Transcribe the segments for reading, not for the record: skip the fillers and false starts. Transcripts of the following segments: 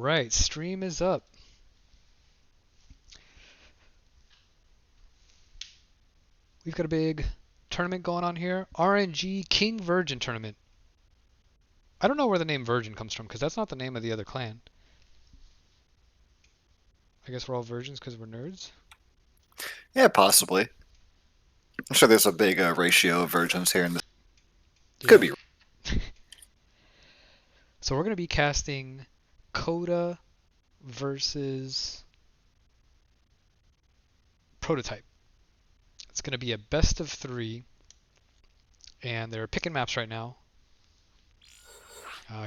right, stream is up. We've got a big tournament going on here. RNG King Virgin tournament. I don't know where the name Virgin comes from because that's not the name of the other clan. I guess we're all virgins because we're nerds. Yeah, possibly. I'm sure there's a big ratio of virgins here in this. Yeah. Could be. So we're going to be casting Coda versus Prototype. It's going to be a best of 3, and they're picking maps right now.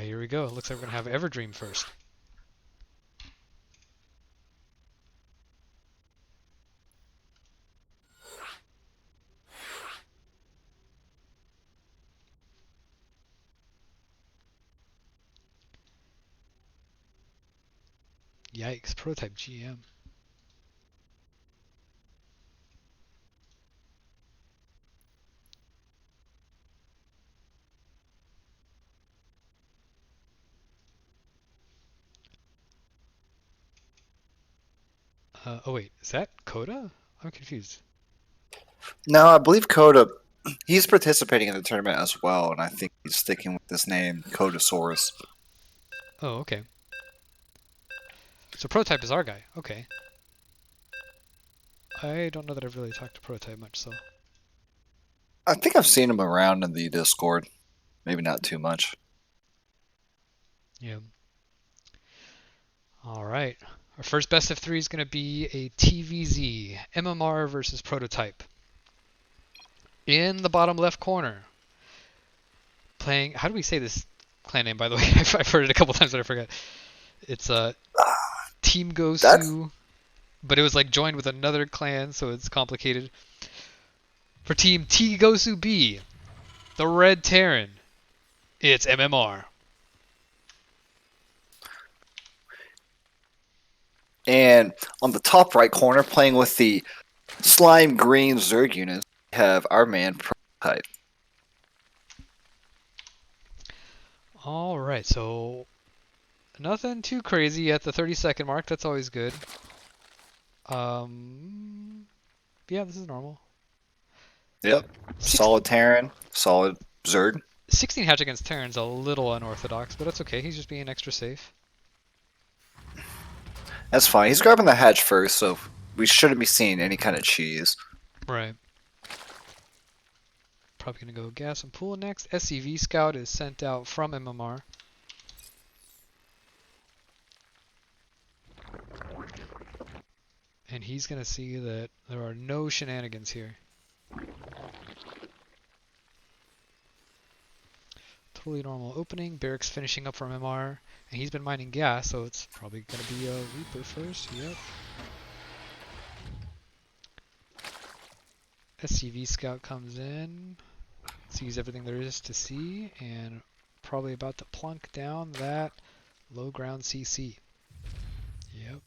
Here we go. It looks like we're going to have Everdream first. Yikes, Prototype GM. Oh wait, is that Coda? I'm confused. No, I believe Coda. He's participating in the tournament as well, and I think he's sticking with this name, Codasaurus. Oh, okay. So Prototype is our guy. Okay. I don't know that I've really talked to Prototype much, so. I think I've seen him around in the Discord. Maybe not too much. Yeah. All right. Our first best of 3 is going to be a TVZ, MMR versus Prototype. In the bottom left corner, playing. How do we say this clan name, by the way? I've heard it a couple times, but I forgot. It's Team GOSU, but it was like joined with another clan, so it's complicated. For Team TGOSU B, the Red Terran, it's MMR. And on the top right corner, playing with the slime green Zerg units, we have our man Prototype. All right, so nothing too crazy at the 30-second mark. That's always good. Yeah, this is normal. Yep. Solid Terran, solid Zerg. 16 hatch against Terran's a little unorthodox, but that's okay. He's just being extra safe. That's fine. He's grabbing the hatch first, so we shouldn't be seeing any kind of cheese. Right. Probably going to go gas and pool next. SCV Scout is sent out from MMR. And he's going to see that there are no shenanigans here. Totally normal opening. Barracks finishing up from MR. And he's been mining gas, so it's probably going to be a Reaper first. Yep. SCV Scout comes in, sees everything there is to see, and probably about to plunk down that low ground CC. Yep.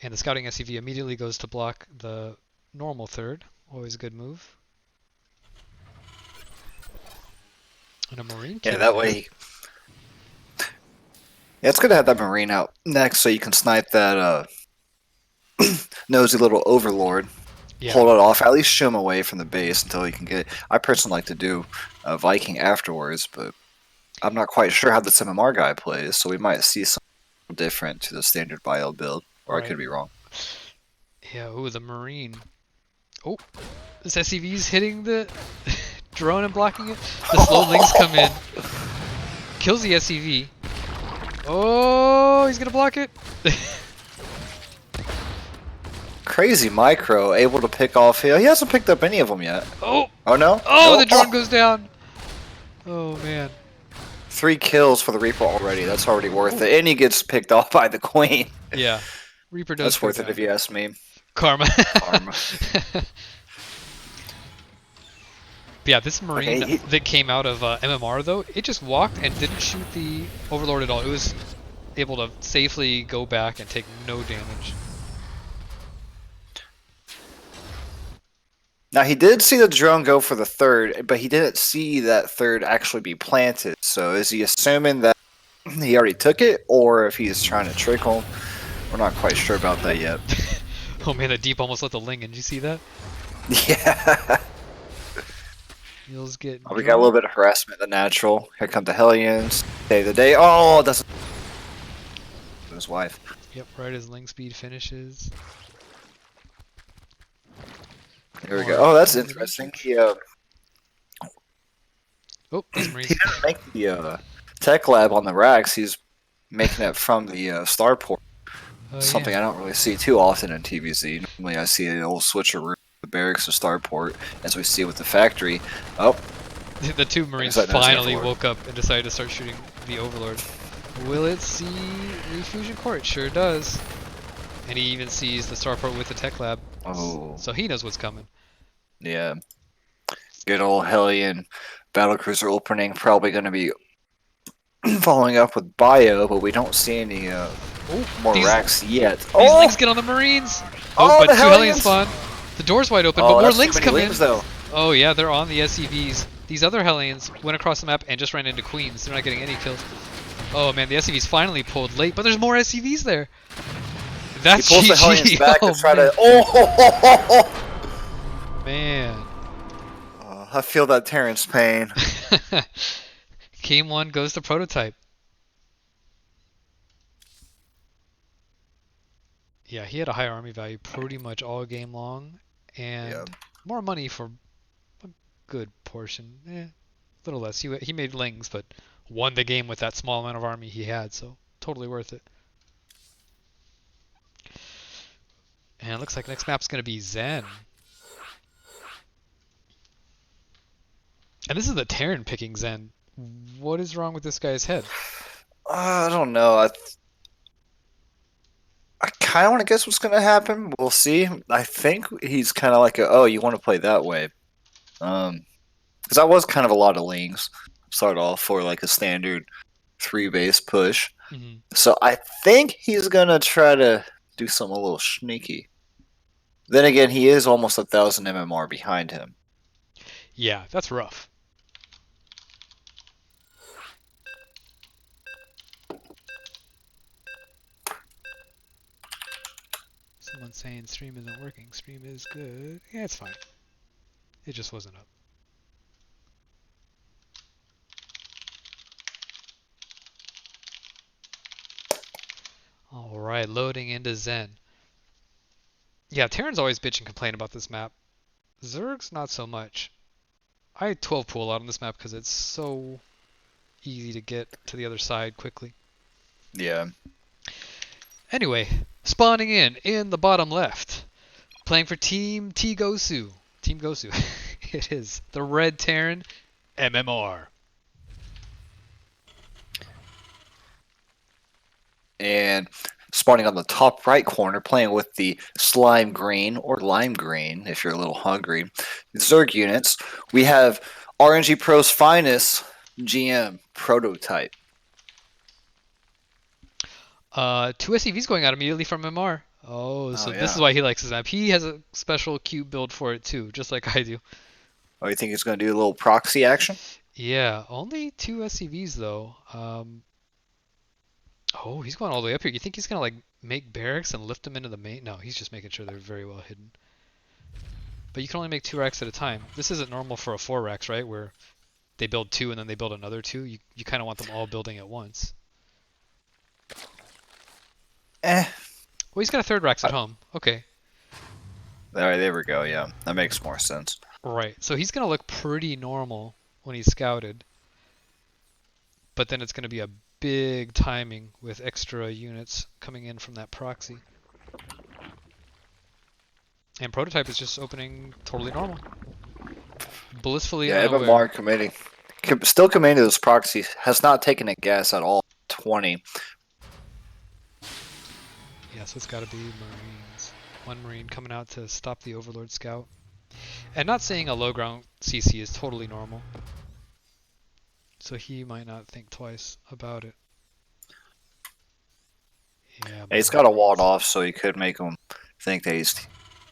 And the scouting SCV immediately goes to block the normal third. Always a good move. And a Marine Yeah, that way. Yeah, it's good to have that Marine out next so you can snipe that nosy little Overlord. Yeah. Hold it off, at least shoo him away from the base until he can get it. I personally like to do Viking afterwards, but I'm not quite sure how this MMR guy plays, so we might see something different to the standard bio build, or Right. I could be wrong. Yeah, ooh, the Marine. Oh, this SCV's hitting the drone and blocking it. The slow links come in. Kills the SCV. Oh, he's gonna block it. Crazy Micro, able to pick off here. He hasn't picked up any of them yet. Oh! Oh no? Oh, No? the drone goes down. Oh, man. 3 kills for the Reaper already. That's already worth it. And he gets picked off by the Queen. Yeah. Reaper does. That's worth it if you ask me. Karma. Karma. Yeah, this Marine Okay, that came out of MMR, though, it just walked and didn't shoot the Overlord at all. It was able to safely go back and take no damage. Now he did see the drone go for the third, but he didn't see that third actually be planted. So is he assuming that he already took it, or if he's trying to trick him? We're not quite sure about that yet. Oh man, that deep almost let the ling in. Did you see that? Yeah. Heels get We got a little dropped. bit of harassment in the natural. Here come the Hellions. Day the day. Oh, that's his wife. Yep, right as ling speed finishes. Here we go. More Oh, that's interesting. damage. Oh, these He marines. didn't make the tech lab on the racks. He's making it from the starport. Oh Something yeah. I don't really see too often in TVZ. Normally, I see an old switcheroo, the barracks to starport, as we see with the factory. Oh, The two I guess marines that does go finally for it. woke up and decided to start shooting the Overlord. Will it see refusion core? It sure does. And he even sees the starport with the tech lab. Oh, So he knows what's coming. yeah. Good old Hellion battlecruiser opening. Probably going to be following up with bio, but we don't see any Oh, more these racks yet. these Oh! lings get on the marines. Oh, Oh, but the two Hellions Hellions! spawn. The door's wide open, but Oh, more that's too lings many come in. lings, though. Oh yeah, they're on the SCVs. These other Hellions went across the map and just ran into Queens. They're not getting any kills. Oh man, the SCVs finally pulled late, but there's more SCVs there. He That's pulls the Hellions GG. back to Oh try man. to. Oh! Man. I feel that Terrence pain. Game 1 goes to Prototype. Yeah, he had a high army value pretty much all game long, Yeah. and more money for a good portion. A little less. He made lings, but won the game with that small amount of army he had, so totally worth it. And it looks like next map's going to be Zen. And this is the Terran picking Zen. What is wrong with this guy's head? I don't know. I kind of want to guess what's going to happen. We'll see. I think he's kind of like, oh, you want to play that way. Because that was kind of a lot of lings. Start off for like a standard 3 base push. Mhm. So I think he's going to try to do something a little sneaky. Then again, he is almost 1,000 MMR behind him. Yeah, that's rough. Someone's saying stream isn't working. Stream is good. Yeah, it's fine. It just wasn't up. Alright, loading into Zen. Yeah, Terran's always bitch and complain about this map. Zerg's not so much. I had 12 pool out on this map because it's so easy to get to the other side quickly. Yeah. Anyway, spawning in the bottom left. Playing for Team TGOSU. Team Gosu. It is the Red Terran MMR. And spawning on the top right corner, playing with the slime green or lime green, if you're a little hungry, Zerg units, we have RNG Pro's finest GM prototype. Two SCVs going out immediately from MR. Oh, Oh so this is yeah. why he likes his map. He has a special cube build for it too, just like I do. Oh, you think he's going to do a little proxy action? Yeah, only two SCVs though. Oh, he's going all the way up here. You think he's gonna like make barracks and lift them into the main? No, he's just making sure they're very well hidden. But you can only make 2 racks at a time. This isn't normal for a 4 racks, right? Where they build 2 and then they build another 2. You kind of want them all building at once. Eh. Well, he's got a 3rd racks at home. Okay. All right, there we go. Yeah, that makes more sense. Right. So he's gonna look pretty normal when he's scouted. But then it's gonna be a big timing with extra units coming in from that proxy. And prototype is just opening totally normal. Blissfully Yeah, unaware. MMR committee. Still committing to this proxy. Has not taken a guess at all. 20. Yeah, so it's gotta be Marines. One Marine coming out to stop the Overlord Scout. And not saying a low ground CC is totally normal. So he might not think twice about it. Yeah, He's got a walled Marines. off, so he could make him think that he's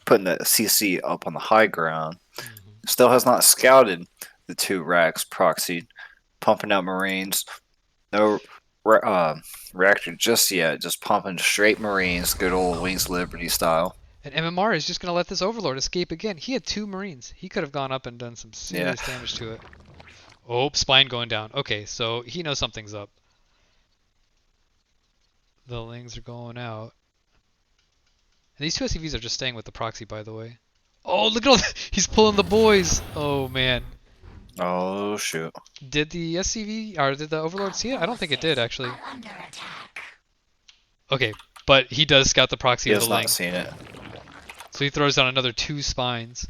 putting the CC up on the high ground. Mhm. Still has not scouted the 2 racks proxied, pumping out Marines. No reactor just yet, just pumping straight Marines, good old Wings Liberty style. And MMR is just going to let this Overlord escape again. He had 2 Marines. He could have gone up and done some Yeah. serious damage to it. Oh, spine going down. Okay, so he knows something's up. The Lings are going out. And these 2 SCVs are just staying with the proxy, by the way. Oh, look at all he's pulling the boys. Oh, man. Oh shoot. Did the SCV, or did the Overlord see it? I don't think it did, actually. Okay, but he does scout the proxy He of the has not Ling. seen it. So he throws down another 2 spines.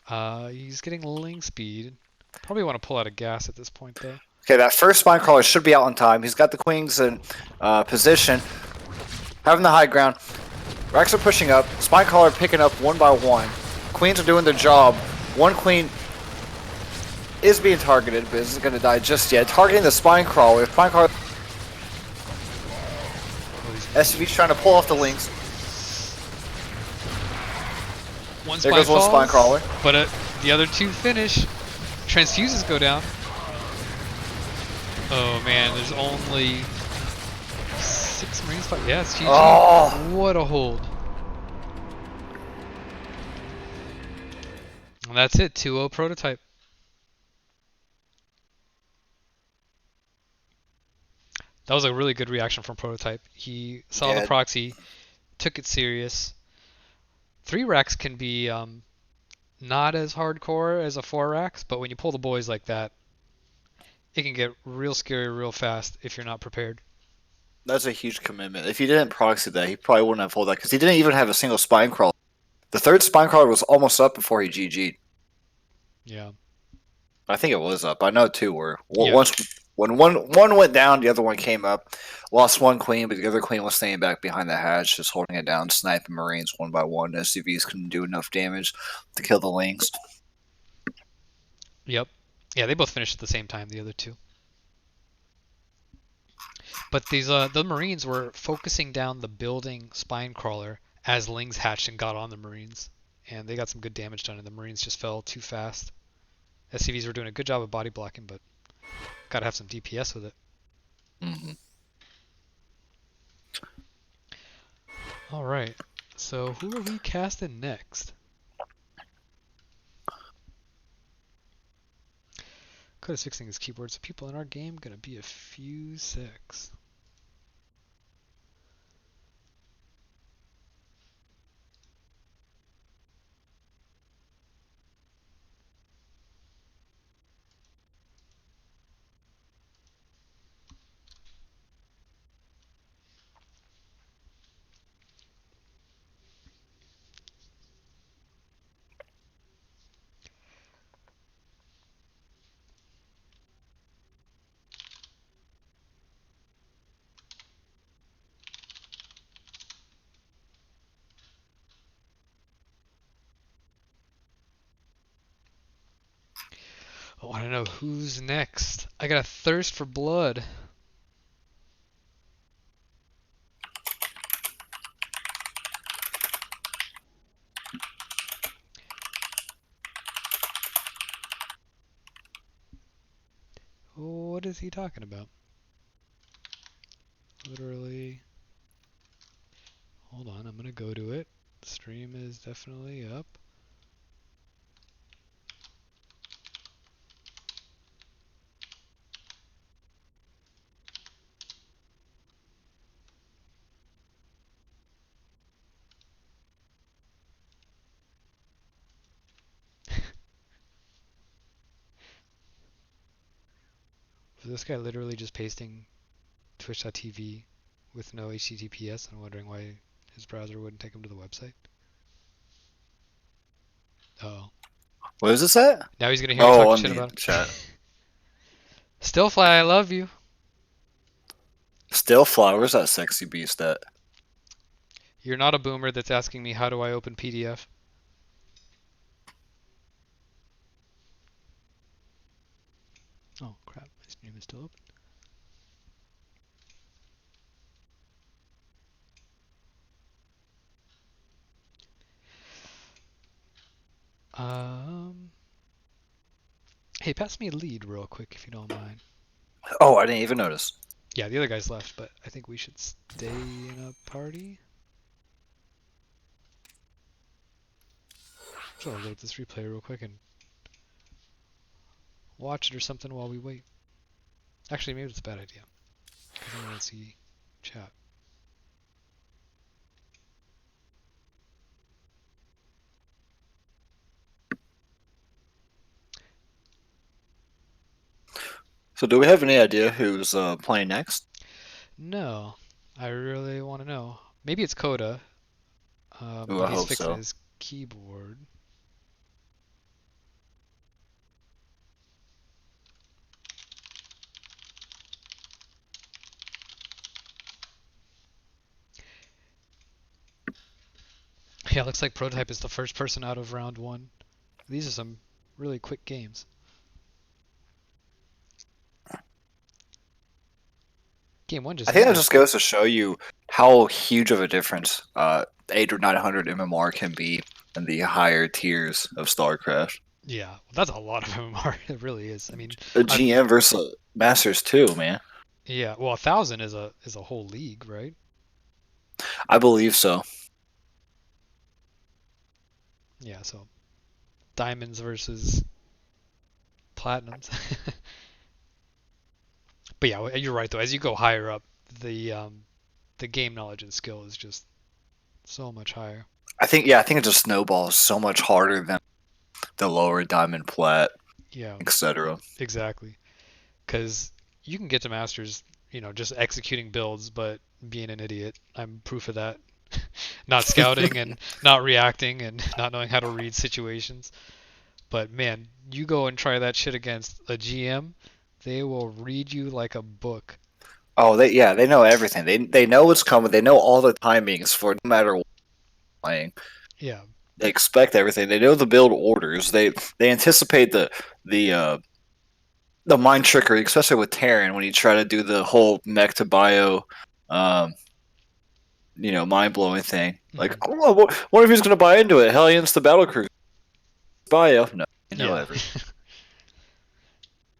He's getting Ling speed. Probably want to pull out a gas at this point, though. Okay, that first spine crawler should be out in time. He's got the queens in position, having the high ground. Racks are pushing up. Spine crawler picking up one by one. Queens are doing their job. One queen is being targeted, but isn't going to die just yet. Targeting the spine crawler. Spine crawler. SUV's trying to pull off the Lings. One There spine goes one falls, spine crawler. but the other 2 finish. Transfuses go down. Oh man, there's only 6 Marines left. Yeah, it's GG. Oh. What a hold. And that's it, 2-0 prototype. That was a really good reaction from prototype. He saw the Yeah. proxy, took it serious. 3 racks can be not as hardcore as a 4 racks, but when you pull the boys like that, it can get real scary real fast if you're not prepared. That's a huge commitment. If he didn't proxy that, he probably wouldn't have pulled that because he didn't even have a single spine crawler. The 3rd spine crawler was almost up before he GG'd. Yeah. I think it was up. I know 2 were. Yeah. Once when one went down, the other one came up. Lost one queen, but the other queen was staying back behind the hatch, just holding it down, sniping Marines one by one. SUVs couldn't do enough damage to kill the Lings. Yep. Yeah, they both finished at the same time, the other 2. But these the Marines were focusing down the building spine crawler as Lings hatched and got on the Marines. And they got some good damage done, and the Marines just fell too fast. SCVs were doing a good job of body blocking, but gotta have some DPS with it. Mm-hmm. Alright, so who are we casting next? Code is fixing his keyboard, so people in our game gonna be a few secs. I want to know who's next. I got a thirst for blood. What is he talking about? Literally. Hold on, I'm gonna go to it. Stream is definitely up. So this guy literally just pasting twitch.tv with no HTTPS and wondering why his browser wouldn't take him to the website. Oh. What is this at? Now he's gonna hear me talking On shit the about it. chat. Stillfly, I love you. Still fly. Where's that sexy beast at? You're not a boomer that's asking me how do I open PDF. Oh crap, my stream is still open. Um, hey, pass me a lead real quick if you don't mind. Oh, I didn't even notice. Yeah, the other guy's left, but I think we should stay in a party. So I'll load this replay real quick and watch it or something while we wait. Actually, maybe it's a bad idea because then we won't see chat. So, do we have any idea who's playing next? No, I really want to know. Maybe it's Coda, Ooh, but I he's hope fixing so. his keyboard. Yeah, looks like Prototype is the first person out of round one. These are some really quick games. Game one I just think that ended. just goes to show you how huge of a difference 8 or 900 MMR can be in the higher tiers of StarCraft. Yeah, well, that's a lot of MMR. It really is. I mean, A I've GM versus Masters too, man. yeah. Well, 1,000 is a whole league, right? I believe so. Yeah. So diamonds versus platinums. But yeah, you're right though. As you go higher up, the um, the game knowledge and skill is just so much higher. I think it just snowballs so much harder than the lower diamond plat, Yeah, etc. exactly. Because you can get to masters, just executing builds, but being an idiot. I'm proof of that. Not scouting and not reacting and not knowing how to read situations. But man, you go and try that shit against a GM, they will read you like a book. Oh, they know everything. They know what's coming. They know all the timings for no matter what playing. Yeah. They expect everything. They know the build orders. They anticipate the the mind trickery, especially with Terran when you try to do the whole mech to bio, um, mind blowing thing. Like, Hmm. oh, what if he's going to buy into it? Hellions to battle cruiser bio. No, you know Yeah. everything.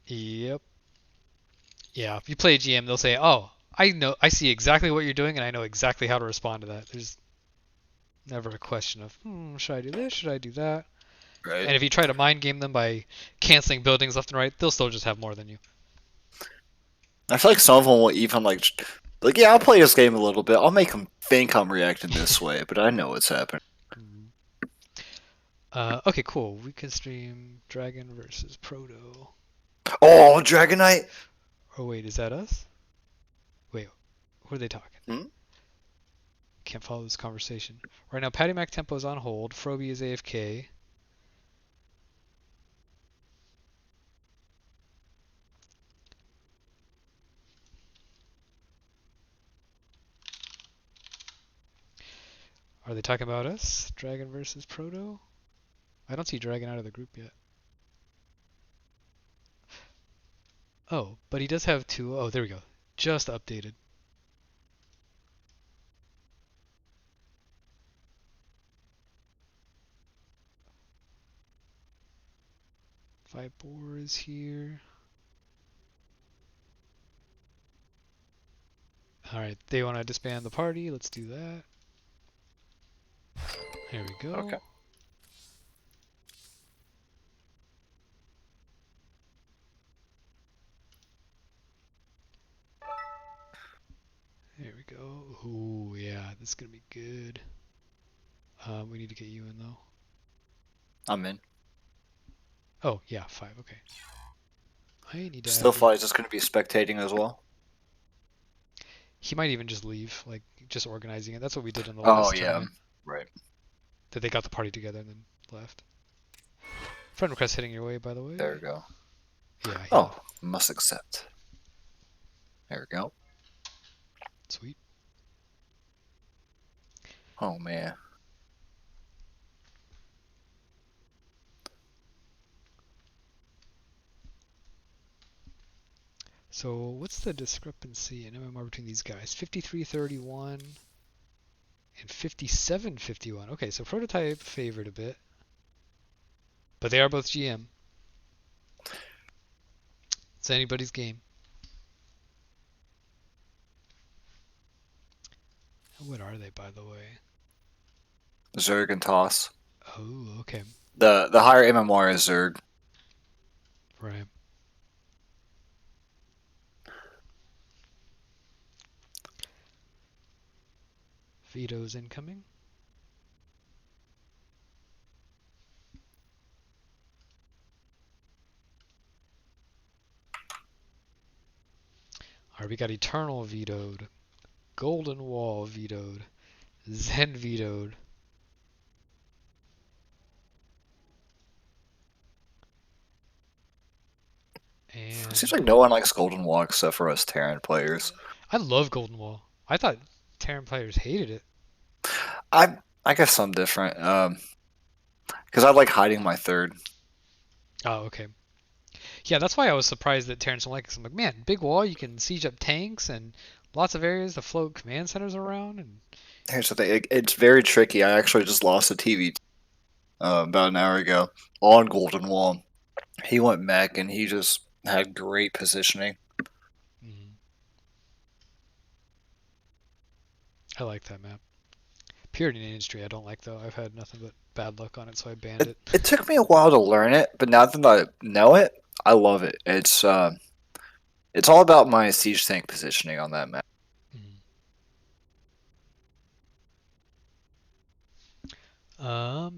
Yep. Yeah. If you play GM, they'll say, "Oh, I see exactly what you're doing, and I know exactly how to respond to that." There's never a question of, should I do this? Should I do that? Right. And if you try to mind game them by canceling buildings left and right, they'll still just have more than you. I feel like some of them will even like yeah, I'll play this game a little bit. I'll make them think I'm reacting this way, but I know what's happening. Okay, cool. We can stream Dragon versus Proto. Oh, Dragonite. Oh wait, is that us? Wait, who are they talking? Hmm? Can't follow this conversation. Right now, Patty Mac tempo is on hold. Froby is AFK. Are they talking about us? Dragon versus Proto? I don't see Dragon out of the group yet. Oh, but he does have two. Oh, there we go. Just updated. Vibor is here. Alright, they want to disband the party. Let's do that. Here we Okay. go. There we go. Ooh, yeah, this is going to be good. We need to get you in, though. I'm in. Oh, yeah, 5. Okay. I need to Still add you. Fly is going to be spectating as well. He might even just leave, like, just organizing it. That's what we did in the Oh last yeah, tournament. right. That they got the party together and then left. Friend request hitting your way, by the There way. we go. Yeah, he Oh, left. must accept. There we go. Sweet. Oh man. So, what's the discrepancy in MMR between these guys? 53-31 and 57-51. Okay, so Prototype favored a bit. But they are both GM. It's anybody's game. What are they, by the way? Zerg and Toss. Oh, okay. The higher MMR is Zerg. Right. Veto's incoming. Alright, we got Eternal vetoed. Golden Wall vetoed. Zen vetoed. Seems And like no one likes Golden Wall except for us Terran players. I love Golden Wall. I thought Terran players hated it. I guess I'm different. Because I like hiding my third. Oh, okay. Yeah, that's why I was surprised that Terrans don't like it. 'Cause I'm like, man, big wall, you can siege up tanks and lots of areas to float command centers around. And Here's the thing. It's very tricky. I actually just lost a TV about an hour ago on Golden Wall. He went mech and he just had great positioning. mm, I like that map. Purity and Industry, I don't like though. I've had nothing but bad luck on it, so I banned it. It took me a while to learn it, but now that I know it, I love it. It's all about my siege tank positioning on that map.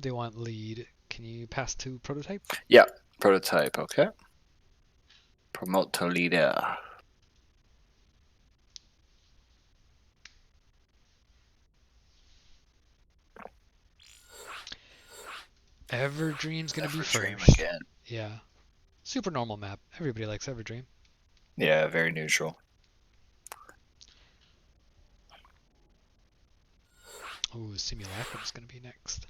They want lead. Can you pass to prototype? Yeah, prototype. Okay. Promote to leader. Everdream's gonna be Everdream first. again. Yeah. Super normal map. Everybody likes Everdream. Yeah, very neutral. Ooh, Simulacrum's gonna be next.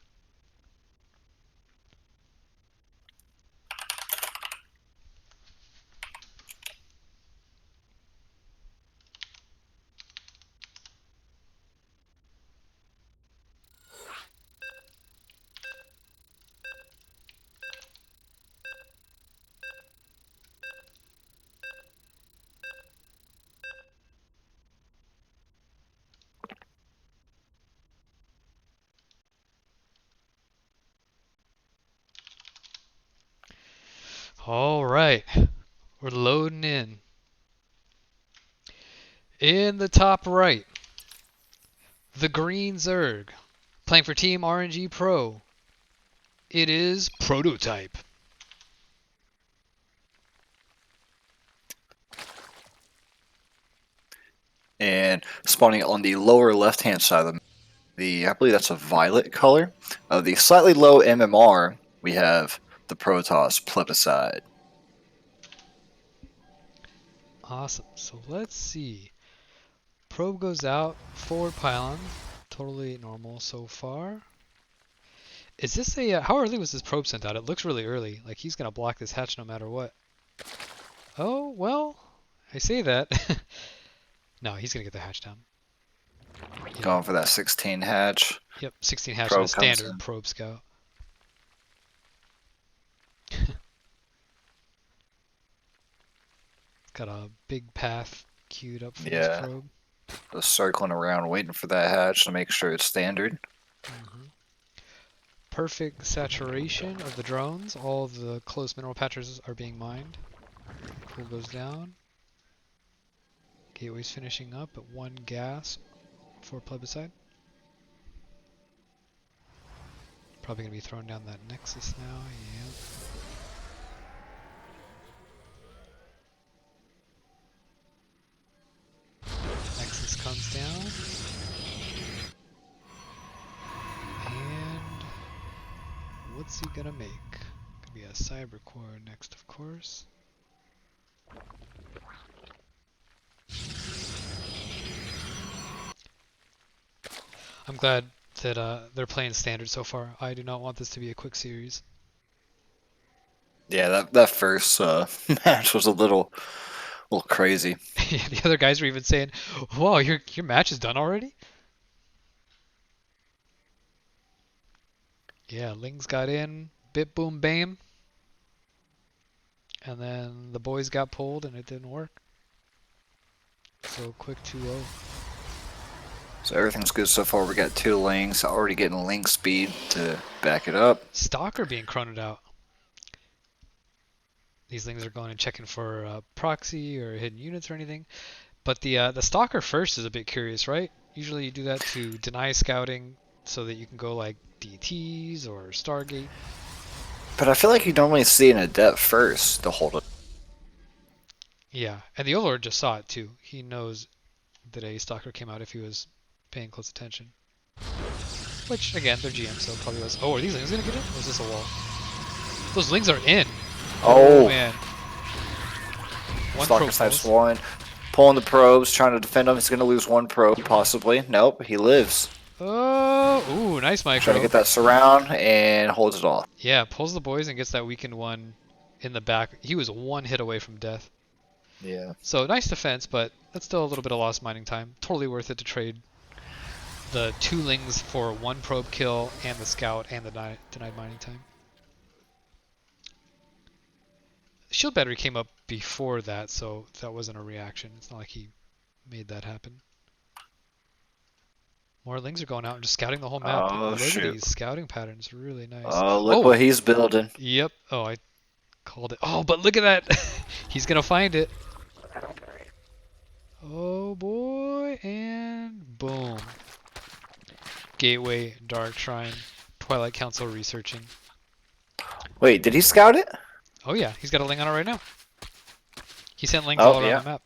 All right, we're loading in. In the top right, the Green Zerg, playing for Team RNG Pro. It is Prototype. And spawning on the lower left-hand side of I believe that's a violet color. Of the slightly low MMR, we have the Protoss Plebiscite. Awesome. So let's see. Probe goes out, forward pylon, totally normal so far. Is this a, how early was this probe sent out? It looks really early, like he's gonna block this hatch no matter what. Oh, well, I say that. No, he's gonna get the hatch down. Yeah. Going for that 16 hatch. Yep, 16 hatch and Probe a comes standard in. probe scout. Got a big path queued up for this Yeah. probe. Just circling around waiting for that hatch to make sure it's standard. Perfect saturation of the drones. All of the close mineral patches are being mined. Pool goes down. Gateway's finishing up at 1 gas for plebiscite. Probably gonna be throwing down that Nexus now. Yep. Nexus comes down. And what's he gonna make? Gonna be a cyber core next, of course. I'm glad that they're playing standard so far. I do not want this to be a quick series. Yeah, that first match was a little crazy. The other guys were even saying, "Whoa, your match is done already?" Yeah, Ling's got in. Bit boom bam. And then the boys got pulled and it didn't work. So quick 2-0. So everything's good so far. We got 2 links, already getting link speed to back it up. Stalker being chroned out. These things are going and checking for proxy or hidden units or anything. But the Stalker first is a bit curious, right? Usually you do that to deny scouting so that you can go like DTs or Stargate. But I feel like you normally see an adept first to hold it. Yeah, and the Overlord just saw it too. He knows that a Stalker came out if he was paying close attention. Which, again, they're GM, so it probably was. Oh, are these lings gonna get in? Or is this a wall? Those lings are in! Oh, man. One Stalker probe snipes pulls. one. Pulling the probes, trying to defend him. He's going to lose 1 probe, possibly. Nope, he lives. Oh, ooh, nice Trying to micro. get that surround and holds it off. Yeah, pulls the boys and gets that weakened one in the back. He was 1 hit away from death. Yeah. So nice defense, but that's still a little bit of lost mining time. Totally worth it to trade the 2 lings for 1 probe kill and the scout and the denied mining time. Shield battery came up before that, so that wasn't a reaction. It's not like he made that happen. More lings are going out and just scouting the whole map. Oh, Look shoot. at these scouting patterns. Really nice. Oh, look what he's building. Yep. Oh, I called it. Oh, but look at that. He's going to find it. Oh, boy. And boom. Gateway, Dark Shrine, Twilight Council researching. Wait, did he scout it? Oh, yeah. He's got a ling on it right now. He sent lings all around the map.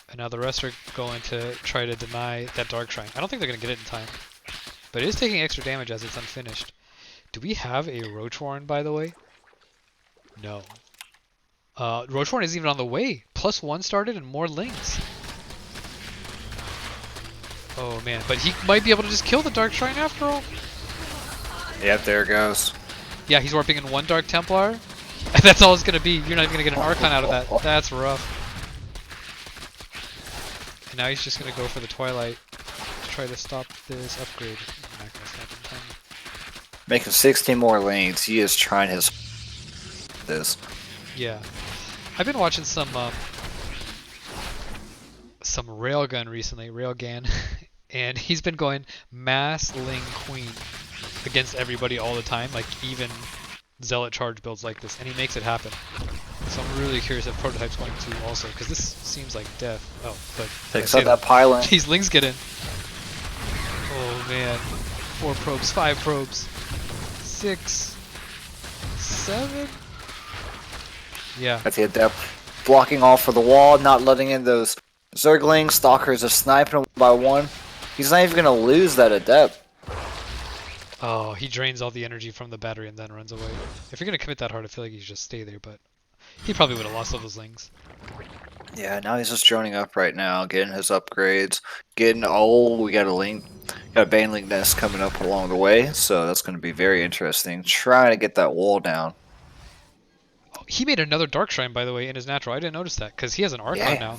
And now the rest are going to try to deny that Dark Shrine. I don't think they're going to get it in time. But it is taking extra damage as it's unfinished. Do we have a Roach Warren, by the way? No. Roach Warren isn't even on the way. +1 started and more lings. Oh, man. But he might be able to just kill the Dark Shrine after all. Yep, there it goes. Yeah, he's warping in 1 Dark Templar. And that's all it's going to be. You're not even going to get an Archon out of that. That's rough. And now he's just going to go for the Twilight to try to stop this upgrade. I'm not going to stop in time. Making 16 more lanes. He is trying his this. Yeah. I've been watching some Railgun recently, Railgan, and he's been going mass Ling Queen against everybody all the time, like even Zealot charge builds like this, and he makes it happen. So I'm really curious if Prototype's going to also, because this seems like death. Oh, but Takes out that pylon. these lings get in. Oh man, 4 probes, 5 probes, 6, 7. Yeah. That's the adept blocking off for the wall, not letting in those Zerglings. Stalkers are sniping him by 1. He's not even going to lose that adept. Oh, he drains all the energy from the battery and then runs away. If you're going to commit that hard, I feel like you should just stay there, but he probably would have lost all those lings. Yeah, now he's just droning up right now, getting his upgrades, getting, we got a Baneling nest coming up along the way, so that's going to be very interesting. Trying to get that wall down. Oh, he made another Dark Shrine, by the way, in his natural. I didn't notice that, because he has an Archon now.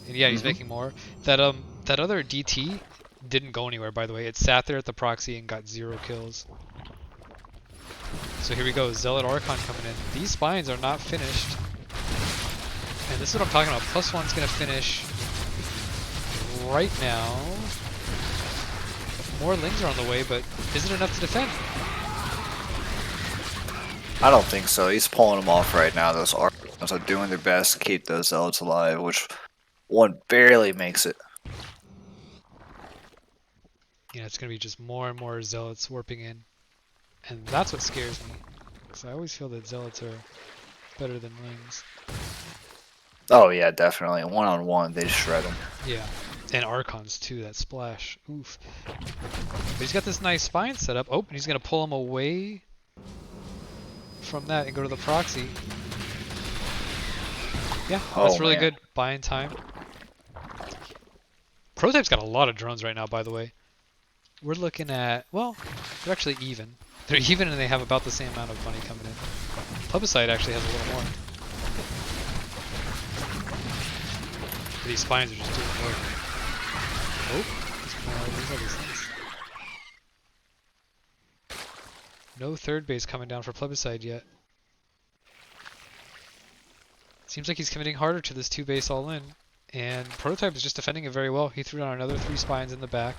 And yeah, he's making more. That other DT didn't go anywhere, by the way. It sat there at the proxy and got 0 kills. So here we go, Zealot Archon coming in. These spines are not finished. And this is what I'm talking about. +1's going to finish right now. More lings are on the way, but is it enough to defend? I don't think so. He's pulling them off right now. Those Archons are doing their best to keep those Zealots alive, which one barely makes it. Yeah, it's going to be just more and more Zealots warping in. And that's what scares me. Because I always feel that Zealots are better than lings. Oh yeah, definitely. One-on-one, they shred them. Yeah, and Archons too, that splash. Oof. But he's got this nice spine set up. Oh, and he's going to pull him away from that and go to the proxy. Yeah, that's really good. Buying time. Prototype's got a lot of drones right now, by the way. We're looking at, well, they're actually even. They're even and they have about the same amount of money coming in. Plebiscite actually has a little more. But these spines are just doing work. Oh, there's more of these things. No third base coming down for plebiscite yet. Seems like he's committing harder to this 2-base all-in. And Prototype is just defending it very well. He threw down another 3 spines in the back.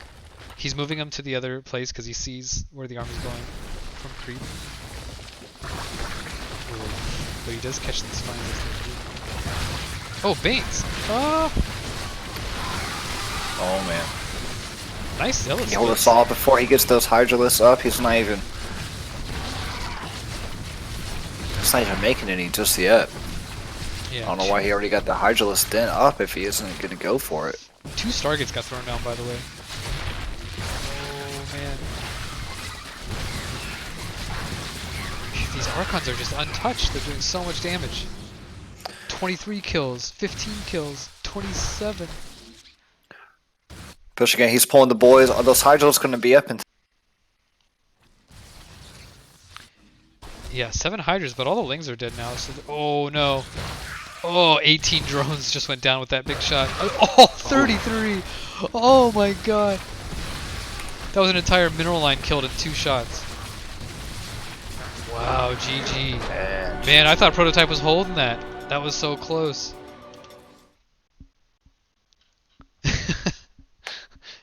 He's moving them to the other place because he sees where the army's going from creep. Ooh. But he does catch the spines as they move. Oh, Baines! Oh! Oh man. Nice zealot. He hold us all before he gets those Hydralisks up. He's not even making any just yet. Yeah, I don't know why he already got the Hydralisk dent up if he isn't going to go for it. 2 Stargates got thrown down, by the way. Oh, man. These Archons are just untouched. They're doing so much damage. 23 kills, 15 kills, 27. Push again, he's pulling the boys. Are those Hydralisks going to be up in Yeah, 7 Hydras, but all the Lings are dead now. So oh, no. Oh, 18 drones just went down with that big shot. Oh, 33! Oh my god. That was an entire mineral line killed in 2 shots. Wow, GG. Man, I thought Prototype was holding that. That was so close.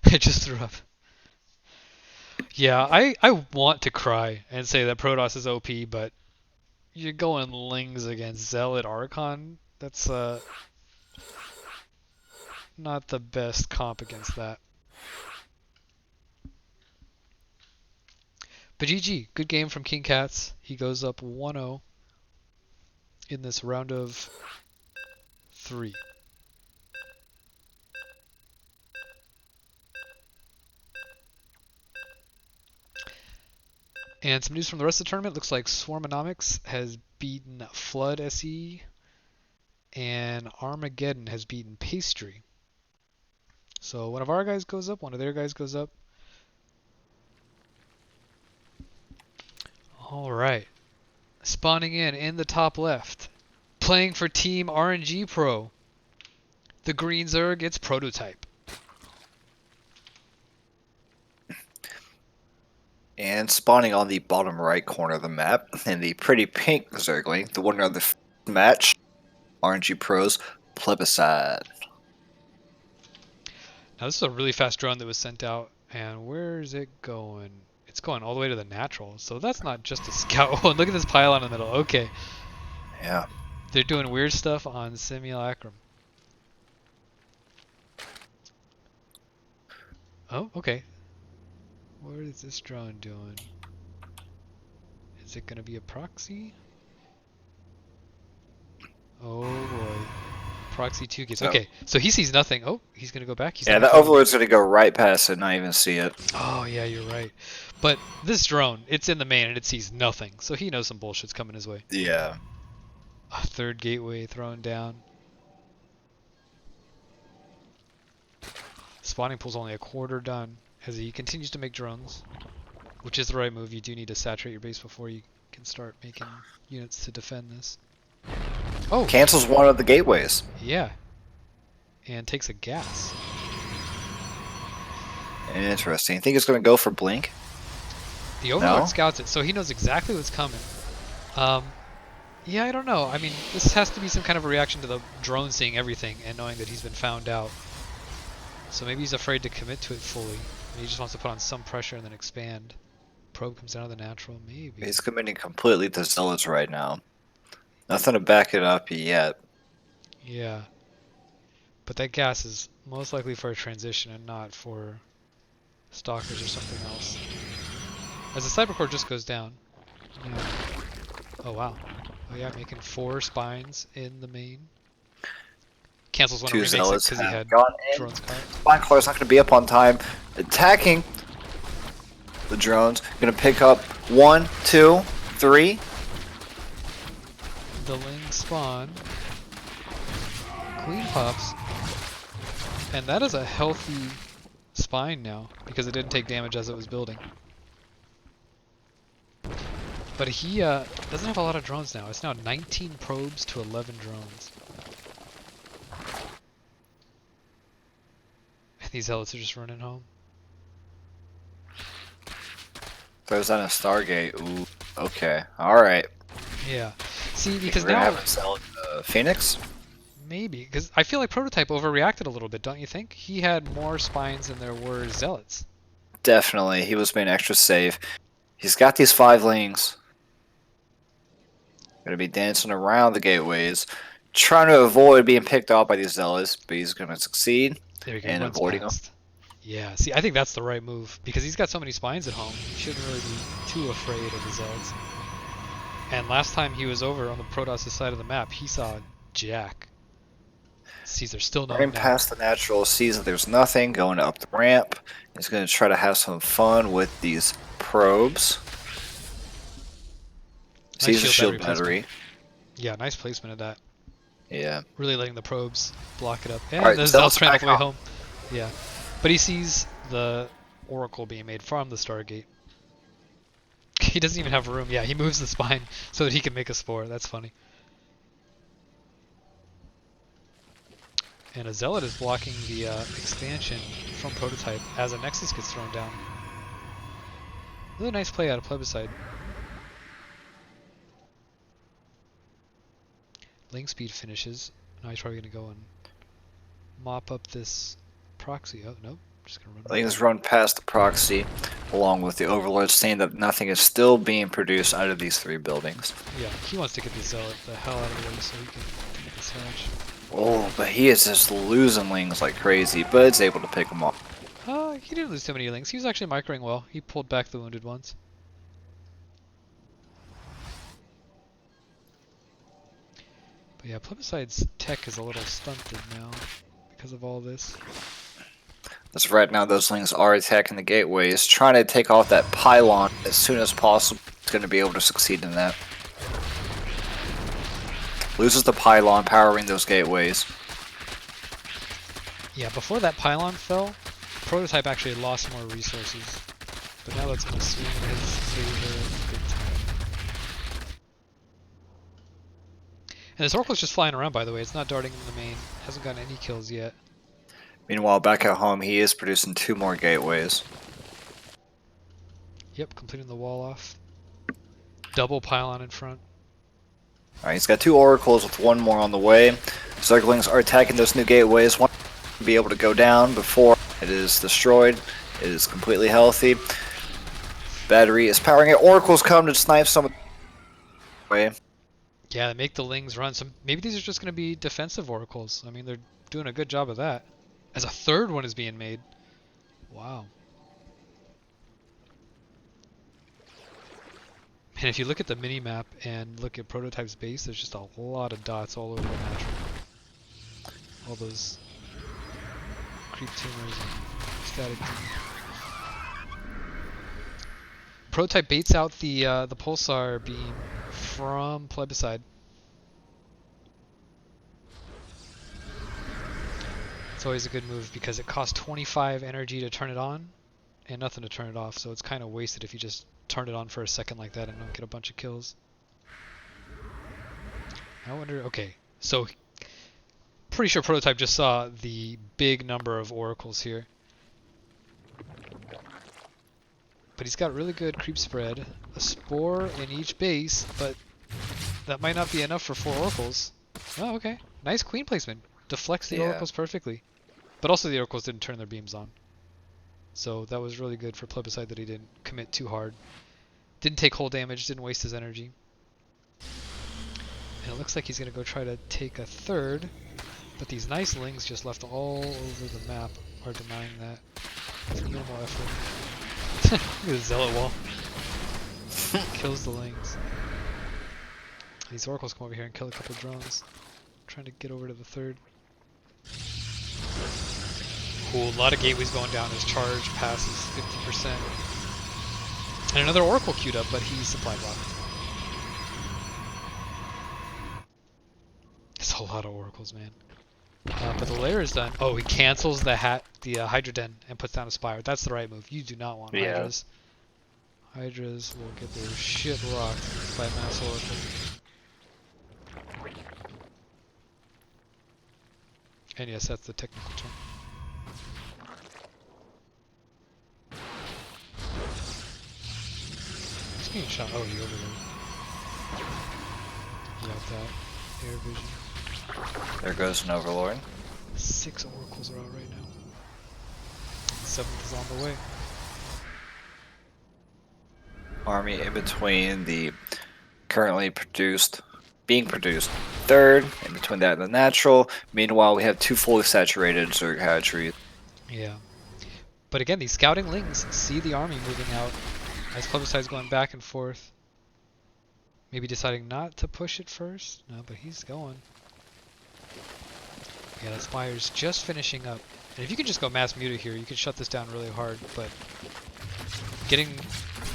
I just threw up. Yeah, I want to cry and say that Protoss is OP, but you're going Lings against Zealot Archon? That's not the best comp against that. But GG, good game from King Cats. He goes up 1-0 in this round of 3. And some news from the rest of the tournament. Looks like Swarmonomics has beaten Flood SE, and Armageddon has beaten Pastry. So one of our guys goes up, one of their guys goes up. Alright. Spawning in the top left. Playing for Team RNG Pro. The Green Zerg, it's Prototype. And spawning on the bottom right corner of the map, in the pretty pink Zergling, the winner of the match, RNG Pros Plebiscite. Now this is a really fast drone that was sent out, and where is it going? It's going all the way to the natural, so that's not just a scout. Oh, look at this pylon in the middle. Okay. Yeah. They're doing weird stuff on Simulacrum. Oh, okay. What is this drone doing? Is it going to be a proxy? Oh boy. Proxy 2 gates. Okay, so he sees nothing. Oh, he's going to go back. He's Yeah, the Overlord's going to go right past it and not even see it. Oh, yeah, you're right. But this drone, it's in the main and it sees nothing, so he knows some bullshit's coming his way. Yeah. A 3rd gateway thrown down. Spawning pool's only a quarter done as he continues to make drones, which is the right move. You do need to saturate your base before you can start making units to defend this. Oh! Cancels one of the gateways. Yeah. And takes a gas. Interesting. You think it's going to go for Blink? The Overlord scouts it, so he knows exactly what's coming. Yeah, I don't know. I mean, this has to be some kind of a reaction to the drone seeing everything and knowing that he's been found out. So maybe he's afraid to commit to it fully. He just wants to put on some pressure and then expand. Probe comes down to the natural, maybe. He's committing completely to Zealots right now. Nothing to back it up yet. Yeah. But that gas is most likely for a transition and not for stalkers or something else. As the cyber core just goes down. Yeah. Oh wow. Oh yeah, making 4 spines in the main. Cancels one of remakes because he had drones caught. Spine Claw's not going to be up on time. Attacking the drones. Going to pick up 1, 2, 3. The Ling spawn. Queen pops. And that is a healthy spine now because it didn't take damage as it was building. But he doesn't have a lot of drones now. It's now 19 probes to 11 drones. And these zealots are just running home. Throws down a Stargate. Ooh. Okay. All right. Yeah. See, Think because we're gonna now have a Zealot Phoenix? maybe because I feel like Prototype overreacted a little bit, don't you think? He had more spines than there were zealots. Definitely. He was being extra safe. He's got these 5 lings. Gonna be dancing around the gateways, trying to avoid being picked off by these zealots, but he's gonna succeed There we go. He in runs avoiding them. past. Yeah. See, I think that's the right move because he's got so many spines at home. He shouldn't really be too afraid of the zealots. And last time he was over on the Protoss' side of the map, he saw Jack. Sees there's still no Running net. past the natural, sees that there's nothing, going up the ramp. He's gonna try to have some fun with these probes. Nice Sees a shield shield battery placement. battery. Yeah, nice placement of that. Yeah. Really letting the probes block it up. And Alright, the Zealots Zealots are ran all back the way on. home. Yeah. But he sees the Oracle being made from the Stargate. He doesn't even have room. Yeah, he moves the spine so that he can make a spore. That's funny. And a Zealot is blocking the expansion from Prototype as a Nexus gets thrown down. Really nice play out of Plebiscite. Link speed finishes. Now he's probably going to go and mop up this proxy. Oh, nope. Just going to run right Lings down. run past the proxy, along with the Overlord, saying that nothing is still being produced out of these 3 buildings. Yeah, he wants to get the Zealot the hell out of the way so he can take this hatch. Oh, but he is just losing Lings like crazy, but it's able to pick them off. He didn't lose too many links. He was actually microing well. He pulled back the wounded ones. But yeah, Plebiscite's tech is a little stunted now because of all this. As right now, those Lings are attacking the gateways, trying to take off that pylon as soon as possible. It's going to be able to succeed in that. Loses the pylon, powering those gateways. Yeah, before that pylon fell, Prototype actually lost more resources. But now that's going to swing in his favor big time. And this Oracle's just flying around, by the way. It's not darting in the main. Hasn't gotten any kills yet. Meanwhile, back at home, he is producing 2 more gateways. Yep, completing the wall off. Double pylon in front. Alright, he's got 2 oracles with 1 more on the way. Zerglings are attacking those new gateways. One to be able to go down before it is destroyed. It is completely healthy. Battery is powering it. Oracles come to snipe some of the way. Yeah, they make the Lings run. So maybe these are just going to be defensive Oracles. I mean, they're doing a good job of that. As a third one is being made. Wow. And if you look at the mini-map and look at Prototype's base, there's just a lot of dots all over the natural. All those creep tumors and static tumors. Prototype baits out the pulsar beam from Plebiscite. It's always a good move because it costs 25 energy to turn it on and nothing to turn it off, so it's kind of wasted if you just turn it on for a second like that and don't get a bunch of kills. I wonder, okay, so pretty sure Prototype just saw the big number of oracles here. But he's got really good creep spread, a spore in each base, but that might not be enough for 4 oracles. Oh, okay. Nice queen placement. Deflects the oracles perfectly. But also the oracles didn't turn their beams on. So that was really good for Plebiscite that he didn't commit too hard. Didn't take hull damage, didn't waste his energy. And it looks like he's going to go try to take a third. But these nice Lings just left all over the map are denying that. It's minimal effort. Look at the Zealot wall. Kills the Lings. These oracles come over here and kill a couple drones. Trying to get over to the third. Cool, a lot of gateways going down. His charge passes 50%. And another oracle queued up, but he's supply blocked. It's a lot of oracles, man. But the layer is done. Oh, he cancels the Hydra Den and puts down a Spire. That's the right move. You do not want Hydras. Hydras will get their shit rocked by Mass Oracle. And yes, that's the technical term. being shot? Oh, he's over there. He got that. Air vision. There goes an Overlord. 6 oracles are out right now. 7th is on the way. Army in between the being produced third, in between that and the natural. Meanwhile, we have 2 fully saturated Zerg hatcheries. Yeah. But again, these scouting lings see the army moving out as Plebiscite's going back and forth. Maybe deciding not to push it first. No, but he's going. Yeah, that Spire's just finishing up. And if you can just go mass muta here, you can shut this down really hard, but getting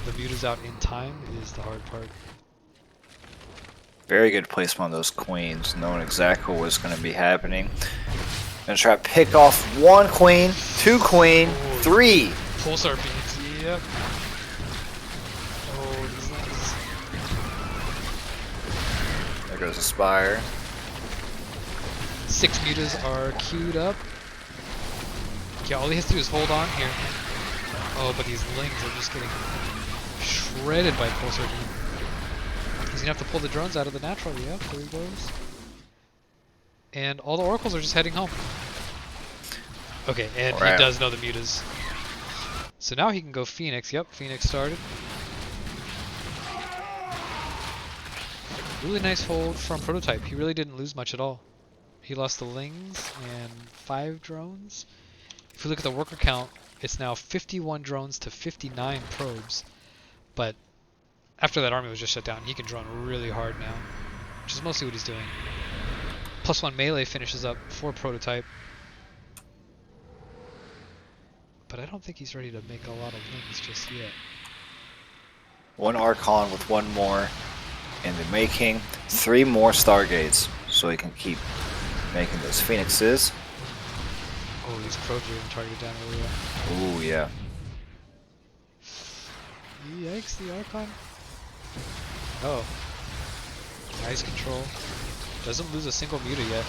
the mutas out in time is the hard part. Very good placement on those queens, knowing exactly what's going to be happening. Gonna try to pick off 1 queen, 2 queen, 3. Pulsar beams, yep. Oh, these things. There goes a Spire. 6 mutas are queued up. Yeah, all he has to do is hold on here. Oh, but these lings are just getting shredded by Pulsar beam. He's gonna have to pull the drones out of the natural. Yep, there he goes. And all the oracles are just heading home. Okay, and he does know the mutas. So now he can go Phoenix. Yep, Phoenix started. Really nice hold from Prototype. He really didn't lose much at all. He lost the lings and 5 drones. If you look at the worker count, it's now 51 drones to 59 probes. But after that army was just shut down, he can drone really hard now, which is mostly what he's doing. +1 melee finishes up for Prototype. But I don't think he's ready to make a lot of lings just yet. 1 Archon with 1 more in the making. 3 more Stargates, so he can keep making those Phoenixes. Oh, these probes are even targeted down earlier. Ooh, yeah. Yikes, the Archon. Oh. Nice control. Doesn't lose a single muta yet.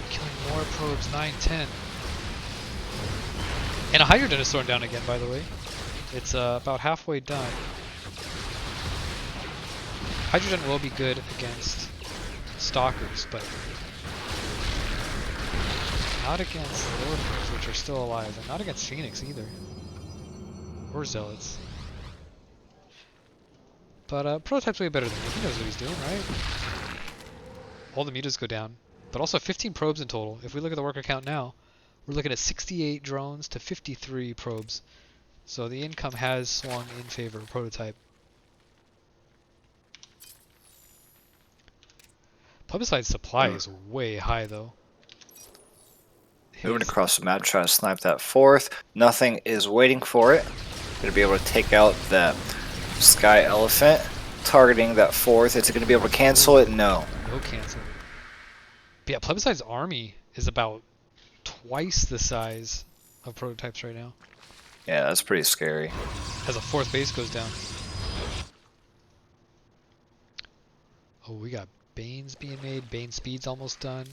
Killing more probes, 9, 10. And a Hydrogen is thrown down again, by the way. It's about halfway done. Hydrogen will be good against Stalkers, but not against Oracles, which are still alive, and not against Phoenix either. Or Zealots. But Prototype's way better than him. He knows what he's doing, right? All the mutas go down, but also 15 probes in total. If we look at the worker count now, we're looking at 68 drones to 53 probes. So the income has swung in favor of Prototype. Plebiscite's supply is way high though. Moving across the map, trying to snipe that 4th. Nothing is waiting for it. Gonna be able to take out that Sky Elephant. Targeting that 4th. Is it gonna be able to cancel it? No. No cancel. But yeah, Plebiscite's army is about twice the size of Prototype's right now. Yeah, that's pretty scary. As a 4th base goes down. Oh, we got Bane's being made. Bane speed's almost done.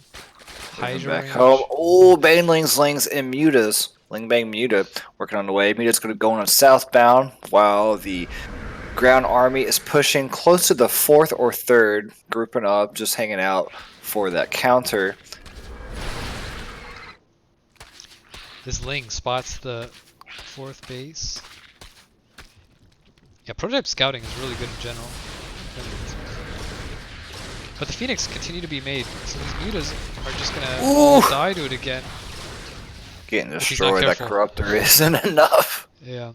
Hydra Back range. home. Oh, Banelings, Lings, and Mutas. Ling Bang Muta working on the way. Muta's going to go on southbound while the ground army is pushing close to the 4th or 3rd, grouping up, just hanging out for that counter. This Ling spots the 4th base. Yeah, Prototype scouting is really good in general. But the Phoenix continue to be made, so these mutas are just gonna all die to it again. Getting destroyed, that Corruptor isn't enough. Yeah.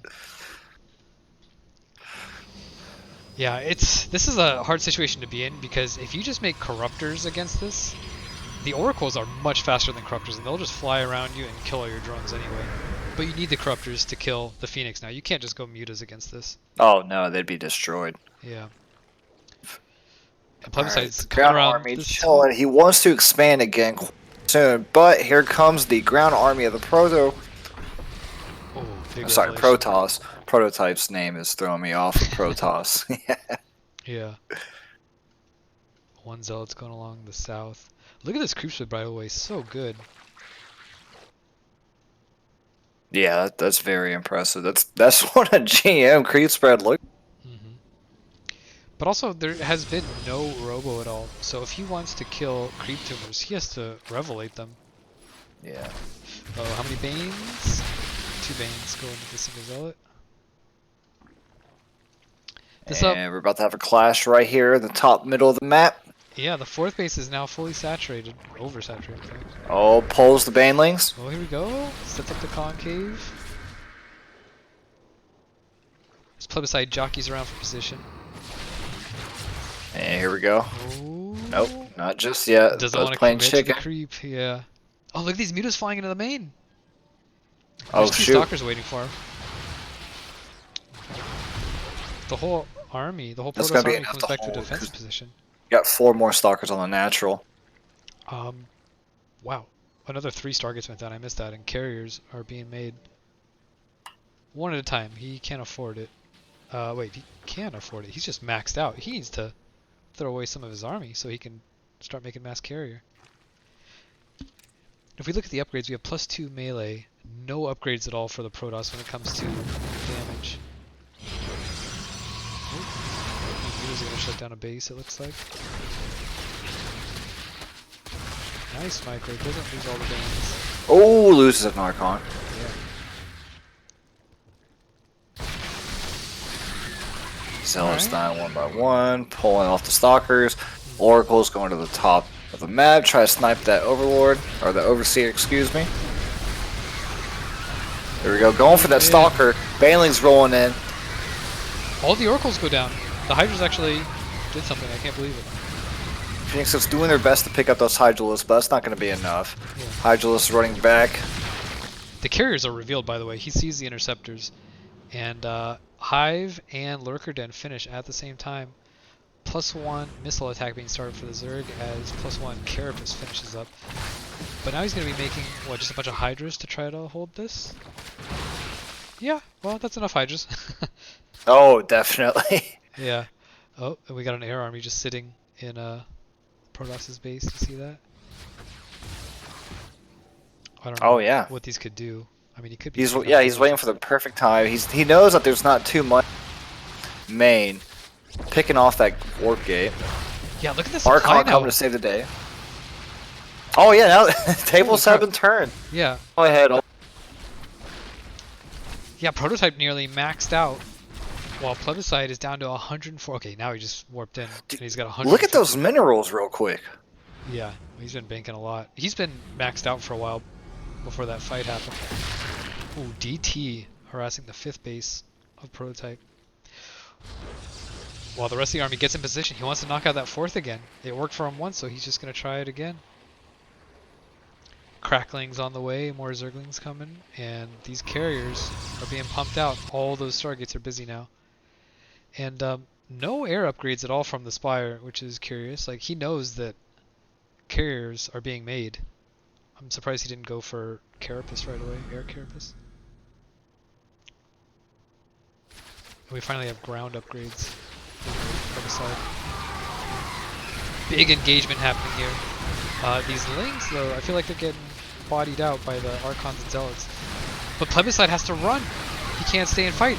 Yeah, this is a hard situation to be in, because if you just make Corruptors against this, the Oracles are much faster than Corruptors, and they'll just fly around you and kill all your drones anyway. But you need the Corruptors to kill the Phoenix now. You can't just go mutas against this. Oh no, they'd be destroyed. Yeah. And Plebiscite's coming ground around army this chilling. He wants to expand again soon, but here comes the ground army of the Proto. Oh, big sorry, revelation. Protoss. Prototype's name is throwing me off. Protoss. Yeah. 1 Zealot's going along the south. Look at this creep speed, by the way, so good. Yeah, that's very impressive. That's what a GM creep spread looks. Hmm. But also, there has been no robo at all. So if he wants to kill creep tumors, he has to revelate them. Yeah. Oh, how many Banes? 2 Banes go into the single zealot. This up. And we're about to have a clash right here in the top middle of the map. Yeah, the 4th base is now fully saturated. Oversaturated, in fact. Oh, pulls the banelings. Oh, here we go. Sets up the concave. This plebiscite jockeys around for position. And here we go. Oh. Nope, not just yet. Doesn't Both want to playing commit to the chicken. creep, yeah. Oh, look at these mutas flying into the main. Oh, There's 2 shoot. stalkers waiting for him. The whole army, the whole That's Protoss gonna be army enough comes to back to a hold, defensive 'cause position. you got 4 more stalkers on the natural. Wow. Another 3 stargates went down. I missed that. And carriers are being made one at a time. He can't afford it. Wait, he can afford it. He's just maxed out. He needs to throw away some of his army so he can start making mass carrier. If we look at the upgrades, we have +2 melee. No upgrades at all for the Protoss when it comes to damage. Oh, these are going to shut down a base, it looks like. Nice micro. Doesn't lose all the bands. Oh, loses an Archon. Yeah. Zealots Alright. dying one by one, pulling off the stalkers. Oracle's going to the top of the map, try to snipe that Overlord, or the Overseer, excuse me. There we go, going for that stalker. Baneling's rolling in. All the oracles go down. The Hydras actually did something. I can't believe it. Phoenix is doing their best to pick up those Hydralisks, but that's not going to be enough. Yeah. Hydralisks running back. The carriers are revealed, by the way. He sees the interceptors. And Hive and Lurker Den finish at the same time. +1 missile attack being started for the Zerg as +1 Carapace finishes up. But now he's going to be making, what, just a bunch of Hydras to try to hold this? Yeah, well, that's enough Hydras. Oh, definitely. Yeah. Oh, and we got an air army just sitting in Protoss's base. You see that? I don't know Oh, yeah. what these could do. I mean, he could be. He's waiting for the perfect time. He knows that there's not too much main picking off that warp gate. Yeah, look at this supply Archon now. coming to save the day. Oh yeah, now tables have been turned. Yeah. Go ahead. Yeah, Prototype nearly maxed out, while Plebiscite is down to 104. Okay, now he just warped in, and he's got 100. Look at those minerals real quick. Yeah, he's been banking a lot. He's been maxed out for a while before that fight happened. Ooh, DT harassing the 5th base of Prototype. While the rest of the army gets in position, he wants to knock out that 4th again. It worked for him once, so he's just going to try it again. Crackling's on the way, more Zerglings coming, and these carriers are being pumped out. All those Stargates are busy now. And no air upgrades at all from the Spire, which is curious. Like, he knows that carriers are being made. I'm surprised he didn't go for Carapace right away, air Carapace. And we finally have ground upgrades from the side. Big engagement happening here. These Lings, though, I feel like they're getting bodied out by the Archons and Zealots. But Plebiscite has to run. He can't stay and fight.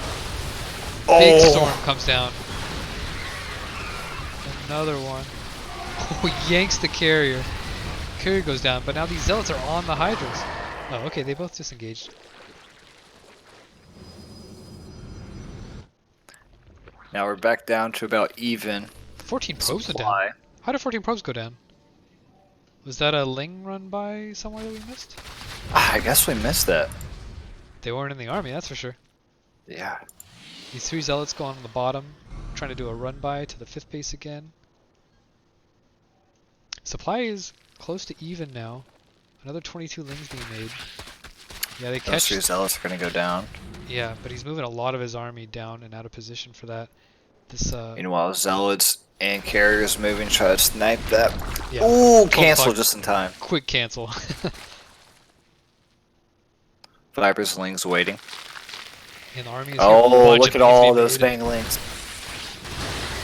Big storm comes down. Another one. Oh, yanks the carrier. Carrier goes down, but now these Zealots are on the Hydras. Oh, okay, they both disengaged. Now we're back down to about even. 14 probes went down. Supply. How did 14 probes go down? Was that a Ling run by somewhere that we missed? I guess we missed that. They weren't in the army, that's for sure. Yeah. These 3 Zealots go on the bottom, trying to do a run by to the 5th base again. Supply is close to even now. Another 22 Lings being made. Yeah, they Those catch. 3 zealots are gonna go down. Yeah, but he's moving a lot of his army down and out of position for that. This Meanwhile, zealots and carriers moving, try to snipe that. Yeah. Ooh, cancel just in time. Quick cancel. Viper's Lings waiting. And the army is Oh, look at all those banglings.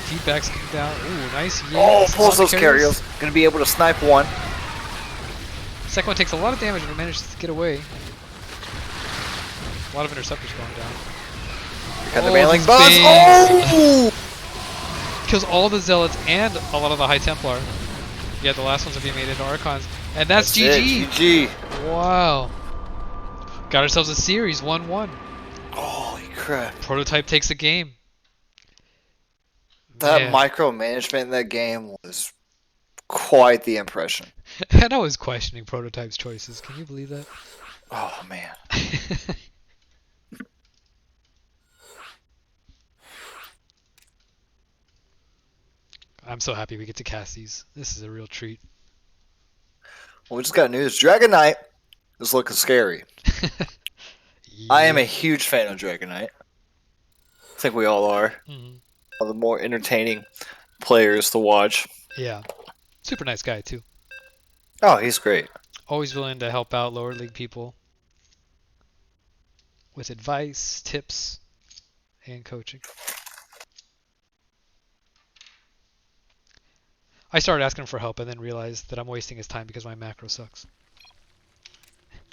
Feedback's coming down. Ooh, nice. Oh, Yanks. pulls those carriers. Gonna be able to snipe one. Second one takes a lot of damage but manages to get away. A lot of interceptors going down. Here comes the Oh, Baneling these Buzz. Banes! Oh! Kills all the Zealots and a lot of the High Templar. Yeah, the last ones are being made into Archons. And that's GG! It. GG. Wow. Got ourselves a series, 1-1. Holy crap. Prototype takes a game. That Man. micromanagement in that game was quite the impression. And I was questioning Prototype's choices. Can you believe that? Oh, man. I'm so happy we get to cast these. This is a real treat. Well, we just got news. Dragon Knight is looking scary. I am a Yeah. huge fan of Dragon Knight. I think we all are. Mhm. One of the more entertaining players to watch. Yeah. Super nice guy, too. Oh, he's great. Always willing to help out lower league people with advice, tips, and coaching. I started asking him for help and then realized that I'm wasting his time because my macro sucks.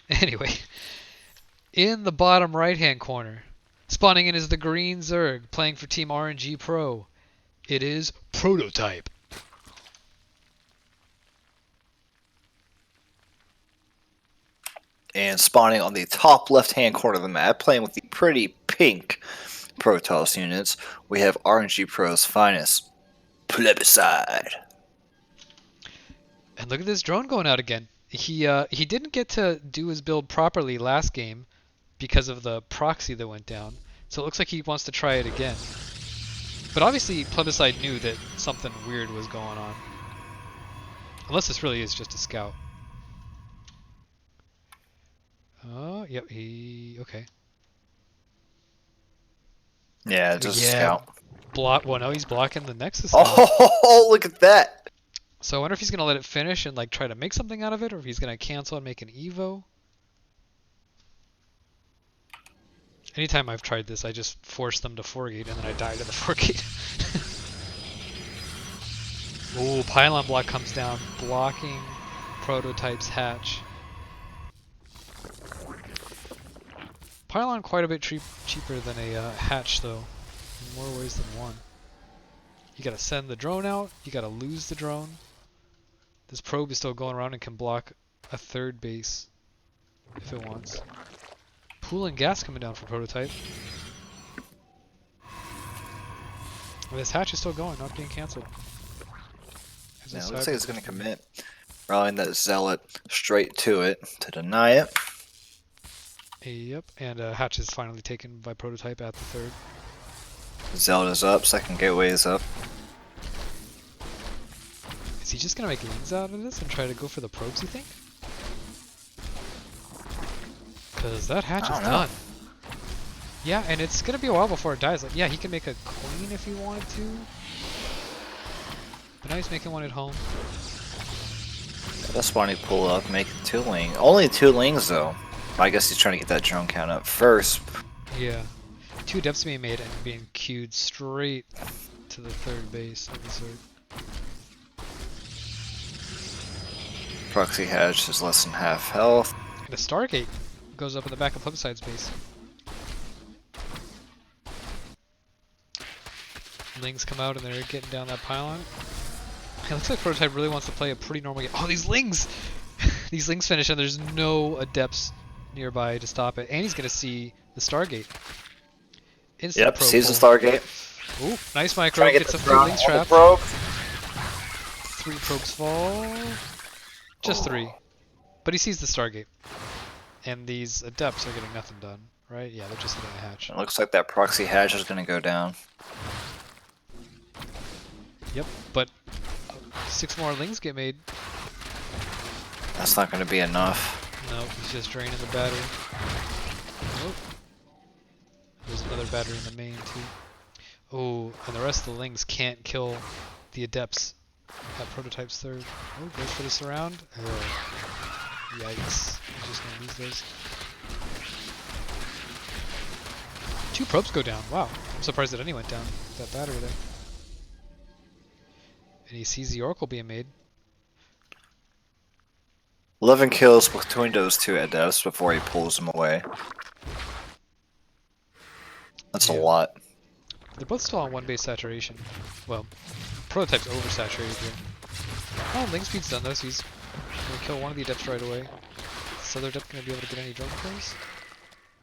Anyway, in the bottom right-hand corner, spawning in is the green Zerg, playing for Team RNG Pro. It is Prototype. And spawning on the top left-hand corner of the map, playing with the pretty pink Protoss units, we have RNG Pro's finest, Plebiscite. And look at this drone going out again. He didn't get to do his build properly last game because of the proxy that went down. So it looks like he wants to try it again. But obviously Plebiscite knew that something weird was going on. Unless this really is just a scout. Oh, yep, okay. Yeah, just a Yeah, scout. well, no, he's blocking the Nexus now. Oh, look at that. So I wonder if he's going to let it finish and like try to make something out of it, or if he's going to cancel and make an Evo. Anytime I've tried this, I just force them to 4-gate and then I die to the 4-gate. Ooh, pylon block comes down, blocking Prototype's hatch. Pylon quite a bit cheaper than a hatch though, in more ways than one. You gotta send the drone out, you gotta lose the drone. This probe is still going around and can block a third base if it wants. Pool and gas coming down for Prototype. And this hatch is still going, not being cancelled. Yeah, it looks like it's going to commit. Rallying that Zealot straight to it to deny it. Yep, and hatch is finally taken by Prototype at the third. Zealot is up, second gateway is up. Is he just gonna make lings out of this and try to go for the probes, you think? Because that hatch is done. Yeah, and it's gonna be a while before it dies. Like, yeah, he can make a queen if he wanted to. But now he's making one at home. That's why he pull up, make 2 lings. Only 2 lings though. I guess he's trying to get that drone count up first. Yeah. 2 depths being made and being queued straight to the third base of the Zerg. Proxy hatch is less than half health. And a Stargate goes up in the back of Plebiscite's base. Lings come out and they're getting down that pylon. It looks like Prototype really wants to play a pretty normal game. Oh, these lings! These lings finish and there's no adepts nearby to stop it. And he's going to see the Stargate. Instant Yep, probe sees the pull. Stargate. Ooh, nice micro. Gets a full lings trap. Probe. 3 probes fall. Just 3. But he sees the Stargate. And these adepts are getting nothing done, right? Yeah, they're just hitting a hatch. It looks like that proxy hatch is going to go down. Yep, but 6 more lings get made. That's not going to be enough. No, he's just draining the battery. Oh. There's another battery in the main too. Oh, and the rest of the lings can't kill the adepts at Prototype's third. Oh, goes for the surround. Oh. Yikes. He's just gonna lose those. 2 probes go down. Wow. I'm surprised that any went down. That battery there. And he sees the Oracle being made. 11 kills between those 2 adepts before he pulls them away. That's a Yeah. lot. They're both still on 1 base saturation. Well, Prototype's oversaturated here. Oh, Ling Speed's done though, so he's gonna kill one of the Adepts right away. This other Adept gonna be able to get any drone kills?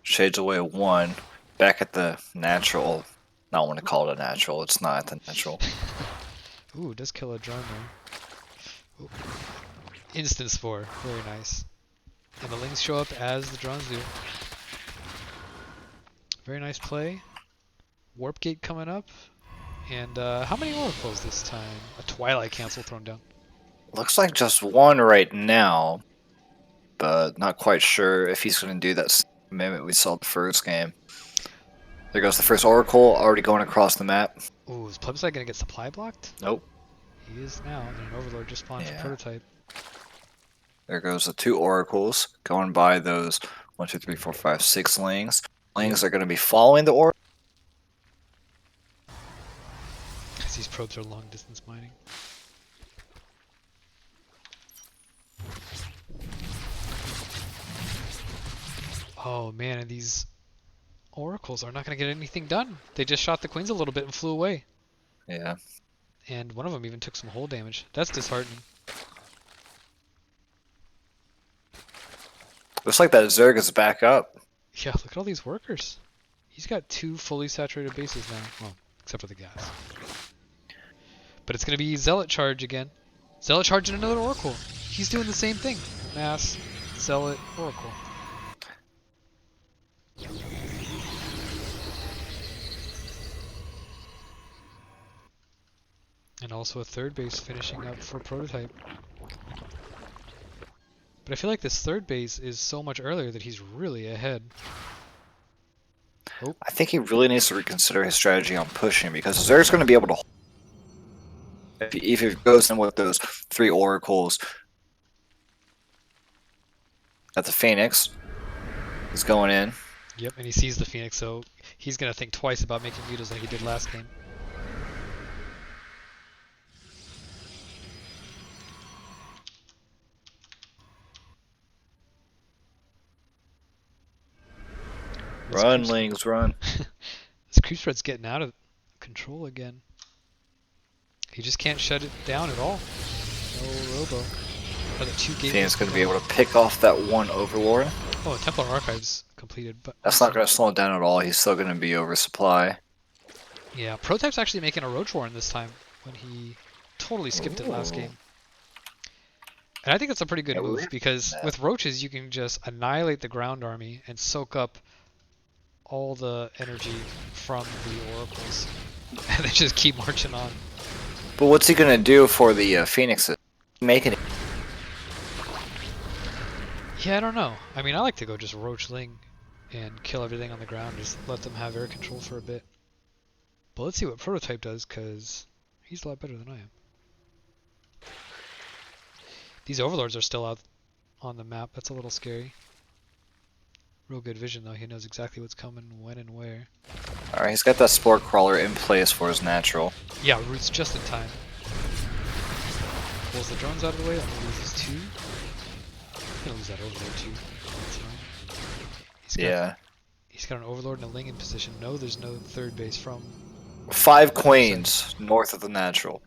Shades away 1. Back at the natural. I don't want to call it a natural. It's not the natural. Ooh, it does kill a drone there. Ooh. Instant Spore. Very nice. And the Lings show up as the drones do. Very nice play. Warp Gate coming up. And how many oracles this time? A Twilight Cancel thrown down. Looks like just 1 right now. But not quite sure if he's going to do that same commitment we saw the first game. There goes the first Oracle, already going across the map. Ooh, is Plebiscite gonna get supply blocked? Nope. He is now, and an Overlord just spawned for Prototype. There goes the 2 Oracles, going by those 1, 2, 3, 4, 5, 6 Lings. Lings are going to be following the Oracle. Because these probes are long distance mining. Oh man, and these Oracles are not going to get anything done. They just shot the Queens a little bit and flew away. Yeah. And one of them even took some hull damage. That's disheartening. Looks like that Zerg is back up. Yeah, look at all these workers. He's got 2 fully saturated bases now. Well, except for the gas. But it's going to be Zealot Charge again. Zealot Charge and another Oracle. He's doing the same thing. Mass, Zealot, Oracle. And also a 3rd base finishing up for Prototype. But I feel like this 3rd base is so much earlier that he's really ahead. Oh. I think he really needs to reconsider his strategy on pushing, because Zerg's going to be able to hold. If he goes in with those 3 Oracles. At the Phoenix is going in. Yep, and he sees the Phoenix, so he's going to think twice about making mutals like he did last game. Run, Lings, run. This creep spread's getting out of control again. He just can't shut it down at all. No robo. Are the 2 gates? Phoenix going to be able to pick off that 1 Overlord. Oh, Templar Archives completed, but That's not going to slow him down at all. He's still going to be oversupply. yeah, Prototype's actually making a Roach Warren this time when he totally skipped it last game. And I think that's a pretty good move, because with Roaches you can just annihilate the ground army and soak up all the energy from the Oracles. And they just keep marching on. But what's he going to do for the Phoenixes? Making it. Yeah, I don't know. I mean, I like to go just Roach Ling and kill everything on the ground, just let them have air control for a bit. But let's see what Prototype does, because he's a lot better than I am. These Overlords are still out on the map. That's a little scary. Real good vision, though. He knows exactly what's coming, when, and where. Alright, he's got that Spore Crawler in place for his natural. Yeah, Roots just in time. Pulls the drones out of the way. Only loses 2. He's gonna lose that Overlord too. That's fine. He's got an Overlord and a Ling in position. No, there's no 3rd base from 5 Queens north of the natural.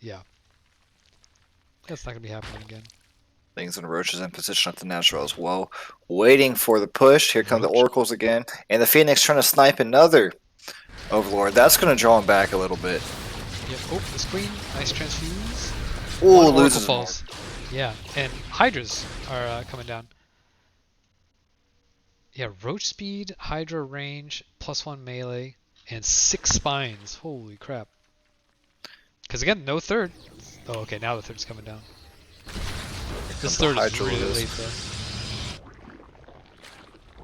Yeah. That's not gonna be happening again. Lings and Roaches in position at the natural as well. Waiting for the push. Here come the Oracles again. And the Phoenix trying to snipe another Overlord. That's going to draw him back a little bit. Yep. Oh, this Queen. Nice transfuse. Ooh, loses falls. Yeah, and Hydras are coming down. Yeah, Roach speed, Hydra range, +1 melee, and 6 spines. Holy crap. Because again, no 3rd. Oh, okay, now the 3rd's coming down. This 3rd is really late though.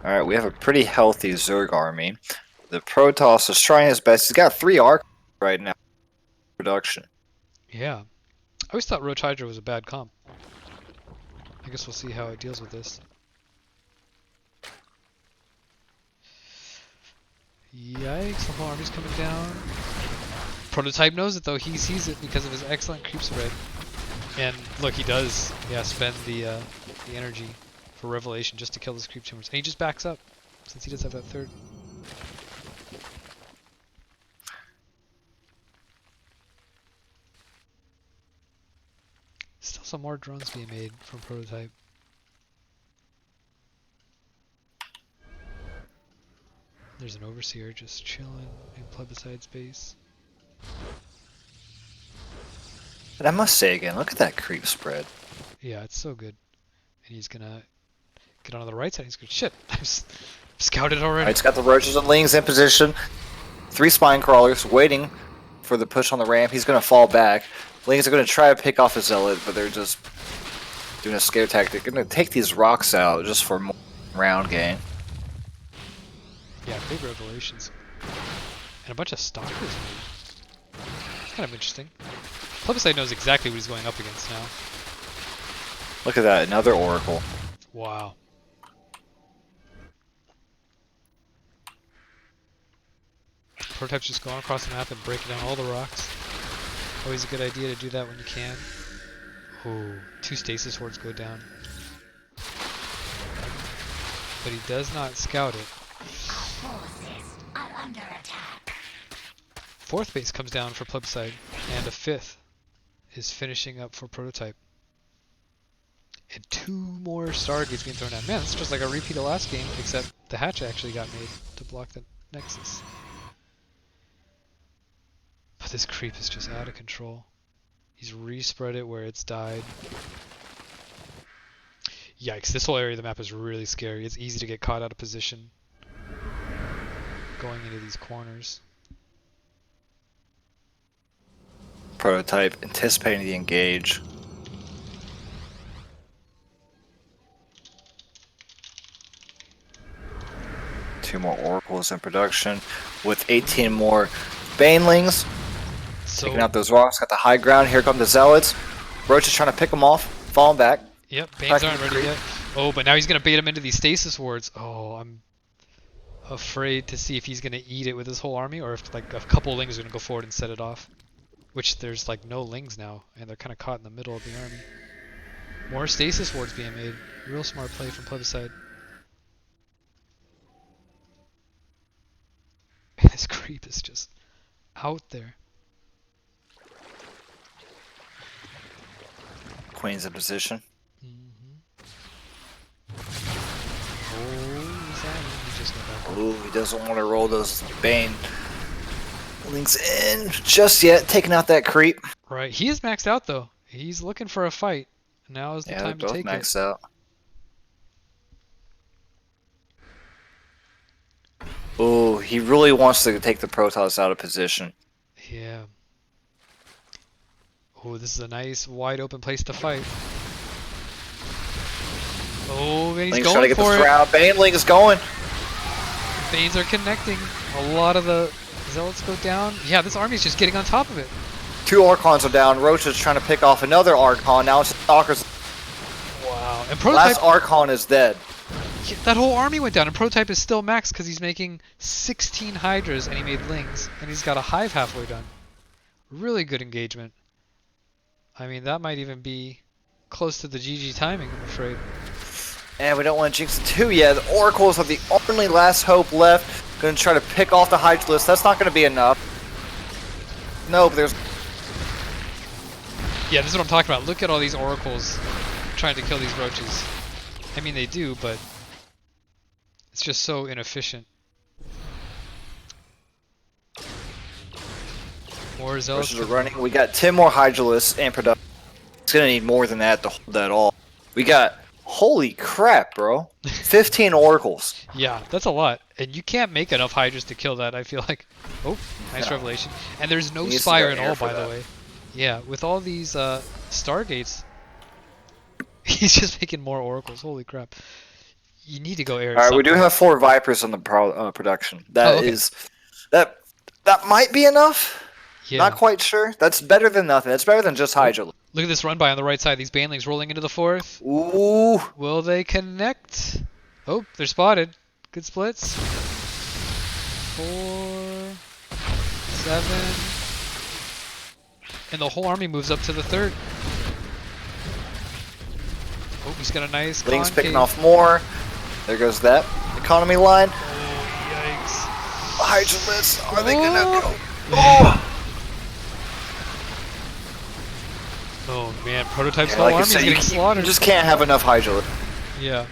Alright, we have a pretty healthy Zerg army. The Protoss is trying his best. He's got 3 arcs right now. Production. Yeah. I always thought Roach Hydra was a bad comp. I guess we'll see how it deals with this. Yikes, the whole army's coming down. Prototype knows it though, he sees it because of his excellent creep spread. And look, he does, yeah, spend the energy for Revelation just to kill those creep tumors. And he just backs up, since he does have that 3rd. also more drones being made from Prototype. There's an Overseer just chilling in Plebiscite space. And I must say again, look at that creep spread. Yeah, it's so good. And he's gonna get on the right side. He's gonna shit. I've scouted already. Alright, it's got the roaches and lings in position. 3 spine crawlers waiting for the push on the ramp. He's gonna fall back. Lings are gonna try to pick off a zealot, but they're just doing a scare tactic. They're gonna take these rocks out just for more round gain. Yeah, big revelations. And a bunch of stalkers maybe. It's kind of interesting. Plebiscite knows exactly what he's going up against now. Look at that, another oracle. Wow. Prototype's just going across the map and breaking down all the rocks. Always a good idea to do that when you can. Ooh, 2 stasis hordes go down. But he does not scout it. Forces are under attack. 4th base comes down for Plebiscite, and a 5th is finishing up for Prototype. And 2 more Stargates being thrown down. Man, it's just like a repeat of last game, except the hatch actually got made to block the Nexus. But this creep is just out of control. He's respread it where it's died. Yikes, this whole area of the map is really scary. It's easy to get caught out of position going into these corners. Prototype anticipating the engage. Two more oracles in production with 18 more banelings. So, Taking out those rocks, got the high ground. Here come the zealots. Roach is trying to pick them off, falling back. yep, Banes aren't ready yet. Oh, but now he's going to bait him into these stasis wards. Oh, I'm afraid to see if he's going to eat it with his whole army or if like a couple lings are going to go forward and set it off. Which there's like no lings now, and they're kind of caught in the middle of the army. More stasis wards being made. Real smart play from Plebiscite. And this creep is just out there. Queen's in position. Oh, he's at him. He just got back up. Ooh, he doesn't want to roll those bane links in just yet. Taking out that creep. Right, he is maxed out though. He's looking for a fight. Now is the Yeah, they're time to both take maxed it. out. Ooh, he really wants to take the Protoss out of position. Yeah. Oh, this is a nice wide open place to fight. Oh, and he's Link's trying to going get for the it. crowd. Bane Link is going. Banes are connecting. A lot of the zealots go down. Yeah, this army is just getting on top of it. 2 Archons are down. Roach is trying to pick off another Archon. Now it's the Stalkers. Wow. And Prototype, Last Archon is dead. that whole army went down. And Prototype is still maxed because he's making 16 Hydras and he made Lings. And he's got a hive halfway done. Really good engagement. I mean, that might even be close to the GG timing, I'm afraid. And we don't want to jinx it too yet. The Oracles are the only last hope left. Going to try to pick off the Hydra list. That's not going to be enough. No, but there's... Yeah, this is what I'm talking about. Look at all these oracles trying to kill these roaches. I mean, they do, but it's just so inefficient. More zealots. Roaches are running. We got 10 more Hydra lists and production. It's going to need more than that to hold that all. We got... Holy crap, bro. 15 Oracles. Yeah, that's a lot. And you can't make enough Hydras to kill that, I feel like. Oh, nice No. revelation. And there's no He needs to Spire go at air all, for by the that. way. Yeah, with all these Stargates, he's just making more Oracles. Holy crap. You need to go air at Alright, some we do point. have 4 Vipers on the production. That Oh, okay. is... That might be enough. Yeah. Not quite sure. That's better than nothing. That's better than just Hydra. Look at this run by on the right side. These Banelings rolling into the 4th. Ooh. Will they connect? Oh, they're spotted. Good splits. 4, 7. And the whole army moves up to the 3rd. Oh, he's got a nice Link's concave. picking off more. There goes that economy line. Oh, yikes. Hydra lists. Are they gonna go? Oh. Oh. Oh man, Prototype's Yeah, whole like I army's said, you, getting you slaughtered. just can't have enough Hydra. Yeah,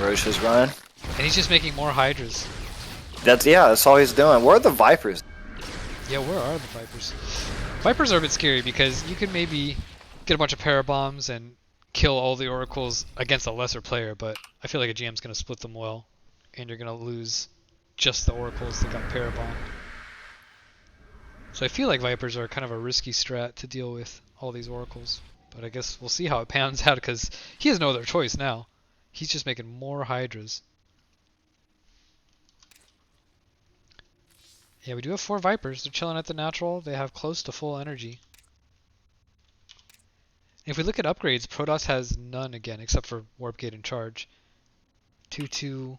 Roche is running. and he's just making more Hydras. That's all he's doing. Where are the Vipers? Yeah, where are the Vipers? Vipers are a bit scary because you can maybe get a bunch of parabombs and kill all the oracles against a lesser player, but I feel like a GM's gonna split them well, and you're gonna lose just the oracles that got parabombed. So I feel like Vipers are kind of a risky strat to deal with all these oracles, but I guess we'll see how it pans out because he has no other choice now. He's just making more Hydras. Yeah, we do have 4 Vipers. They're chilling at the natural. They have close to full energy. If we look at upgrades, Protoss has none again, except for Warp Gate and Charge. 2-2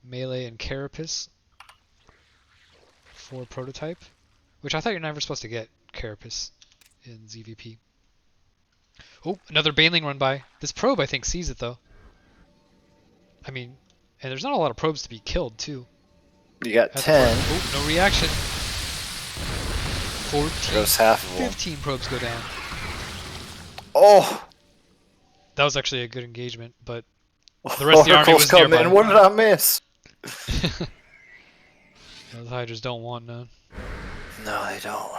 Melee and Carapace for Prototype, which I thought you're never supposed to get Carapace in ZVP. Oh, another Baneling run by. This probe, I think, sees it, though. I mean, and there's not a lot of probes to be killed, too. You got At the 10. front. Oh, no reaction. 14, Goes half of them. 15 probes go down. Oh! That was actually a good engagement, but the rest of the army Oracles was come nearby. in. What did I miss? Those Hydras don't want none. No, they don't.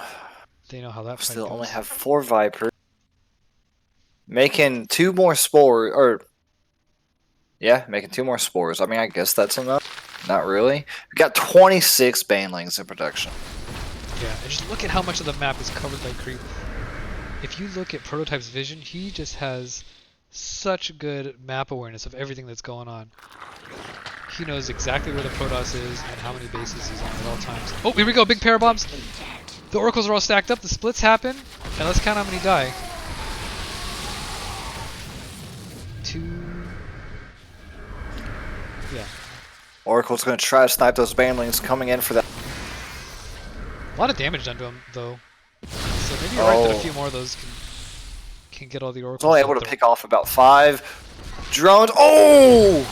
They know how that fight Still goes. only have 4 Vipers. Making 2 more spores, or yeah, making 2 more spores. I mean, I guess that's enough. Not really. We got 26 Banelings in production. Yeah, and just look at how much of the map is covered by creep. If you look at Prototype's vision, he just has such good map awareness of everything that's going on. He knows exactly where the Protoss is and how many bases he's on at all times. Oh, here we go, big parabombs! The oracles are all stacked up, the splits happen, and let's count how many die. 2... Yeah. Oracle's going to try to snipe those Banelings coming in for that. A lot of damage done to him, though. So maybe you're right that a Oh. few more of those can get all the He's oracles. only out able to there. pick off about 5 drones. Oh!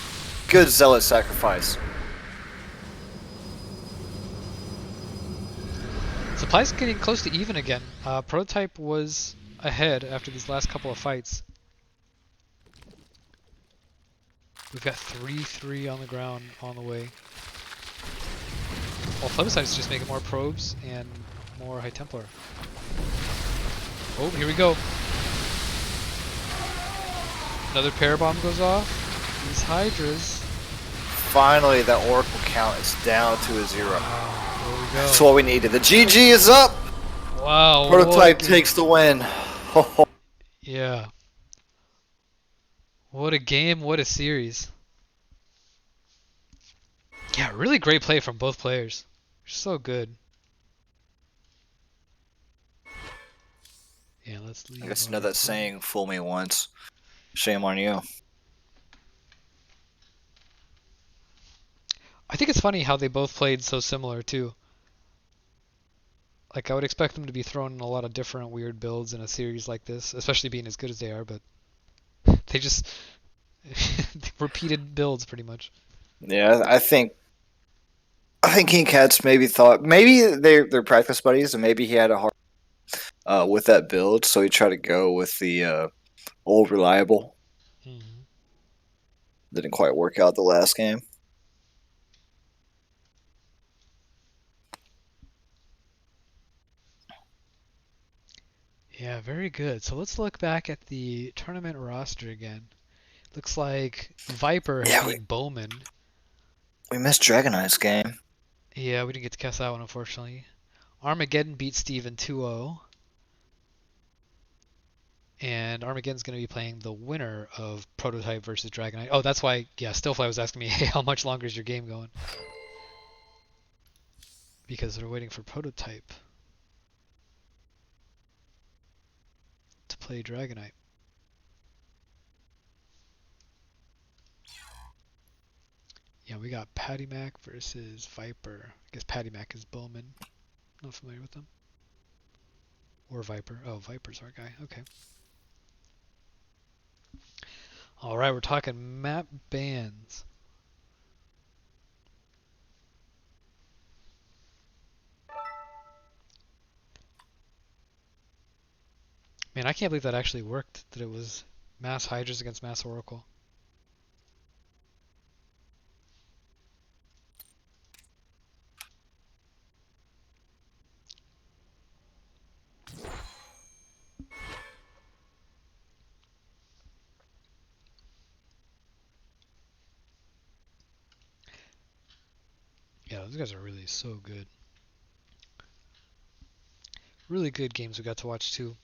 Good zealot sacrifice. Supply's getting close to even again. Prototype was ahead after these last couple of fights. We've got 3-3 on the ground on the way. While Plebiscite's just making more probes and more High Templar. Oh, here we go. Another parabomb goes off. These Hydras. Finally, that Oracle count is down to a 0. There we go. That's what we needed. The GG is up! Wow. Prototype what a- takes the win. Yeah. What a game, what a series. Yeah, really great play from both players. So good. Yeah, let's leave. I guess you our know that group. saying, fool me once, shame on you. I think it's funny how they both played so similar too. Like I would expect them to be thrown in a lot of different weird builds in a series like this, especially being as good as they are, but they just repeated builds pretty much. Yeah, I think King Cats maybe thought they're practice buddies, and maybe he had a hard with that build, so he tried to go with the old reliable. Mhm. Didn't quite work out the last game. Yeah, very good. So let's look back at the tournament roster again. Looks like Viper has Yeah, beat Bowman. we missed Dragon Knight's game. Yeah, we didn't get to cast that one, unfortunately. Armageddon beat Steven 2-0. And Armageddon's going to be playing the winner of Prototype versus Dragon Knight. Oh, that's why, yeah, Stillfly was asking me, hey, how much longer is your game going? Because they're waiting for Prototype to play Dragon Knight. Yeah, we got Patty Mac versus Viper. I guess Patty Mac is Bowman. Not familiar with them. Or Viper. Oh, Viper's our guy. Okay. Alright, we're talking map bans. Man, I can't believe that actually worked. That it was mass Hydras against mass Oracle. Yeah, those guys are really so good. Really good games we got to watch too.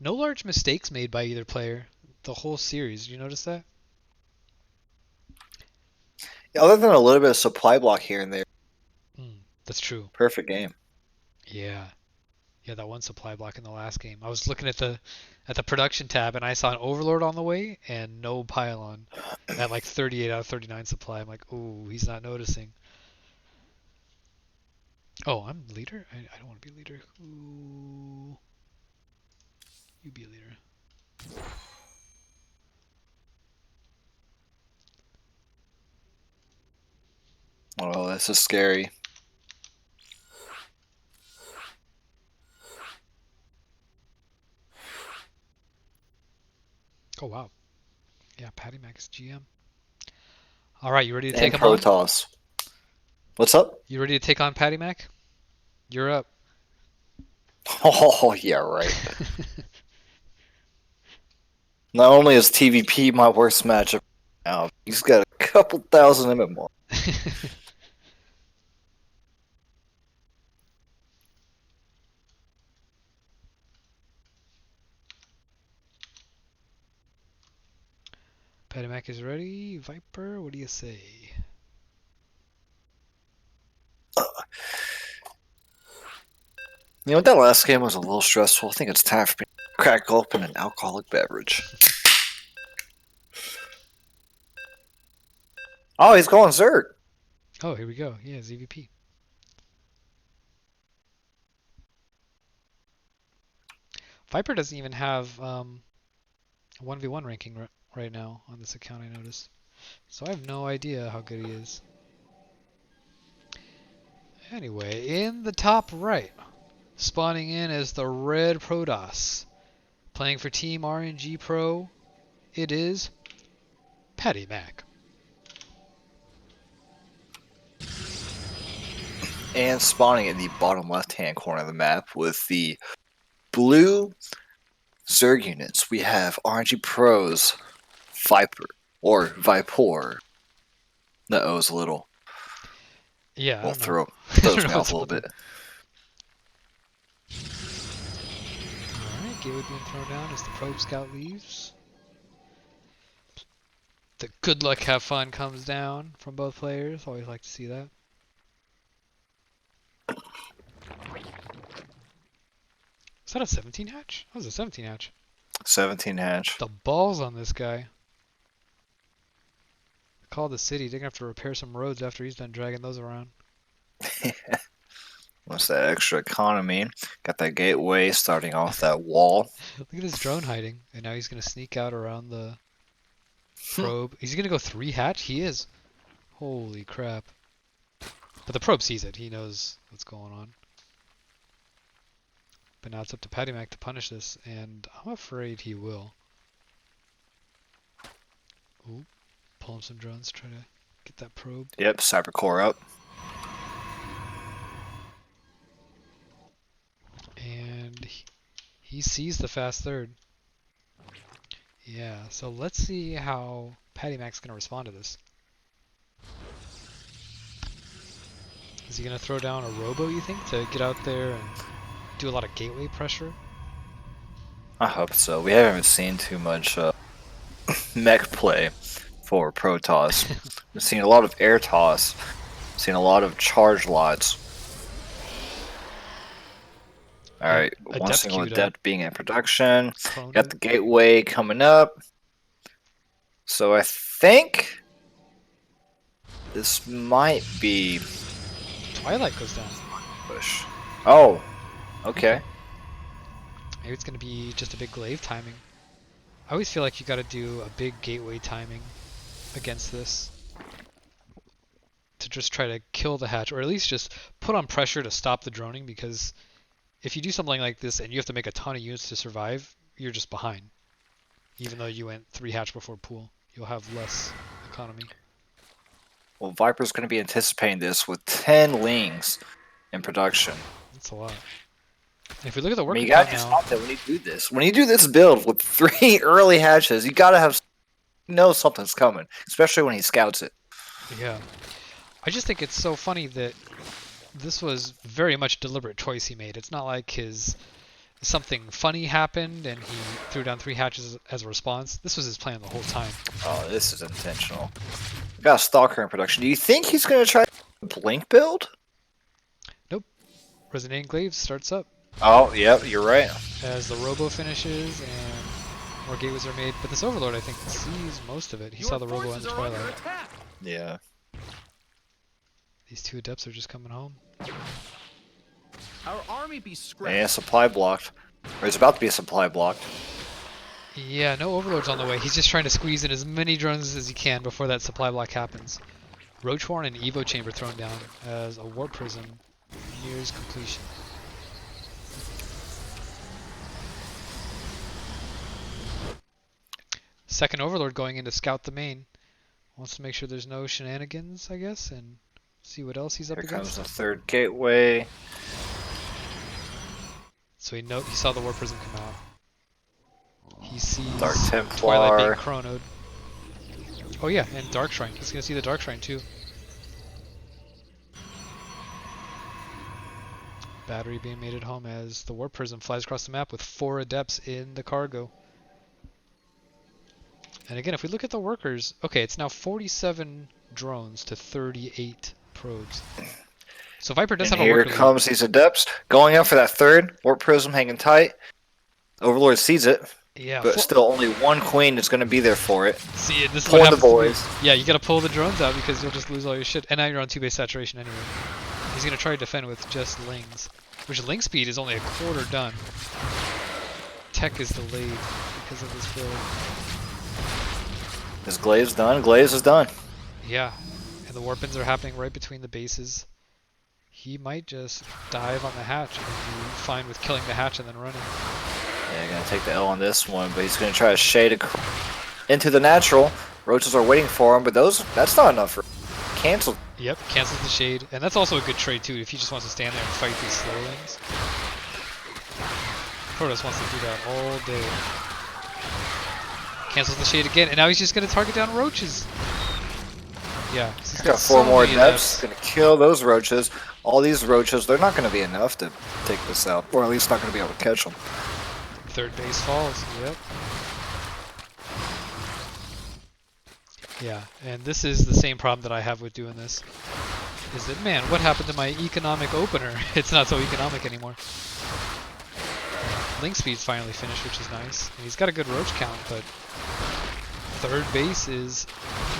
No large mistakes made by either player. The whole series. Did you notice that? Yeah, other than a little bit of supply block here and there, That's true. perfect game. Yeah. Yeah, that one supply block in the last game. I was looking at the production tab and I saw an Overlord on the way and no pylon at like 38 out of 39 supply. I'm like, ooh, he's not noticing. Oh, I'm leader? I don't want to be leader. Ooh. You be a leader. Oh, this is scary. Oh, wow. Yeah, Patty Max GM. All right, you ready to take And him on? Protoss. What's up? You ready to take on Patty Mac? You're up. Oh, yeah, right. Not only is TVP my worst matchup now, he's got a couple thousand MMR. Patty Mac is ready. Viper, what do you say? You know, that last game was a little stressful. I think it's time for me to crack open an alcoholic beverage. Oh, he's going Zerg. Oh, here we go. Yeah, ZVP. Viper doesn't even have 1v1 ranking right now on this account, I noticed. So I have no idea how good he is. Anyway, in the top right, spawning in as the red Protoss. Playing for Team RNG Pro, it is Patty Mac. And spawning in the bottom left-hand corner of the map with the blue Zerg units, we have RNG Pro's Viper, or Vipor. The O's a little, Yeah, I well, don't know. I throws don't me know off what's a up little with bit. Alright, gateway being thrown down as the probe scout leaves. The good luck, have fun comes down from both players. Always like to see that. Is that a 17 hatch? That was a 17 hatch. 17 hatch. The balls on this guy. Call the city. They're going to have to repair some roads after he's done dragging those around. What's that extra economy? Got that gateway starting off that wall. Look at his drone hiding. And now he's going to sneak out around the probe. He's going to go 3 hatch? He is. Holy crap. But the probe sees it. He knows what's going on. But now it's up to Patty Mac to punish this, and I'm afraid he will. Ooh, pull him some drones, try to get that probe. Yep, Cyber Core up. And he sees the fast third. Yeah, so let's see how Patty Mac's going to respond to this. Is he going to throw down a robo, you think, to get out there and do a lot of gateway pressure? I hope so. We haven't seen too much mech play for Protoss. We've seen a lot of air toss. Seen a lot of charge lots. Alright, A one depth single queued up. adept being in production. Cloned Got it. the gateway coming up. So I think this might be Twilight goes down. push. Oh, okay. Maybe it's going to be just a big glaive timing. I always feel like you got to do a big gateway timing against this to just try to kill the hatch, or at least just put on pressure to stop the droning, because if you do something like this and you have to make a ton of units to survive, you're just behind. Even though you went 3 hatch before pool, you'll have less economy. Well, Viper's going to be anticipating this with 10 lings in production. That's a lot. And if we look at the I worker mean, you gotta count do now, something when you do this. When you do this build with 3 early hatches, you gotta have know something's coming, especially when he scouts it. yeah. I just think it's so funny that this was very much a deliberate choice he made. It's not like something funny happened and he threw down 3 hatches as a response. This was his plan the whole time. Oh, this is intentional. We got a Stalker in production. Do you think he's gonna try a Blink build? Nope. Resonating Glaives starts up Oh, yep, you're right. as the Robo finishes and more gateways are made. But this Overlord, I think, sees most of it. He saw the Robo in the Twilight. Yeah. These 2 Adepts are just coming home. Our army be scrapped. Yeah, supply blocked. Or there's about to be a supply blocked. Yeah, no Overlord's on the way. He's just trying to squeeze in as many drones as he can before that supply block happens. Roach Warren and Evo Chamber thrown down as a Warp Prism nears completion. Second Overlord going in to scout the main. Wants to make sure there's no shenanigans, I guess, and see what else he's up Here comes against. the 3rd gateway. So he saw the Warp Prism come out. He sees Dark Twilight being Templar. chronoed. Oh yeah, and Dark Shrine. He's gonna see the Dark Shrine too. Battery being made at home as the Warp Prism flies across the map with 4 Adepts in the cargo. And again, if we look at the workers, okay, it's now 47 drones to 38 probes. So Viper does And have a here worker lead. comes these Adepts going up for that 3rd. Warp Prism hanging tight. Overlord sees it, Yeah, but still only 1 queen is going to be there for it. see, this is Pull what the happens to me. boys. Yeah, you gotta pull the drones out because you'll just lose all your shit. And now you're on 2 base saturation anyway. He's gonna try to defend with just lings, which ling speed is only a quarter done. Tech is delayed because of this build. Is Glaives done? Glaives is done. Yeah, and the warp-ins are happening right between the bases. He might just dive on the hatch and be fine with killing the hatch and then running. Yeah, gonna take the L on this one, but he's gonna try to shade into the natural. Roaches are waiting for him, but that's not enough for cancel. Yep, cancels the shade, and that's also a good trade too if he just wants to stand there and fight these slowlings. Protoss wants to do that all day. Cancels the shade again, and now he's just gonna target down roaches. Yeah, He's got 4 more Adepts. Gonna kill those roaches. All these roaches, they're not gonna be enough to take this out, or at least not gonna be able to catch them. 3rd base falls, yep. Yeah, and this is the same problem that I have with doing this. Is that, man, what happened to my economic opener? It's not so economic anymore. Link speed's finally finished, which is nice. And he's got a good roach count, but 3rd base is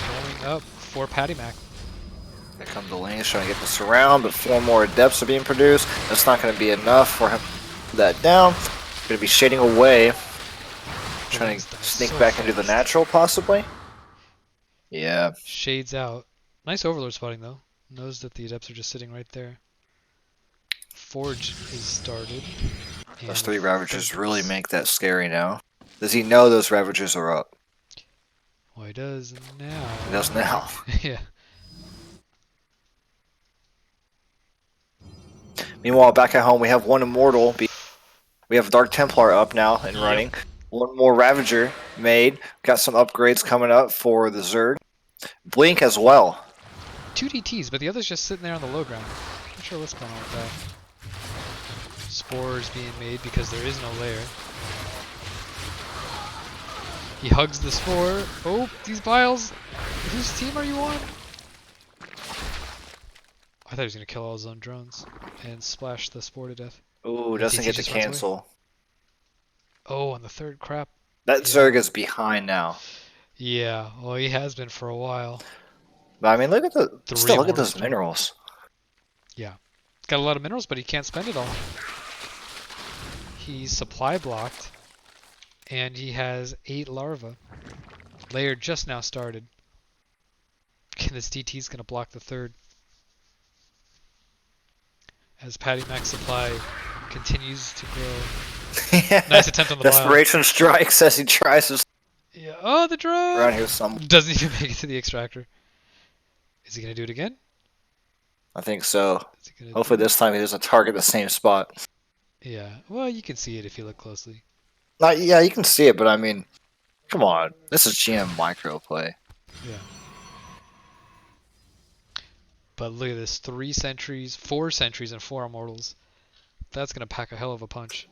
going up for Patty Mac. Here comes the lanes trying to get this around, but 4 more Adepts are being produced. That's not gonna be enough for him to put that down. Gonna be shading away. Trying to sneak back into the natural, possibly. Yeah. Shades out. Nice Overlord spotting, though. Knows that the Adepts are just sitting right there. Forge is started. Those and 3 Ravagers 3rd really base. make that scary now. Does he know those Ravagers are up? Well, he does now. He does now. Yeah. Meanwhile, back at home, we have 1 Immortal. We have Dark Templar up now and Yep. running. 1 more Ravager made. Got some upgrades coming up for the Zerg. Blink as well. 2 DTs, but the other's just sitting there on the low ground. Not sure what's going on with that. Spores being made because there is no lair. He hugs the spore. Oh, these vials! Whose team are you on? I thought he was going to kill all his own drones and splash the spore to death. Ooh, doesn't TT get to just runs away. cancel. Oh, on the 3rd crap. That Yeah. Zerg is behind now. Yeah, well, he has been for a while. But I mean, look at the 3 still look at Immortals those too. minerals. Yeah. Got a lot of minerals, but he can't spend it all. He's supply blocked, and he has 8 larvae. Layer just now started. And this DT's gonna block the 3rd. As Patty Mac's supply continues to grow. Nice attempt on the bio. Desperation strikes as he tries to Yeah. Oh, the drone! around here some. Doesn't even make it to the extractor. Is he gonna do it again? I think so. Is he gonna Hopefully do it? this time he doesn't target the same spot. Yeah. Well, you can see it if you look closely. Yeah, you can see it, but I mean, come on. This is GM micro play. Yeah. But look at this: 3 sentries, 4 sentries, and 4 immortals. That's gonna pack a hell of a punch.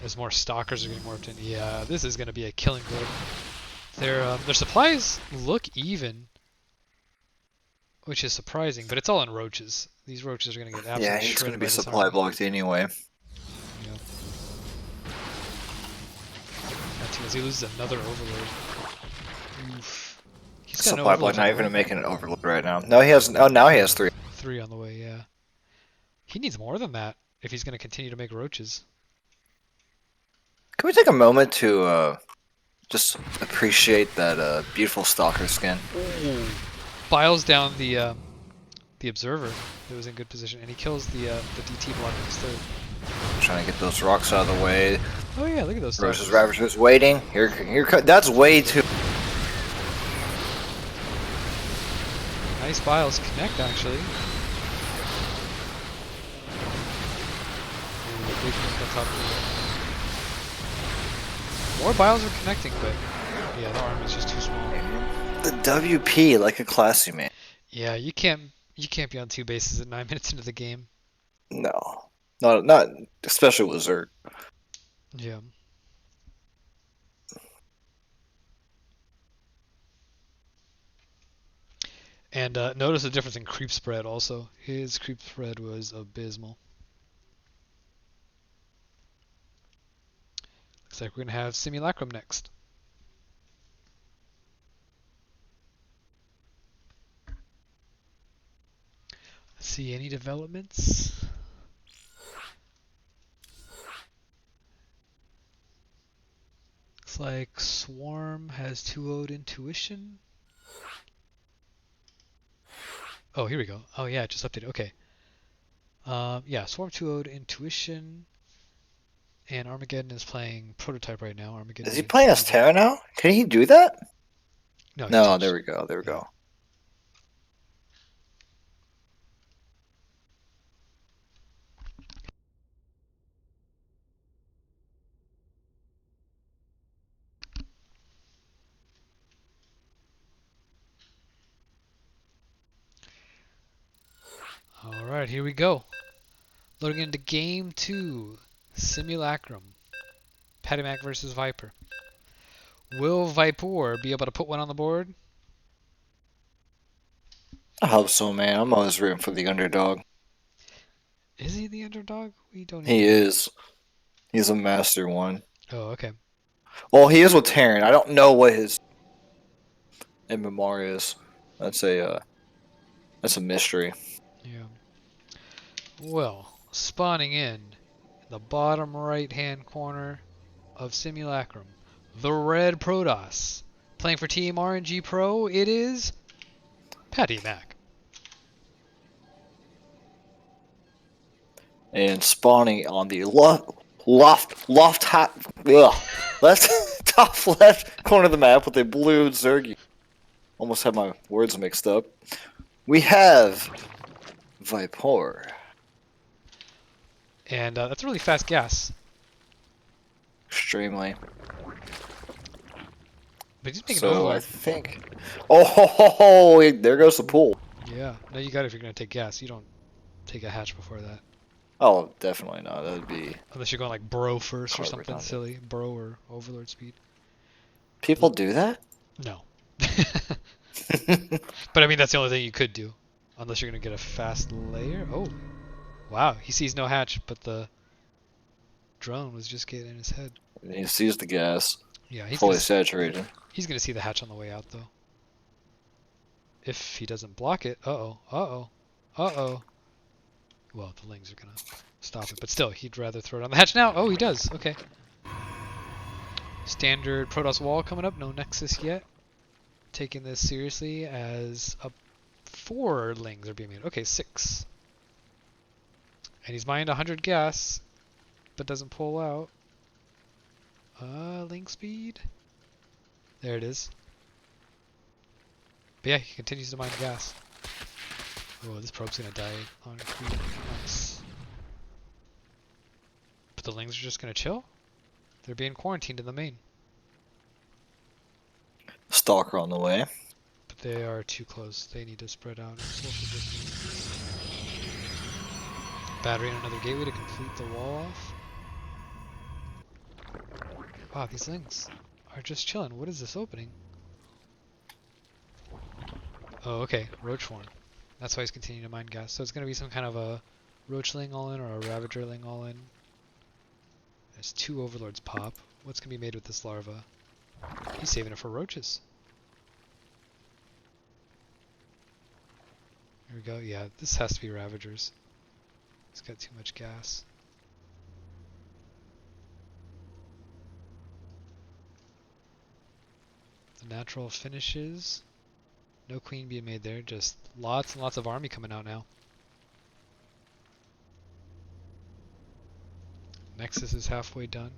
As more stalkers are getting morphed in. Yeah, this is gonna be a killing blow. Their supplies look even, which is surprising, but it's all in roaches. These roaches are gonna get absolutely Yeah, he's shredded going to by be this supply army. blocked anyway. Yeah. As he loses another overload. Oof. He's got no Supply overloads block, on not the even way. making an overload right now. No, he has. Oh, now he has 3. 3 on the way, yeah. He needs more than that if he's gonna continue to make roaches. Can we take a moment to just appreciate that beautiful stalker skin? Biles down the observer that was in good position, and he kills the DT block with his third. Trying to get those rocks out of the way. Oh yeah, look at those Rose's stalkers. Ravagers waiting. That's way too. Nice Biles connect actually. Ooh, big nuke on top of the More Biles are connecting, but yeah, the army's just too small. The WP like a classy man. Yeah, you can't be on 2 bases at 9 minutes into the game. No, not especially with Zerg. Yeah. And notice the difference in creep spread also. His creep spread was abysmal. Looks like we're going to have Simulacrum next. Let's see, any developments? Looks like Swarm has 2-0'd Intuition. Oh, here we go. Oh yeah, it just updated. Okay. Yeah, Swarm 2-0'd Intuition. And Armageddon is playing Prototype right now. Armageddon Is he makes playing as TV. Terra now? Can he do that? No, he No, touched. there we go. There we Yeah. go. Alright, here we go. Loading into Game 2. Simulacrum. Patimac versus Viper. Will Viper be able to put one on the board? I hope so, man. I'm always rooting for the underdog. Is he the underdog? We don't He even know. is. He's a master one. Oh, okay. Well, he is with Terran. I don't know what his MMR is. That's a mystery. Yeah. Well, spawning in the bottom right-hand corner of Simulacrum, the red Protoss. Playing for Team RNG Pro, it is Patty Mac. And spawning on the top left corner of the map with a blue Zerg. Almost had my words mixed up. We have Viper. And that's a really fast gas. Extremely. But he's making So I overload. think. Oh, ho, ho, ho, there goes the pool. Yeah. No, you got it if you're going to take gas. You don't take a hatch before that. Oh, definitely not. That'd be. Unless you're going like bro first or Quite something redundant. silly. Bro or overlord speed. People do that? No. But I mean, that's the only thing you could do. Unless you're going to get a fast layer. Oh. Wow. He sees no hatch, but the drone was just getting in his head. He sees the gas. Yeah, Fully saturated. he's going to see the hatch on the way out, though. If he doesn't block it. Uh-oh. Uh-oh. Uh-oh. Well, the Lings are going to stop it. But still, he'd rather throw it on the hatch now. Oh, he does. Okay. Standard Protoss wall coming up. No Nexus yet. Taking this seriously as up 4 lings are being made. Okay, 6. And he's mined 100 gas, but doesn't pull out. Ling speed. There it is. But yeah, he continues to mine gas. Oh, this probe's gonna die on creep. Nice. But the lings are just gonna chill? They're being quarantined in the main. Stalker on the way. But they are too close. They need to spread out and social distance. Battery and another gateway to complete the wall off. Wow, these lings are just chilling. What is this opening? Oh, okay. Roachhorn. That's why he's continuing to mine gas. So it's going to be some kind of a Roachling all in or a Ravagerling all in. There's 2 Overlords pop. What's going to be made with this larva? He's saving it for roaches. Here we go. Yeah, this has to be Ravagers. It's got too much gas. The natural finishes. No queen being made there, just lots and lots of army coming out now. Nexus is halfway done.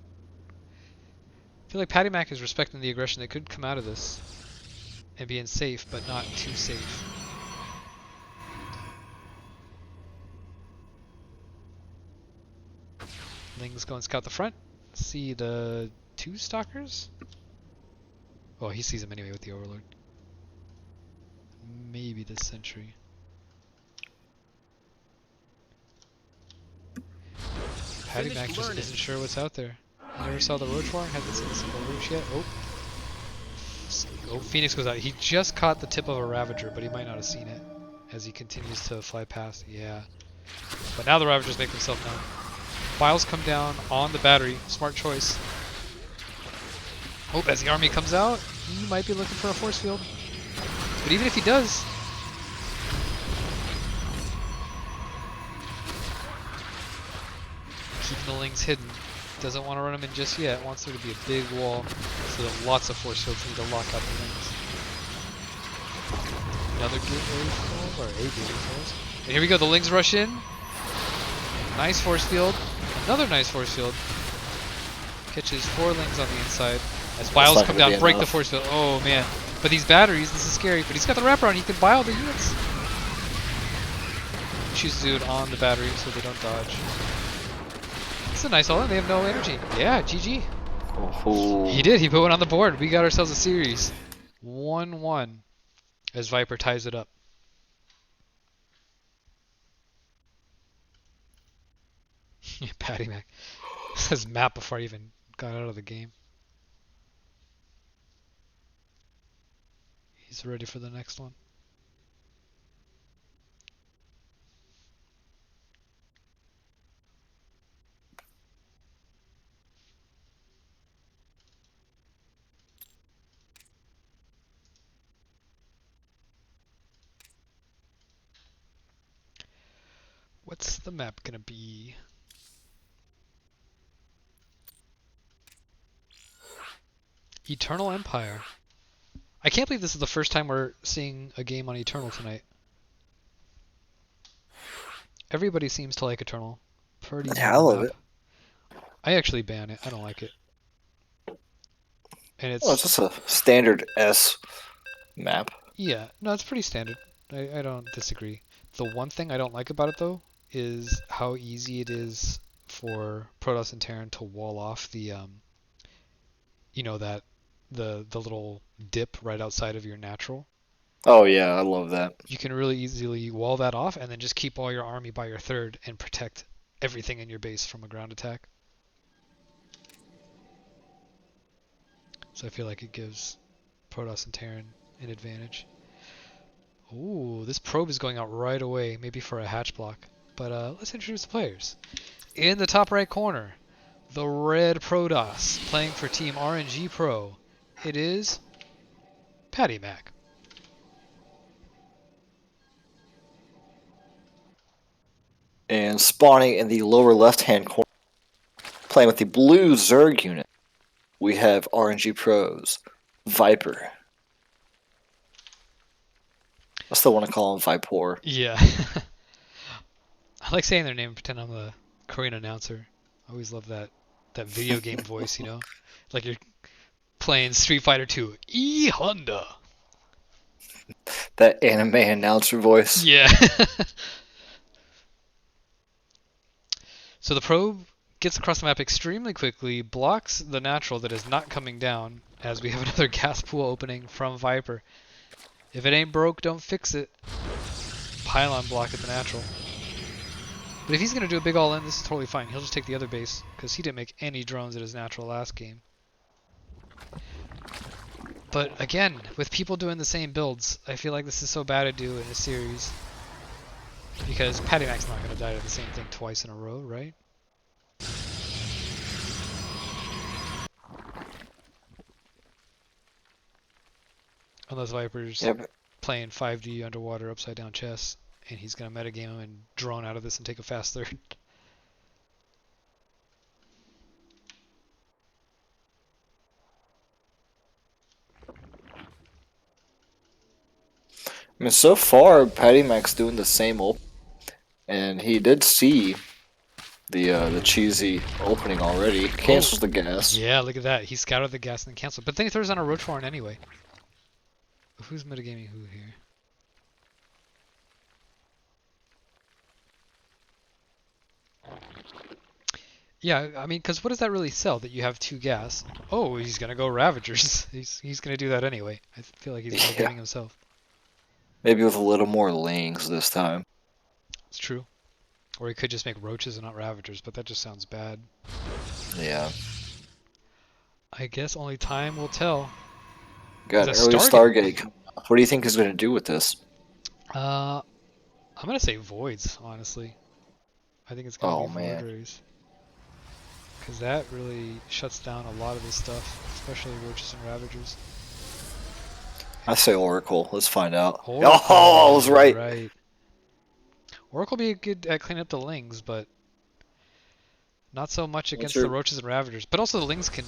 I feel like Patty Mac is respecting the aggression that could come out of this and being safe, but not too safe. Ling's go and scout the front. See the 2 stalkers? Oh, he sees them anyway with the Overlord. Maybe this sentry. Patty Mac just isn't sure what's out there. I never saw the Roach War, haven't seen a single Roach yet. Oh, Phoenix goes out. He just caught the tip of a Ravager, but he might not have seen it as he continues to fly past. Yeah. But now the Ravagers make themselves known. Files come down on the battery. Smart choice. Oh, as the army comes out, he might be looking for a force field. But even if he does, keeping the lings hidden. Doesn't want to run them in just yet. Wants there to be a big wall so that lots of force fields need to lock out the lings. Another gateway falls, or a gateway falls. And here we go, the lings rush in. Nice force field. Another nice force field. Catches 4 lings on the inside. As Biles come down, break the force field. Oh man. But these batteries, this is scary. But he's got the wraparound, he can buy all the units. Shoots dude on the battery so they don't dodge. It's a nice all in, they have no energy. Yeah, GG. Oh. He did, he put one on the board. We got ourselves a series. 1-1 as Viper ties it up. Patty Mac says map before I even got out of the game. He's ready for the next one. What's the map gonna be? Eternal Empire. I can't believe this is the first time we're seeing a game on Eternal tonight. Everybody seems to like Eternal. Pretty Yeah, I love it. I actually ban it. I don't like it. And it's... Well, it's just a standard S map. Yeah, no, it's pretty standard. I don't disagree. The one thing I don't like about it, though, is how easy it is for Protoss and Terran to wall off the, you know, that the little dip right outside of your natural. Oh yeah, I love that. You can really easily wall that off and then just keep all your army by your third and protect everything in your base from a ground attack. So I feel like it gives Protoss and Terran an advantage. Ooh, this probe is going out right away, maybe for a hatch block. But let's introduce the players. In the top right corner, the red Protoss playing for Team RNG Pro. It is Patty Mac. And spawning in the lower left-hand corner, playing with the blue Zerg unit, we have RNG Pros, Viper. I still want to call him Vipor. Yeah. I like saying their name and pretend I'm a Korean announcer. I always love that video game voice, you know? Like you're playing Street Fighter 2. E Honda. That anime announcer voice. Yeah. So the probe gets across the map extremely quickly, blocks the natural that is not coming down, as we have another gas pool opening from Viper. If it ain't broke, don't fix it. Pylon block at the natural. But if he's going to do a big all-in, this is totally fine. He'll just take the other base, because he didn't make any drones at his natural last game. But again, with people doing the same builds, I feel like this is so bad to do in a series. Because Patty Mac's not going to die to the same thing twice in a row, right? Unless Viper's playing 5D underwater upside down chess, and he's going to metagame him and drone out of this and take a fast third. I mean, so far, Patty Mac's doing the same and he did see the cheesy opening already. Cancels the gas. Yeah, look at that. He scouted the gas and then canceled. But then he throws on a Roach Warren anyway. Who's metagaming who here? Yeah, I mean, because what does that really sell? That you have 2 gas? Oh, he's gonna go Ravagers. He's gonna do that anyway. I feel like he's metagaming himself. Maybe with a little more lings this time. It's true. Or he could just make Roaches and not Ravagers, but that just sounds bad. Yeah. I guess only time will tell. Got an There's a early Stargate. Stargate. What do you think he's going to do with this? I'm gonna say Voids, honestly. I think it's gonna be man. Void Rays. Because that really shuts down a lot of this stuff, especially Roaches and Ravagers. I say Oracle. Let's find out. Oracle, Oh, I was right. Right. Oracle be good at cleaning up the Lings, but not so much against the Roaches and Ravagers. But also the Lings can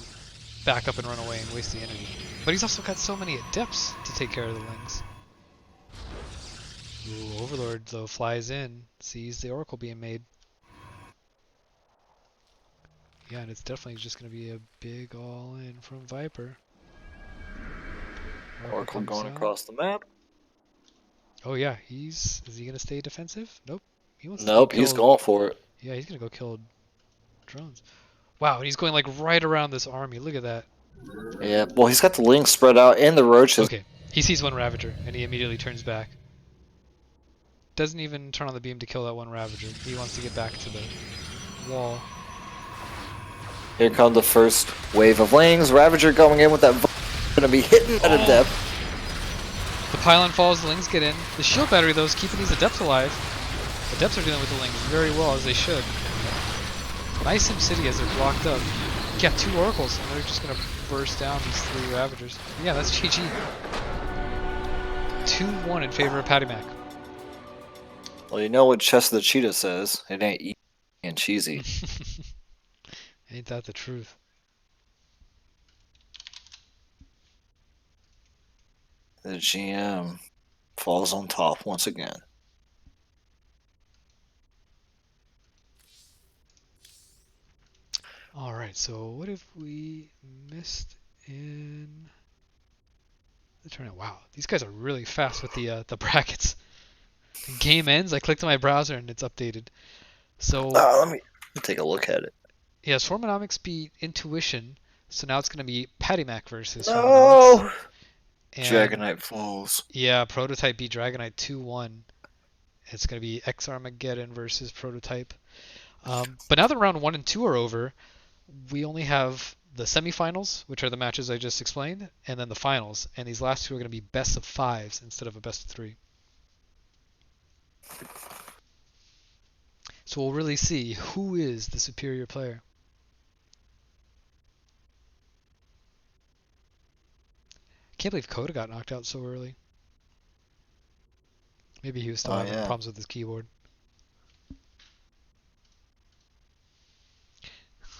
back up and run away and waste the energy. But he's also got so many Adepts to take care of the Lings. Ooh, Overlord, though, flies in, sees the Oracle being made. Yeah, and it's definitely just going to be a big all-in from Viper. Oracle going out. across the map. Oh yeah, is he going to stay defensive? Nope. He wants to Nope, go he's kill, going for it. Yeah, he's going to go kill drones. Wow, and he's going like right around this army. Look at that. Yeah, well, he's got the lings spread out and the roaches. Okay, he sees one Ravager, and he immediately turns back. Doesn't even turn on the beam to kill that one Ravager. He wants to get back to the wall. Here come the first wave of lings. Ravager going in with that. Gonna be hitting at a depth. The pylon falls, the Lings get in. The shield battery, though, is keeping these Adepts alive. Adepts are dealing with the Lings very well, as they should. Nice SimCity as they're blocked up. Yeah, 2 Oracles, and they're just going to burst down these 3 Ravagers. Yeah, that's GG. 2-1 in favor of Patty Mac. Well, you know what Chess of the Cheetah says. It ain't easy and cheesy. Ain't that the truth? The GM falls on top once again. Alright, so what if we missed in the tournament? Wow, these guys are really fast with the brackets. Game ends, I clicked on my browser and it's updated. So Let me take a look at it. yeah, Swarmonomics beat Intuition, so now it's going to be Patty Mac versus No! Swarmonomics. And Dragonite falls. yeah, Prototype beat Dragonite 2-1. It's going to be X Armageddon versus Prototype. But now that round 1 and 2 are over, we only have the semifinals, which are the matches I just explained, and then the finals. And these last 2 are going to be best of 5s instead of a best of 3. So we'll really see who is the superior player. Can't believe Coda got knocked out so early. Maybe he was still having problems with his keyboard.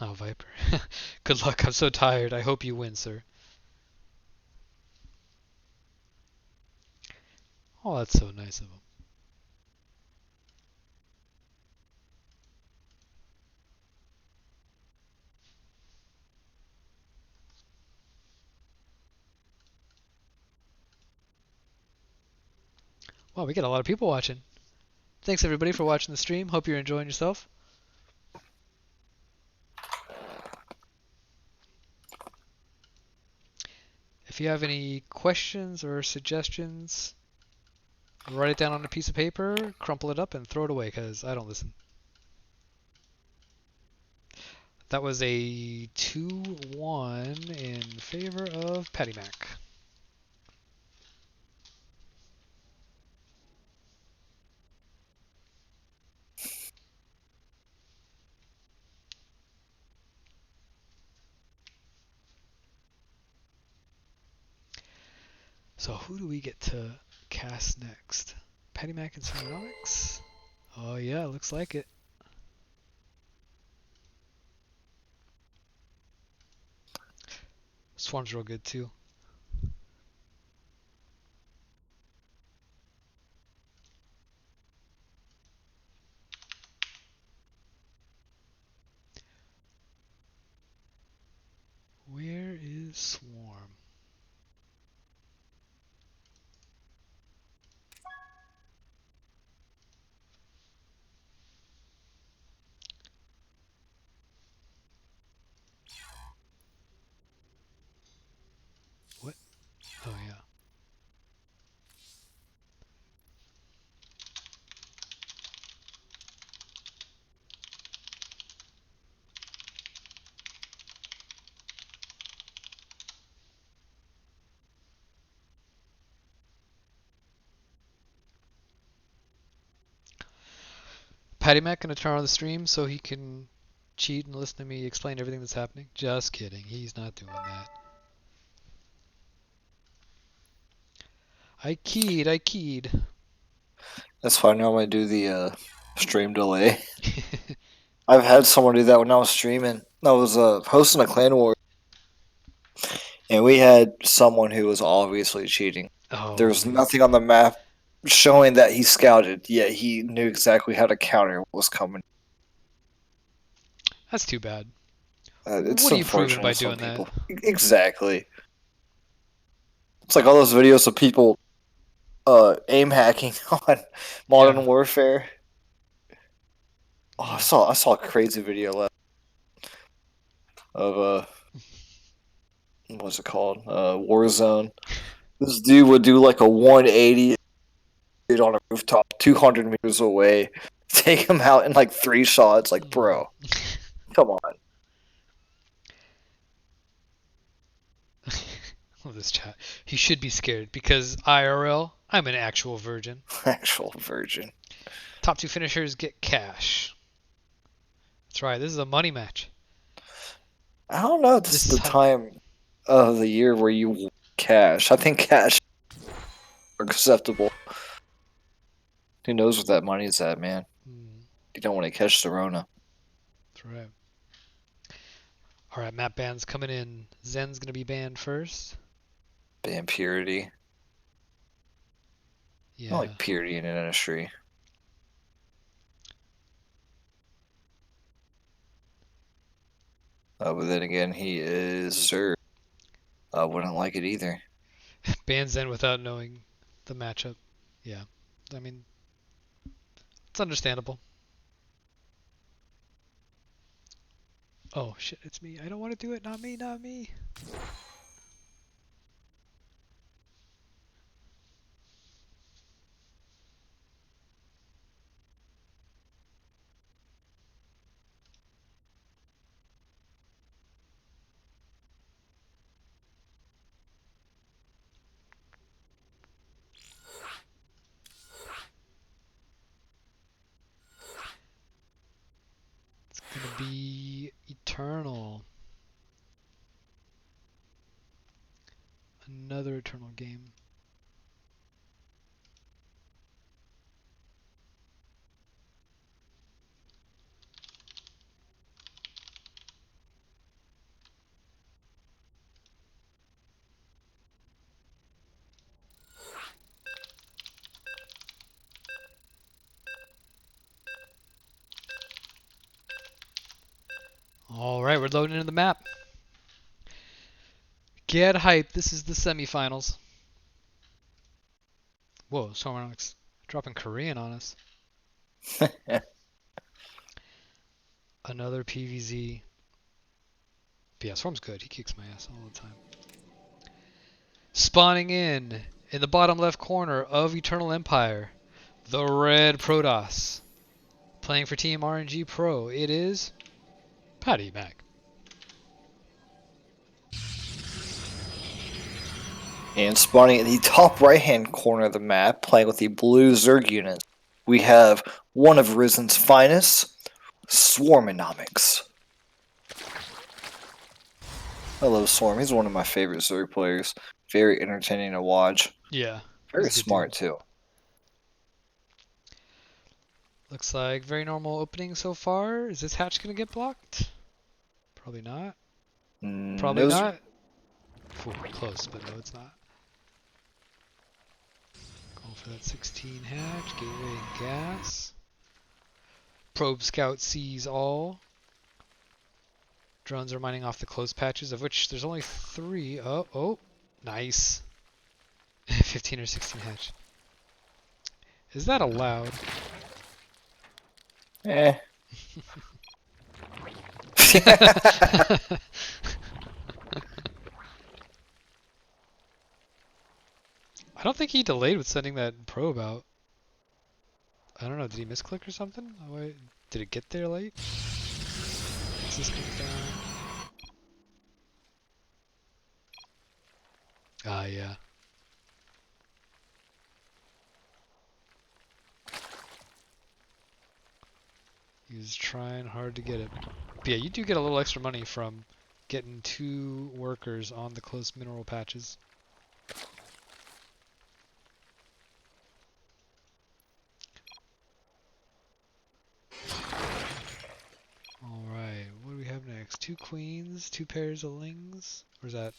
Oh, Viper. Good luck. I'm so tired. I hope you win, sir. Oh, that's so nice of him. Wow, we got a lot of people watching. Thanks everybody for watching the stream. Hope you're enjoying yourself. If you have any questions or suggestions, write it down on a piece of paper, crumple it up, and throw it away, because I don't listen. That was a 2-1 in favor of Patty Mac. So who do we get to cast next? Patty Mac and Ceramics? Oh yeah, looks like it. Swarm's real good too. Where is Swarm? What? Oh yeah. Patty Mac gonna turn on the stream so he can cheat and listen to me explain everything that's happening? Just kidding. He's not doing that. I keyed. That's why I normally do the stream delay. I've had someone do that when I was streaming. I was hosting a clan war, and we had someone who was obviously cheating. There Oh was my god. nothing on the map showing that he scouted, yet he knew exactly how to counter what was coming. That's too bad. It's What are you proving by unfortunate. Some doing that? people, exactly. It's like all those videos of people aim hacking on Modern Yeah. Warfare. Oh, Yeah. I saw a crazy video of what's it called? Warzone. This dude would do like a 180 on a rooftop 200 meters away, take him out in like 3 shots. Like, bro, come on. Love this chat. He should be scared because IRL, I'm an actual virgin. Actual virgin. Top 2 finishers get cash. That's right. This is a money match. I don't know. This This is is the how. time of the year where you cash. I think cash are acceptable. Who knows what that money's at, man? You don't want to catch the Rona. That's right. All right, map bans coming in. Zen's gonna be banned first. Ban purity. I Yeah. don't like purity in an industry. But then again, he is Zerg. I wouldn't like it either. Ban Zen without knowing the matchup. Yeah. I mean, it's understandable. Oh shit, it's me. I don't want to do it. Not me. Not me. It's gonna be Eternal. Another Eternal game. Alright, we're loading into the map. Get hyped, this is the semifinals. Whoa, Sormonox dropping Korean on us. Another PVZ. But yeah, Swarm's good. He kicks my ass all the time. Spawning in the bottom left corner of Eternal Empire, the red Protoss. Playing for Team RNG Pro, it is Patty Mac. And spawning in the top right-hand corner of the map, playing with the blue Zerg unit, we have one of Risen's finest, Swarmonomics. I love Swarm. He's one of my favorite Zerg players. Very entertaining to watch. Yeah. Very he's a good smart, dude. too. Looks like very normal opening so far. Is this hatch going to get blocked? Probably not. Probably No, not. Ooh, close, but no, it's not. Going for that 16 hatch, gateway and gas. Probe scout sees all. Drones are mining off the close patches, of which there's only 3. Oh, nice. 15 or 16 hatch. Is that allowed? Eh. I don't think he delayed with sending that probe out. I don't know, did he misclick or something? Oh, wait. Did it get there late? This comes down. Ah, yeah. He was trying hard to get it. But yeah, you do get a little extra money from getting 2 workers on the close mineral patches. Alright, what do we have next? 2 queens, 2 pairs of lings? Or is that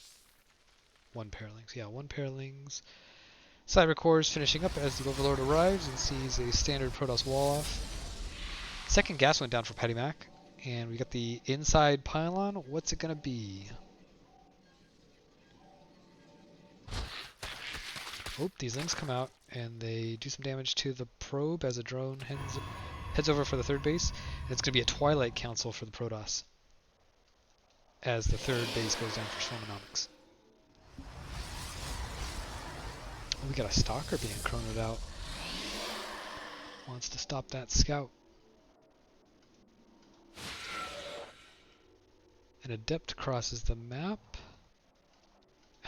1 pair of lings? Yeah, 1 pair of lings. Cyber core is finishing up as the Overlord arrives and sees a standard Protoss wall off. Second gas went down for Patty Mac, and we got the inside pylon. What's it gonna be? Oh, these lings come out and they do some damage to the probe as a drone heads over for the third base. And it's gonna be a Twilight Council for the Protoss as the third base goes down for Swarmonomics. Oh, we got a stalker being chronoed out. Wants to stop that scout. An adept crosses the map.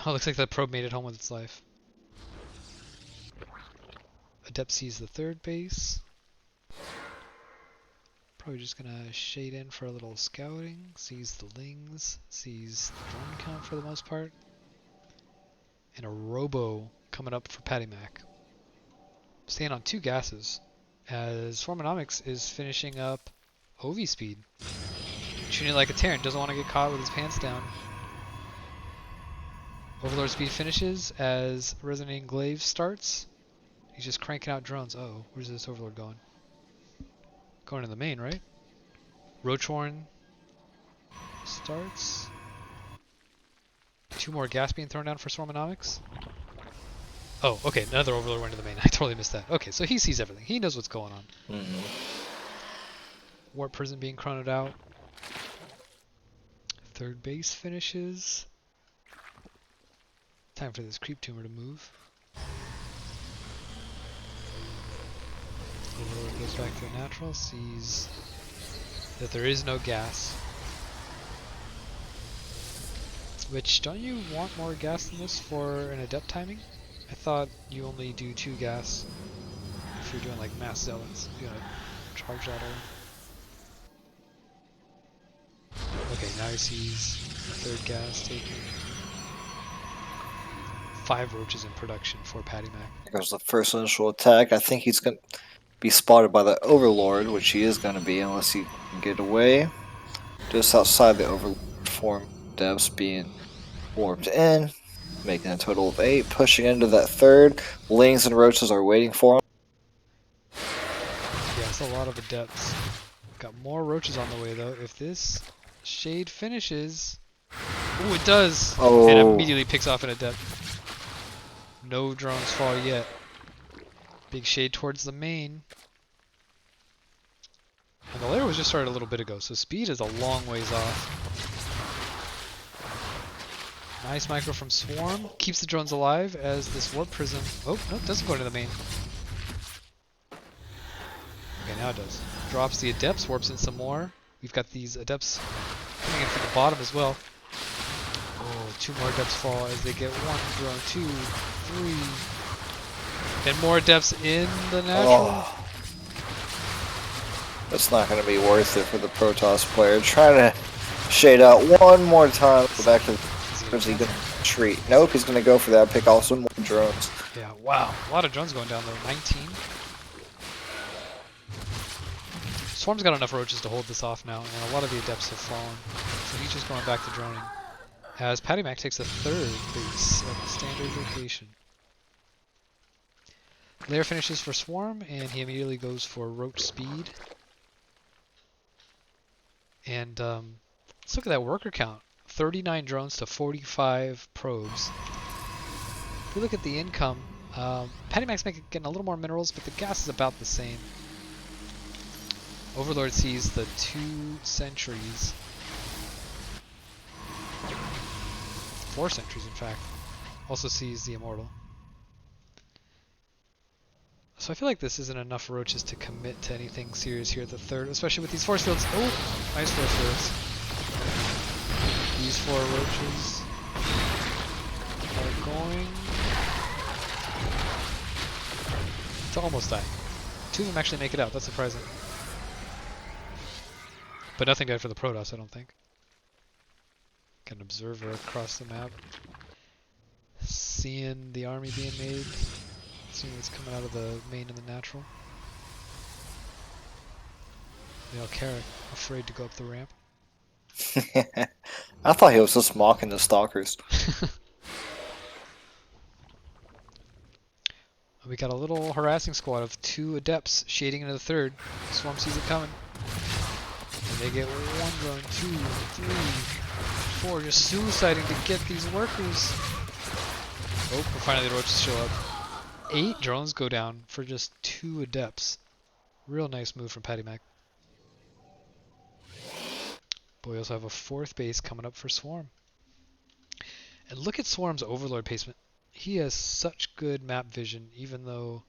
Oh, looks like the probe made it home with its life. Adept sees the third base. Probably just gonna shade in for a little scouting. Sees the lings. Sees the drone count for the most part. And a robo coming up for Patty Mac. Staying on 2 gases as Swarmonomics is finishing up OV speed. Shooting like a Terran, doesn't want to get caught with his pants down. Overlord speed finishes as Resonating Glaive starts. He's just cranking out drones. Uh-oh, where's this Overlord going? Going to the main, right? Roachhorn starts. 2 more gas being thrown down for Swarmonomics. Oh, okay, another Overlord went to the main. I totally missed that. Okay, so he sees everything. He knows what's going on. Warp Prison being chronoed out. Third base finishes. Time for this creep tumor to move. Overlord goes back to a natural, sees that there is no gas. Which, don't you want more gas than this for an adept timing? I thought you only do 2 gas if you're doing like mass zealots. You gotta charge that all. Okay, now he sees the 3rd gas taken. 5 roaches in production for Patty Mac. There goes the first initial attack. I think he's going to be spotted by the Overlord, which he is going to be unless he can get away. Just outside the Overlord form, devs being warped in, making a total of 8, pushing into that 3rd. Lings and roaches are waiting for him. Yeah, it's a lot of adepts. Got more roaches on the way though. If this Shade finishes. Ooh, it does! Oh. And immediately picks off an adept. No drones fall yet. Big shade towards the main. And the lair was just started a little bit ago, so speed is a long ways off. Nice micro from Swarm. Keeps the drones alive as this warp prism... Oh, no, it doesn't go into the main. Okay, now it does. Drops the adepts, warps in some more. We've got these adepts coming in from the bottom as well. Oh, 2 more adepts fall as they get 1 drone, 2, 3. And more adepts in the natural. Oh. That's not going to be worth it for the Protoss player. Trying to shade out one more time. Go back to... Is he going to retreat? Nope, he's going to go for that. Pick off some more drones. Yeah, wow. A lot of drones going down though. 19. Swarm's got enough roaches to hold this off now, and a lot of the adepts have fallen. So he's just going back to droning. As Patty Mac takes a 3rd base at the standard location. Lair finishes for Swarm, and he immediately goes for roach speed. And let's look at that worker count. 39 drones to 45 probes. If we look at the income, Patty Mac's getting a little more minerals, but the gas is about the same. Overlord sees the 2 sentries. 4 sentries, in fact. Also sees the Immortal. So I feel like this isn't enough roaches to commit to anything serious here at the 3rd, especially with these force fields. Oh, nice force fields. These 4 roaches are going to almost die. 2 of them actually make it out. That's surprising. But nothing bad for the Protoss, I don't think. Got an observer across the map. Seeing the army being made. Seeing what's coming out of the main and the natural. The Alcaric, afraid to go up the ramp. I thought he was just mocking the stalkers. We got a little harassing squad of 2 adepts shading into the 3rd. Swarm sees it coming. And they get 1 drone, 2, 3, 4, just suiciding to get these workers. Oh, but finally the roaches show up. 8 drones go down for just 2 adepts. Real nice move from Patty Mac. But we also have a 4th base coming up for Swarm. And look at Swarm's Overlord placement. He has such good map vision, even though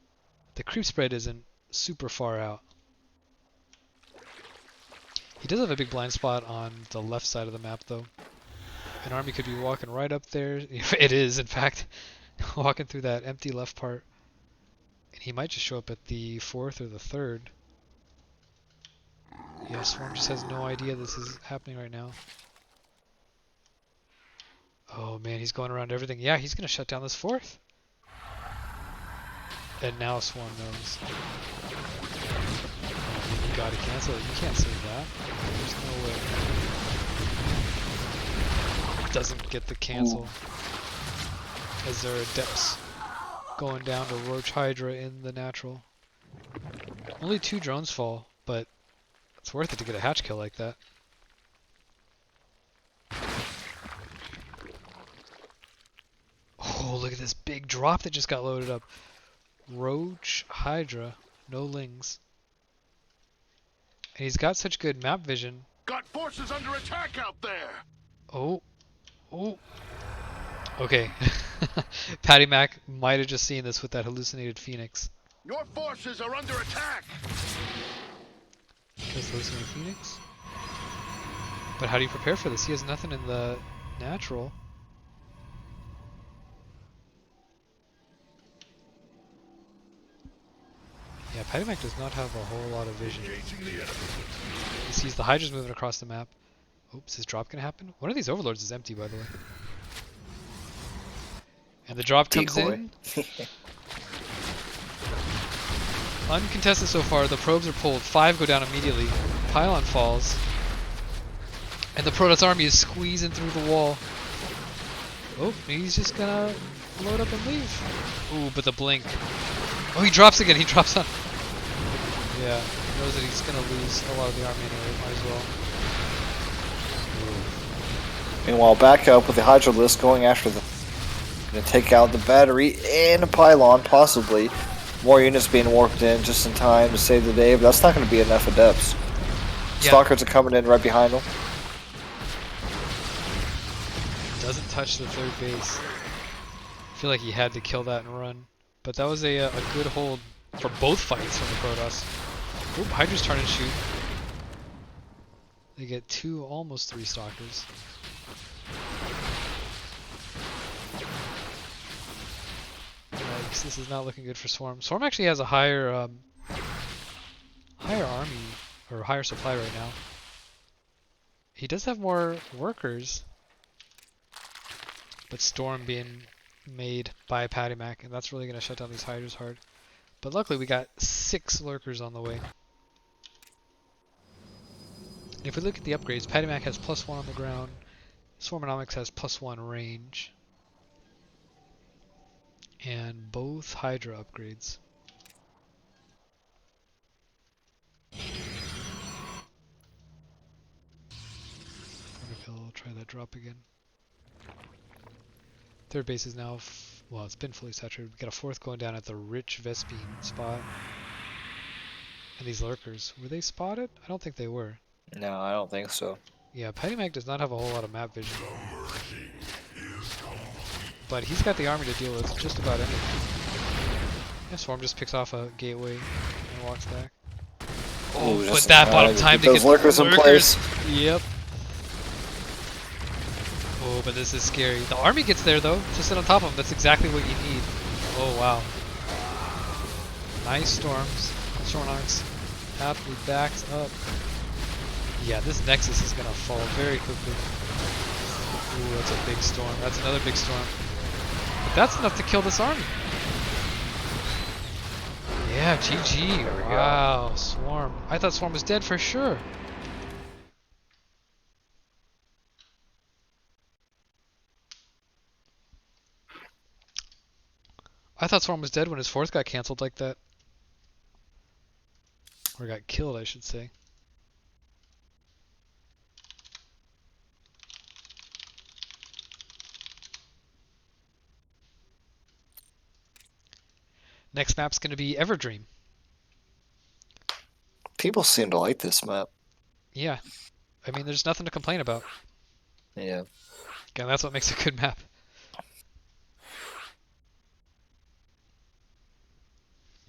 the creep spread isn't super far out. He does have a big blind spot on the left side of the map, though. An army could be walking right up there. It is, in fact, walking through that empty left part. And he might just show up at the 4th or the 3rd. Yeah, Swarm just has no idea this is happening right now. Oh man, he's going around everything. Yeah, he's going to shut down this 4th. And now Swarm knows. You gotta cancel it. You can't save that. There's no way. Doesn't get the cancel. As there are adepts going down to Roach Hydra in the natural. Only 2 drones fall, but it's worth it to get a hatch kill like that. Oh, look at this big drop that just got loaded up. Roach Hydra, no lings. And he's got such good map vision. Got forces under attack out there. Oh. Oh. Okay. Patty Mac might have just seen this with that hallucinated Phoenix. Your forces are under attack. Because hallucinated Phoenix? But how do you prepare for this? He has nothing in the natural. Yeah, Patty Mac does not have a whole lot of vision. He sees the Hydras moving across the map. Oops, is drop gonna happen? One of these Overlords is empty, by the way. And the drop comes in. Uncontested so far, the probes are pulled. 5 go down immediately. Pylon falls. And the Protoss army is squeezing through the wall. Oh, he's just gonna load up and leave. Ooh, but the blink. Oh, he drops again. He drops on. Yeah, he knows that he's gonna lose a lot of the army anyway. Might as well. Meanwhile, back up with the Hydralisk going after the... Gonna take out the battery and a pylon, possibly. More units being warped in just in time to save the day, but that's not going to be enough adepts. Yeah. Stalkers are coming in right behind them. Doesn't touch the third base. I feel like he had to kill that and run. But that was a good hold for both fights from the Protoss. Oop, Hydra's turn and shoot. They get two, almost three Stalkers. Yikes, this is not looking good for Swarm. Swarm actually has a higher army, or higher supply right now. He does have more workers, but Storm being made by Patty Mac, and that's really going to shut down these Hydras hard. But luckily we got 6 lurkers on the way. And if we look at the upgrades, Patty Mac has +1 on the ground, Swarmonomics has +1 range, and both Hydra upgrades. Wonder if he'll try that drop again. Third base is now, well, it's been fully saturated. We got a fourth going down at the rich Vespine spot. And these lurkers, were they spotted? I don't think they were. No, I don't think so. Yeah, Petty Mag does not have a whole lot of map vision. But he's got the army to deal with just about anything. Yeah, Swarm just picks off a gateway and walks back. Oh, but that bought him time to those get lurkers in place. Yep. Oh, but this is scary. The army gets there though, to sit on top of him. That's exactly what you need. Oh wow. Nice storms. Stormonomics happily backs up. Yeah, this Nexus is gonna fall very quickly. Ooh, that's a big storm. That's another big storm. But that's enough to kill this army. Yeah, GG. Wow, Swarm. I thought Swarm was dead for sure. I thought Swarm was dead when his fourth got cancelled like that. Or got killed, I should say. Next map's going to be Everdream. People seem to like this map. Yeah. I mean, there's nothing to complain about. Yeah. Again, that's what makes a good map.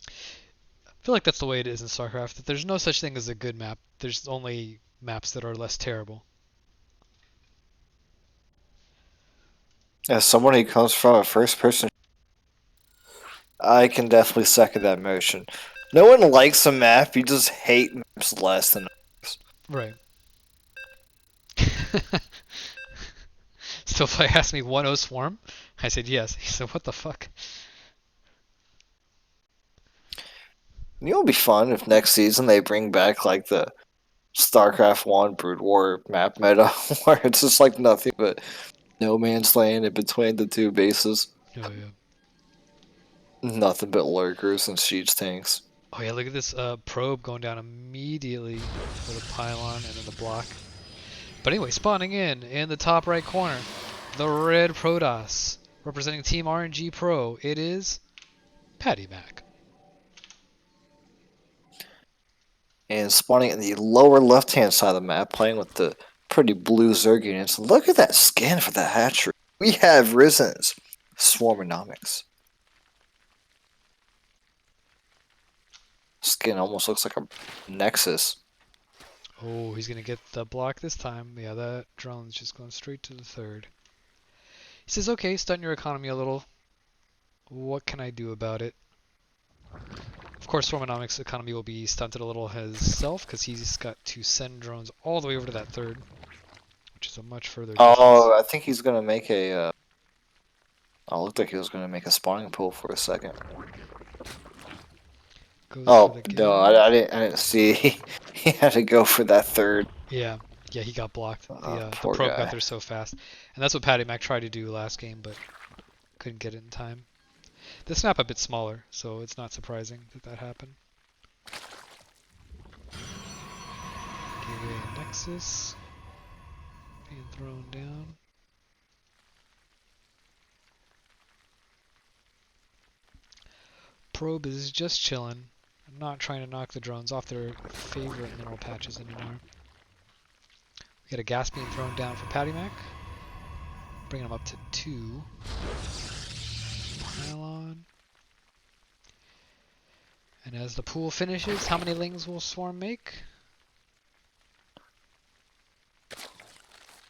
I feel like that's the way it is in StarCraft, that there's no such thing as a good map. There's only maps that are less terrible. As someone who comes from a first-person, I can definitely second that motion. No one likes a map, you just hate maps less than others. Right. Still play asked me 1-0 Swarm? I said yes. He said, what the fuck? You know, it'll be fun if next season they bring back like the StarCraft 1 Brood War map meta, where it's just like nothing but no man's land in between the two bases. Oh yeah. Nothing but lurkers and siege tanks. Oh yeah, look at this probe going down immediately for the pylon and then the block. But anyway, spawning in the top right corner, the red Protoss, representing Team RNG Pro. It is Patty Mac. And spawning in the lower left-hand side of the map, playing with the pretty blue Zerg units. Look at that skin for the hatchery. We have Risen's Swarmonomics. Skin almost looks like a Nexus. Oh, he's gonna get the block this time. Yeah, that drone's just going straight to the third. He says, okay, stun your economy a little. What can I do about it? Of course, Swarmonomics' economy will be stunted a little himself, because he's got to send drones all the way over to that third, which is a much further distance. Oh, I think he's gonna make a. Oh, it looked like he was gonna make a spawning pool for a second. Goes Oh for the no, game. I didn't see. He had to go for that third. Yeah, he got blocked. The Poor probe guy. got there so fast. And that's what Patty Mac tried to do last game, but couldn't get it in time. This map a bit smaller, so it's not surprising that that happened. Gateway and Nexus being thrown down. probe is just chilling. I'm not trying to knock the drones off their favorite mineral patches anymore. We got a gas being thrown down for Patty Mac. Bringing them up to 2. Pylon. And as the pool finishes, how many lings will Swarm make?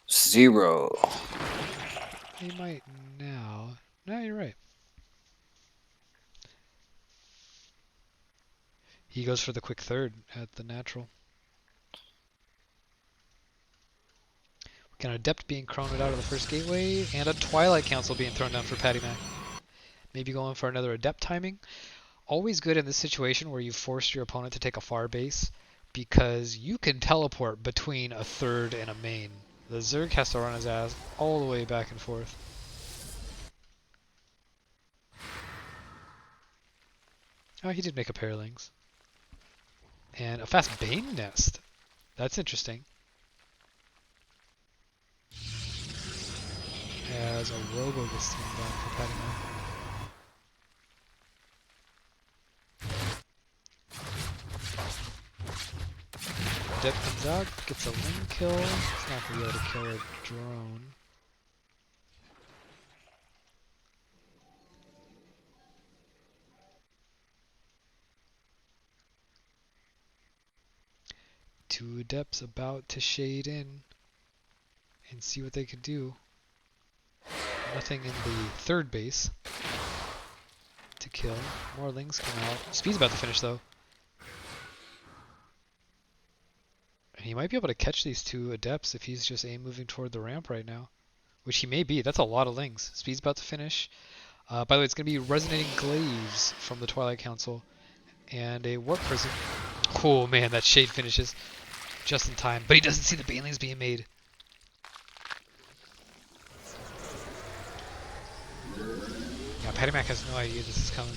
0. They might now. No, you're right. He goes for the quick third at the natural. We got an Adept being croned out of the first gateway, and a Twilight Council being thrown down for Patty Mac. Maybe going for another Adept timing. Always good in this situation where you force your opponent to take a far base, because you can teleport between a third and a main. The Zerg has to run his ass all the way back and forth. Oh, he did make a pair of lings. And a fast Bane nest. That's interesting. As a Robo gets thrown down for Patty Mac. Death comes out, gets a ling kill. It's not going to be able to kill a drone. Two Adepts about to shade in and see what they can do. Nothing in the third base to kill. More lings come out. Speed's about to finish though. And he might be able to catch these 2 Adepts if he's just aim moving toward the ramp right now. Which he may be. That's a lot of lings. Speed's about to finish. By the way, it's going to be Resonating Glaives from the Twilight Council. And a Warp Prison. Oh man, that shade finishes just in time. But he doesn't see the banelings being made. Yeah, Patty Mac has no idea this is coming.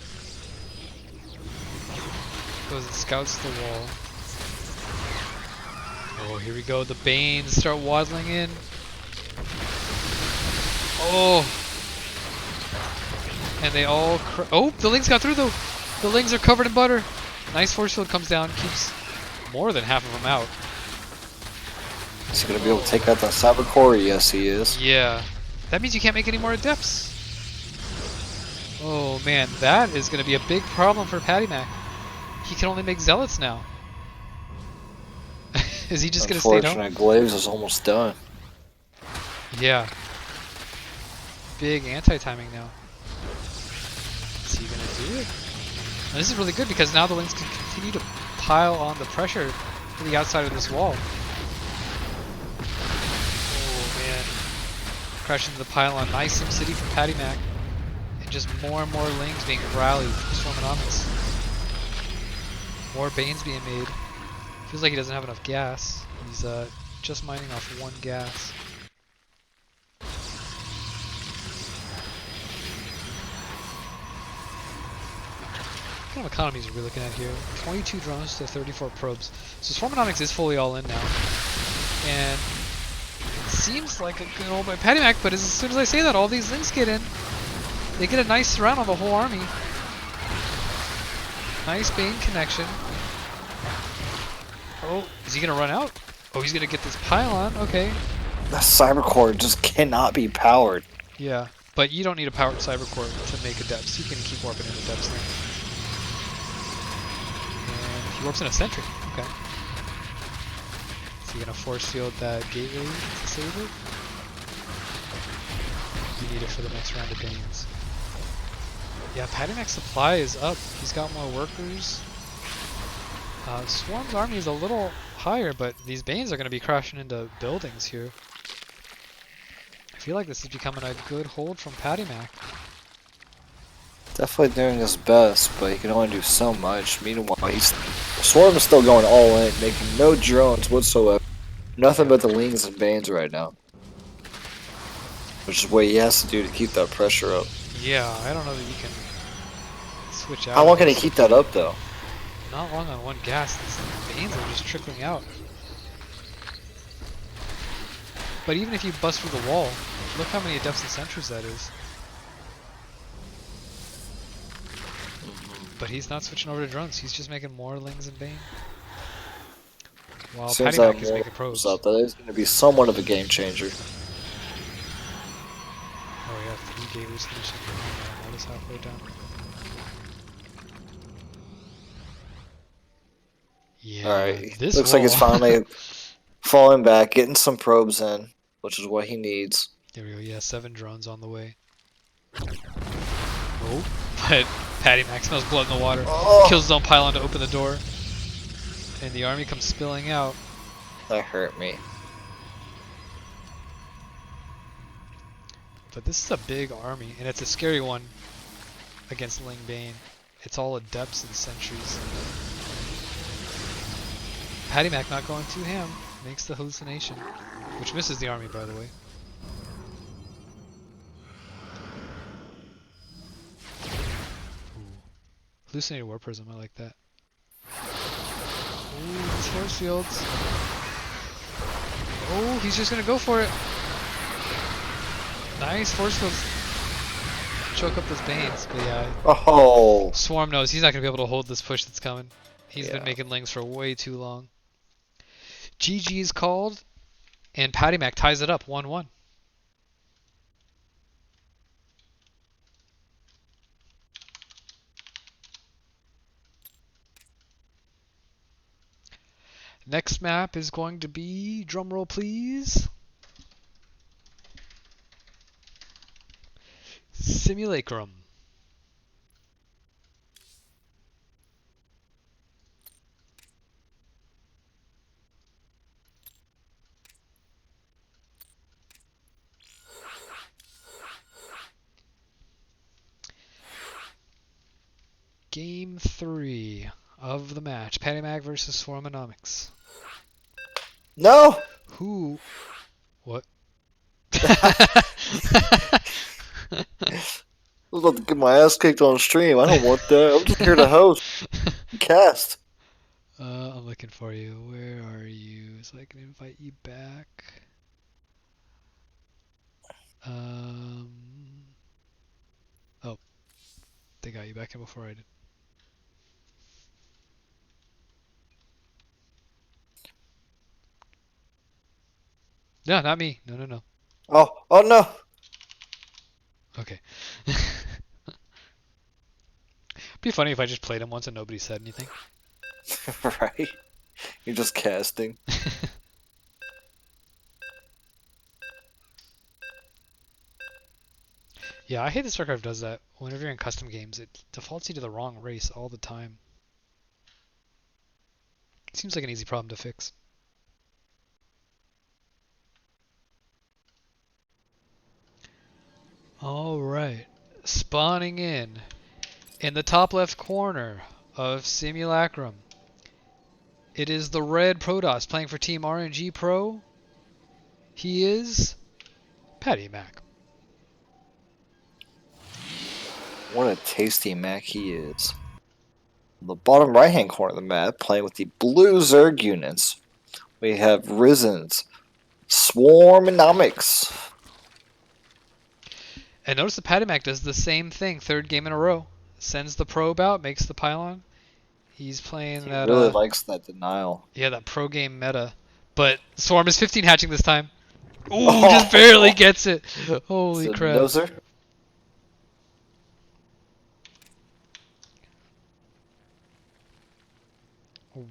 Goes and scouts the wall. Oh, here we go. The Banes start waddling in. Oh! And they all... Oh, the lings got through though! The lings are covered in butter! Nice force field comes down, keeps more than half of them out. Is he going to be able to take out the Cyber Core? Yes, he is. Yeah. That means you can't make any more Adepts. Oh man, that is going to be a big problem for Patty Mac. He can only make Zealots now. Is he just going to stay down? Unfortunately, Glaives is almost done. Yeah. Big anti-timing now. Is he going to do it? And this is really good because now the lings can continue to pile on the pressure to the outside of this wall. Oh man. Crashing into the pylon. Nice SimCity from Patty Mac. And just more and more lings being rallied from Swarmonomics. More Banes being made. Feels like he doesn't have enough gas. He's just mining off 1 gas. What kind of economies are we looking at here? 22 drones to 34 probes. So Swarmonomics is fully all in now. And it seems like a good old by Patty Mac, but as soon as I say that, all these lings get in. They get a nice surround on the whole army. Nice Bane connection. Oh, is he gonna run out? Oh, he's gonna get this pylon. Okay. The Cyber Core just cannot be powered. Yeah, but you don't need a powered cyber core to make Adepts. You can keep warping in Adepts then. And he warps in a sentry. Okay. Is he gonna force field that gateway to save it? You need it for the next round of Banes. Yeah, Patty Mac's supply is up. He's got more workers. Swarm's army is a little higher, but these Banes are going to be crashing into buildings here. I feel like this is becoming a good hold from Patty Mac. Definitely doing his best, but he can only do so much. Meanwhile, Swarm is still going all in, making no drones whatsoever. Nothing but the Lings and Banes right now. Which is what he has to do to keep that pressure up. Yeah, I don't know that you can switch out. How long can he keep that up, though? Not long on 1 gas. These Banes are just trickling out. But even if you bust through the wall, look how many Adepts and Sentries that is. But But he's not switching over to drones. He's just making more Lings and Bane. While As soon as Patty that Mac is more making comes probes. up, that is going to be somewhat of a game changer. Oh yeah, 3 gators finishing. That is halfway down. Yeah, Alright, this looks like he's wall. finally falling back, getting some probes in, which is what he needs. There we go. Yeah, 7 drones on the way. Oh, but Patty Mac smells blood in the water. Oh, Kills his own pylon to open the door. And the army comes spilling out. that hurt me. But this is a big army, and it's a scary one against Ling Bane. It's all adepts and sentries. Patty Mac not going too ham. Makes the hallucination. Which misses the army, by the way. Ooh. Hallucinated War Prism, I like that. Ooh, these force fields. Oh, he's just gonna go for it. Nice force fields. Choke up those Banes, but yeah. Oh, Swarm knows he's not gonna be able to hold this push that's coming. He's been Yeah. making Lings for way too long. GG is called, and Patty Mac ties it up 1-1. Next map is going to be, drumroll please, Simulacrum. Game 3 of the match. Patty Mac versus Swarmonomics. no! Who? What? I was about to get my ass kicked on stream. I don't want that. I'm just here to host and cast. I'm looking for you. Where are you? So I can invite you back. Oh, they got you back in before I did. No, not me. No, no, no. Oh no! Okay. Be funny if I just played him once and nobody said anything. Right? You're just casting. Yeah, I hate that StarCraft does that. Whenever you're in custom games, it defaults you to the wrong race all the time. It seems like an easy problem to fix. Alright. Spawning in the top left corner of Simulacrum. It is the red Protoss playing for Team RNG Pro. He is Patty Mac. What a tasty Mac he is. The bottom right hand corner of the map, playing with the blue Zerg units, we have Risen's Swarmonomics. And notice the Patty Mac does the same thing, 3rd game in a row. Sends the probe out, makes the pylon. He's playing He that really likes that denial. yeah, that pro game meta. But Swarm is 15 hatching this time. Ooh, Oh. just barely gets it. Holy It's a crap. noser.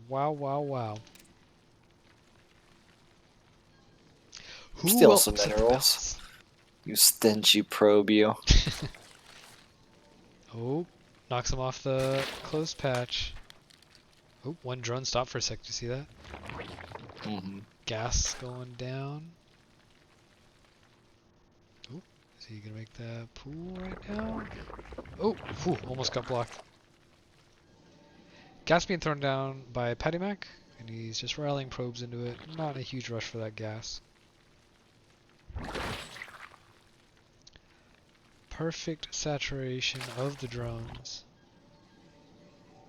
Wow, wow, wow. Who Steal will some upset the minerals. balance? You stingy probe, you. Oh, knocks him off the closed patch. Oh, one drone stopped for a sec. Did you see that? Mm-hmm. Gas going down. Oh, is he gonna make that pool right now? Oh, whew, almost got blocked. Gas being thrown down by Patty Mac, and he's just rallying probes into it. Not a huge rush for that gas. Perfect saturation of the drones.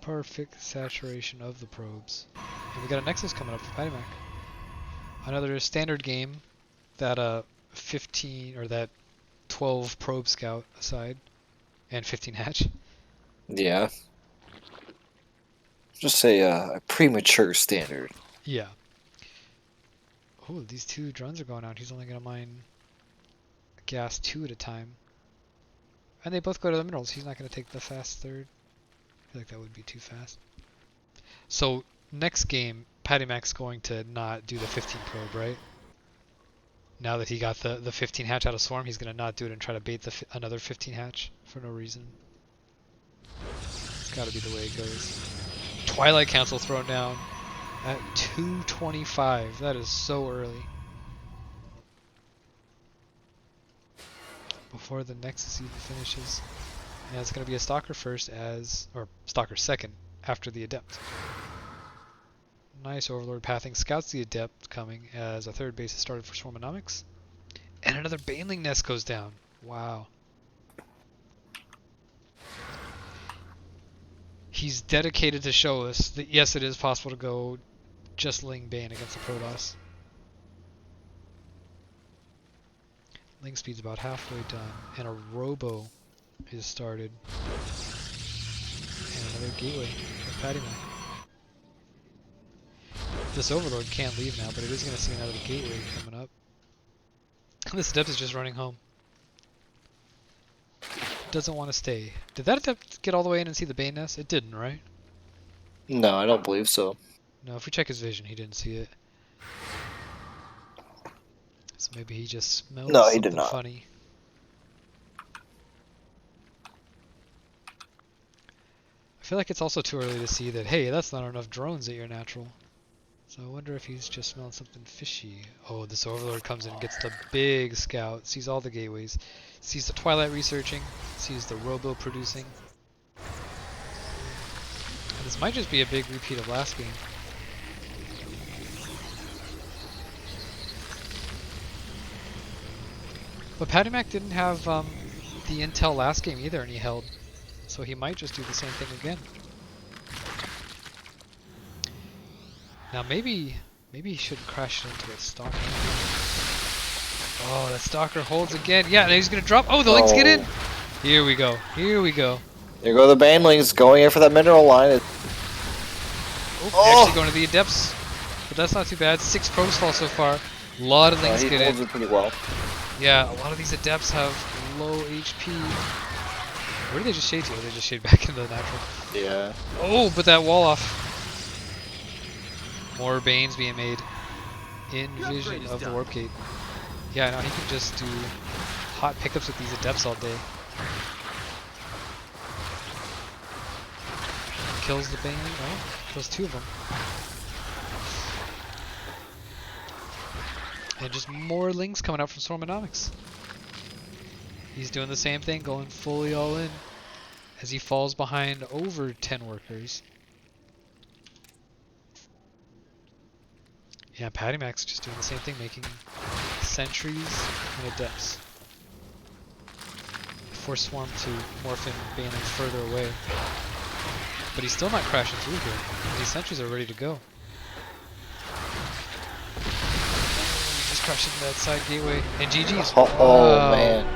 Perfect saturation of the probes. And we got a Nexus coming up for Patty Mac. Another standard game, that 15 or that 12 probe scout aside, and 15 hatch. Yeah. Just say a premature standard. Yeah. Oh, these two drones are going out. He's only going to mine gas 2 at a time. And they both go to the minerals. He's not going to take the fast third. I feel like that would be too fast. So, next game, Patty Mac's going to not do the 15 probe, right? Now that he got the 15 hatch out of Swarm, he's going to not do it and try to bait another 15 hatch for no reason. It's got to be the way it goes. Twilight Council thrown down at 225. That is so early. Before the Nexus even finishes. And it's going to be a Stalker first or Stalker second after the Adept. Nice Overlord pathing. Scouts the Adept coming as a third base is started for Swarmonomics. And another Baneling nest goes down. Wow. He's dedicated to show us that yes, it is possible to go just Ling Bane against the Protoss. Ling speed's about halfway done, and a Robo is started. And another Gateway for Patty Mac. This Overlord can't leave now, but it is going to see another Gateway coming up. This Adept is just running home. Doesn't want to stay. Did that Adept get all the way in and see the Bane nest? It didn't, right? No, I don't believe so. No, if we check his vision, he didn't see it. So maybe he just smelled No, he something did not. funny. I feel like it's also too early to see that, hey, that's not enough drones at your natural. So I wonder if he's just smelling something fishy. Oh, this Overlord comes in and gets the big scout, sees all the gateways, sees the Twilight researching, sees the Robo producing. And this might just be a big repeat of last game. But Patty Mac didn't have the intel last game either, and he held. So he might just do the same thing again. Now maybe he shouldn't crash it into the Stalker. Oh, that Stalker holds again. Yeah, and he's gonna drop. Oh, the Lynx get in. Here we go. Here we go. There go the Banelings going in for that mineral line. Oh, actually going to the Adepts, but that's not too bad. 6 probes fall so far. A lot of Lynx He get holds in. it pretty well. Yeah, a lot of these Adepts have low HP. Where did they just shade to? They just shade back into the natural. Yeah. Oh, but that wall off. More Banes being made in vision of the Warp Gate. Yeah, no, he can just do hot pickups with these Adepts all day. Kills the Bane. Oh, kills 2 of them. And just more Lings coming out from Swarmonomics. He's doing the same thing, going fully all in as he falls behind over 10 workers. Yeah, Patty Mac's just doing the same thing, making sentries and Adepts. Force Swarm to morph in Baneling further away. But he's still not crashing through here. These sentries are ready to go. Just crashed into that side gateway. And GG's. Oh, man.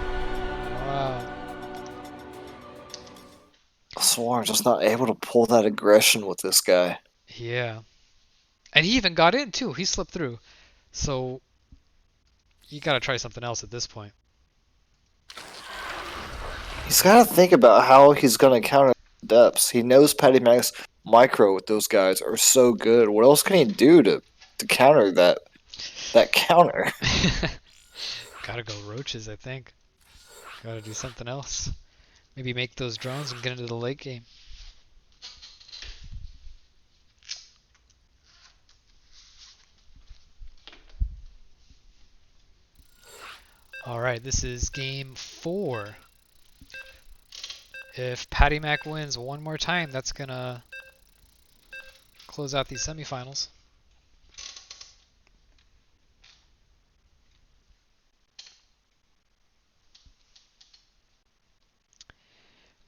Wow. Swarm just not able to pull that aggression with this guy. Yeah. And he even got in too. He slipped through. So you gotta try something else at this point. He's got to think about how he's going to counter depths. He knows Patty Mac's micro with those guys are so good. What else can he do to counter that counter? Gotta go roaches, I think. Gotta do something else. Maybe make those drones and get into the late game. Alright, this is game 4. If Patty Mac wins one more time, that's gonna close out these semifinals.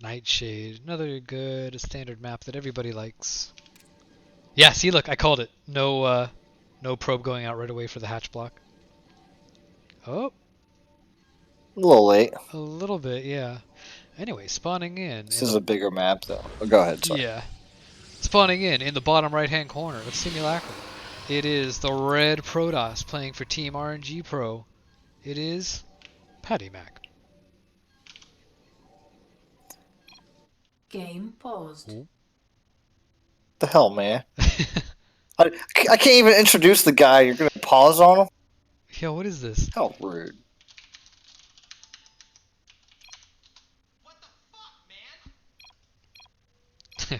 Nightshade, another good standard map that everybody likes. Yeah, see, look, I called it. No probe going out right away for the hatch block. Oh, A little late. a little bit, yeah. Anyway, spawning in. This is a bigger map, though. Oh, go ahead. Sorry. Yeah. Spawning in the bottom right-hand corner of Simulacrum, it is the red Protoss playing for Team RNG Pro. It is Patty Mac. Game paused. Ooh. The hell, man. I can't even introduce the guy. You're gonna pause on him? Yo, what is this? How rude.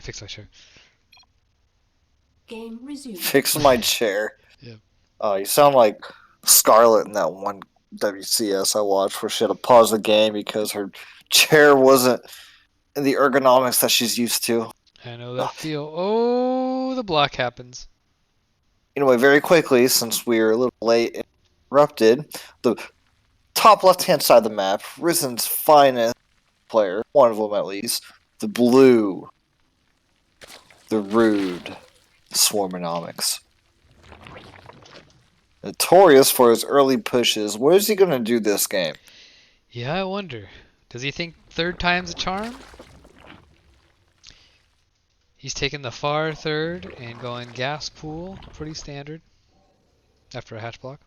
Fix my shirt. Game resumed. Fix my chair. Yeah. You sound like Scarlet in that one WCS I watched where she had to pause the game because her chair wasn't in the ergonomics that she's used to. I know that feel. Oh, the block happens. Anyway, very quickly, since we're a little late and interrupted, the top left-hand side of the map, Risen's finest player, one of them at least, the blue, the rude Swarmonomics. Notorious for his early pushes. What is he going to do this game? Yeah, I wonder. Does he think third time's a charm? He's taking the far third and going gas pool, pretty standard, after a hatch block.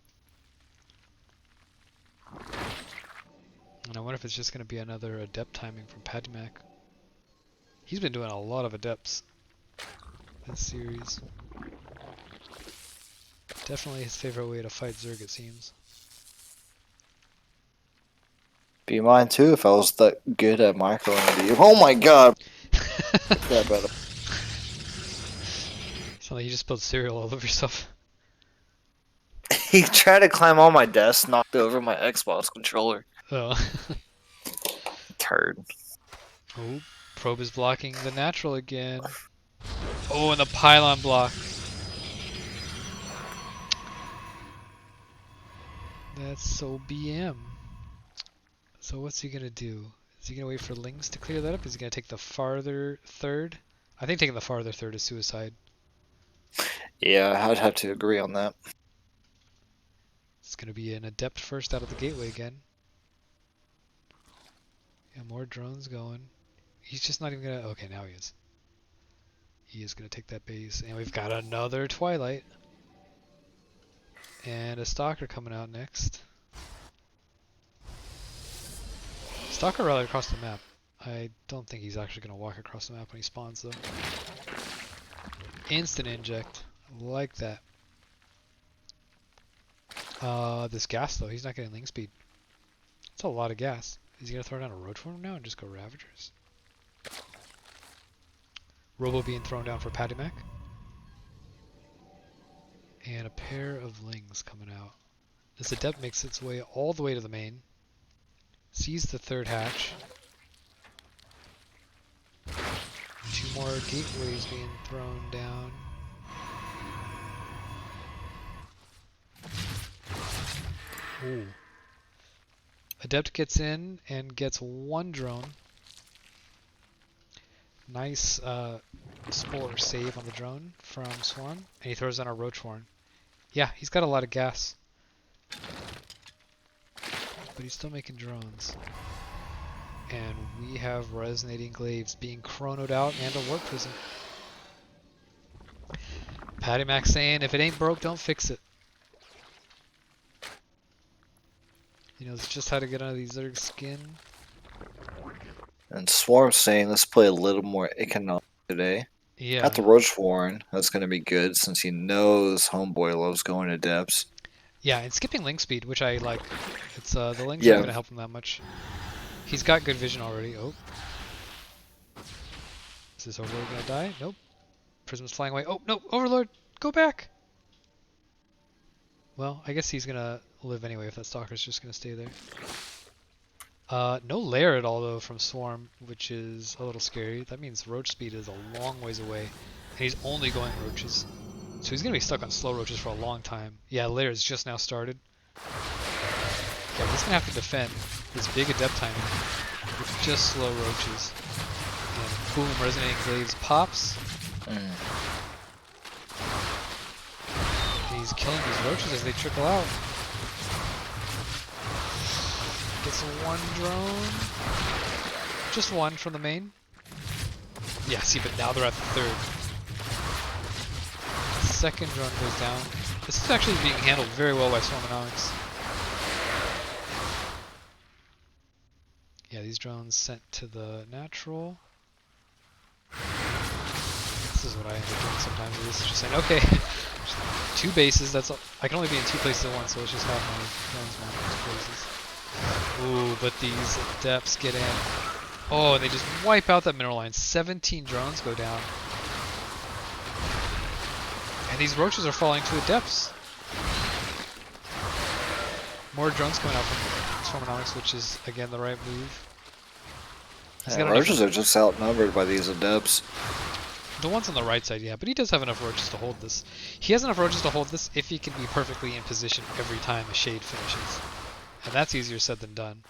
And I wonder if it's just going to be another adept timing from Patty Mac. He's been doing a lot of adepts this series. Definitely his favorite way to fight Zerg, it seems. Be mine too if I was that good at micro MD. Oh my god! That better. Sound like you just spilled cereal all over yourself. He tried to climb on my desk, knocked over my Xbox controller. Oh. Turd. Oh, probe is blocking the natural again. Oh, and the pylon block. That's so BM. So what's he gonna do? Is he gonna wait for Lings to clear that up? Is he gonna take the farther third? I think taking the farther third is suicide. Yeah, I'd have to agree on that. It's gonna be an adept first out of the gateway again. Yeah, more drones going. He's just not even gonna. Okay, now he is. He is gonna take that base, and we've got another Twilight. And a Stalker coming out next. Stalker rallied across the map. I don't think he's actually going to walk across the map when he spawns, though. Instant inject. Like that. This gas, though, he's not getting link speed. That's a lot of gas. Is he going to throw down a road for him now and just go Ravagers? Robo being thrown down for Patty Mac. And a pair of Lings coming out. This adept makes its way all the way to the main. Sees the third hatch. Two more gateways being thrown down. Ooh. Adept gets in and gets one drone. Nice Spore save on the drone from Swarm. And he throws down a Roach Horn. Yeah, he's got a lot of gas. But he's still making drones. And we have Resonating Glaives being chronoed out and a Warp Prism. Patty Mac saying, if it ain't broke, don't fix it. He knows just how to get under these Zerg skin. And Swarm's saying, let's play a little more economic today. Yeah. Got the Roach Warren. That's going to be good since he knows Homeboy loves going to depths. Yeah, and skipping link speed, which I like. It's the links Yeah. aren't gonna help him that much. He's got good vision already. Oh. Is this Overlord gonna die? Nope. Prism's flying away. Oh no, Overlord! Go back! Well, I guess he's gonna live anyway if that Stalker's just gonna stay there. No lair at all though from Swarm, which is a little scary. That means Roach speed is a long ways away. And he's only going Roaches. So he's gonna be stuck on slow Roaches for a long time. Yeah, lair has just now started. Yeah, he's gonna have to defend this big adept timing with just slow Roaches. And boom, Resonating Glaives pops. And he's killing these Roaches as they trickle out. Gets one drone. Just one from the main. Yeah, see, but now they're at the third. second drone goes down. This is actually being handled very well by Swarmonomics. Yeah, these drones sent to the natural. This is what I end up doing sometimes. This is just saying, okay, two bases. That's all. I can only be in two places at once, so let's just have my drones mount in two places. Ooh, but these depths get in. Oh, and they just wipe out that mineral line. 17 drones go down. And these roaches are falling to the depths. More drones coming out from Swarmonomics, which is, again, the right move. He's got enough- roaches are just outnumbered by these adepts. The ones on the right side, yeah, but he does have enough roaches to hold this. He has enough roaches to hold this if he can be perfectly in position every time a shade finishes. And that's easier said than done.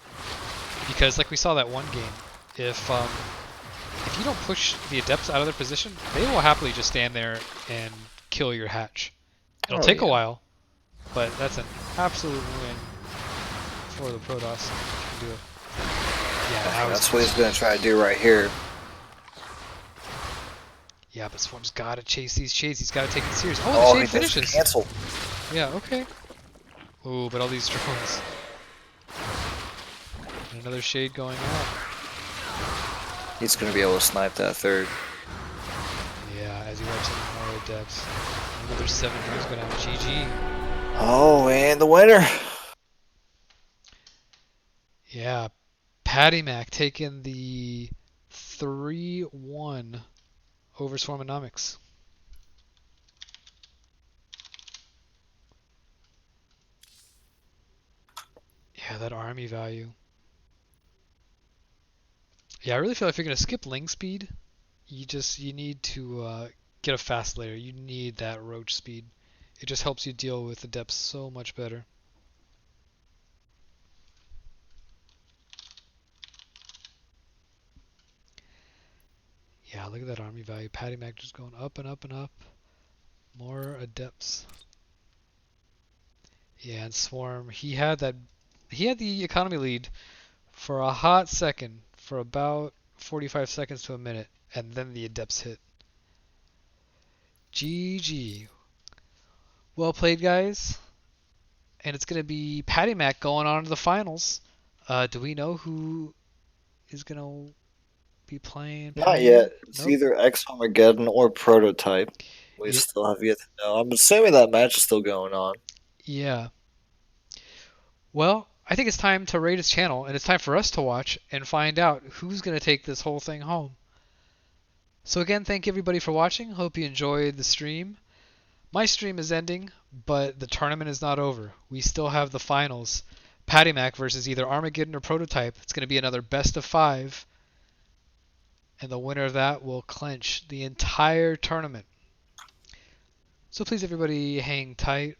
Because, like we saw that one game, if you don't push the adepts out of their position, they will happily just stand there and kill your hatch. It'll take a while, but that's an absolute win for the Protoss. Can do it. Yeah, That's what he's going to try to do right here. Yeah, but Swarm's got to chase these shades. He's got to take it serious. Oh, Oh, the he shade does finishes. cancel. Yeah, okay. Ooh, but all these drones. And another shade going out. He's going to be able to snipe that third. Yeah, as he wipes out more adepts. Another 7 drones going out. GG. Oh, and the winner. Yeah, Patty Mac taking the 3-1 over Swarmonomics. Yeah, that army value. Yeah, I really feel like if you're gonna skip Ling speed, you need to get a fast layer. You need that roach speed. It just helps you deal with the depths so much better. Yeah, look at that army value. Patty Mac just going up and up and up. More adepts. Yeah, and Swarm, he had the economy lead for a hot second, for about 45 seconds to a minute, and then the adepts hit. GG. Well played, guys. And it's going to be Patty Mac going on to the finals. Do we know who is going to be playing? Not yet. It's Nope. either X Armageddon or Prototype. We Ye- still have yet to know. I'm assuming that match is still going on. Yeah. Well, I think it's time to rate his channel, and it's time for us to watch and find out who's going to take this whole thing home. So again, thank you everybody for watching. Hope you enjoyed the stream. My stream is ending, but the tournament is not over. We still have the finals. Patty Mac versus either Armageddon or Prototype. It's going to be another best of 5. And the winner of that will clinch the entire tournament. So please everybody hang tight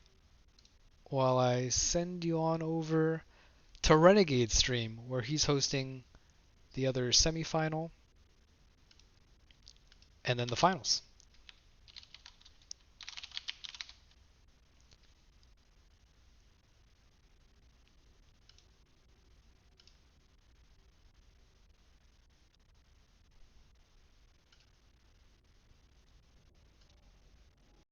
while I send you on over to Renegade's stream, where he's hosting the other semifinal and then the finals.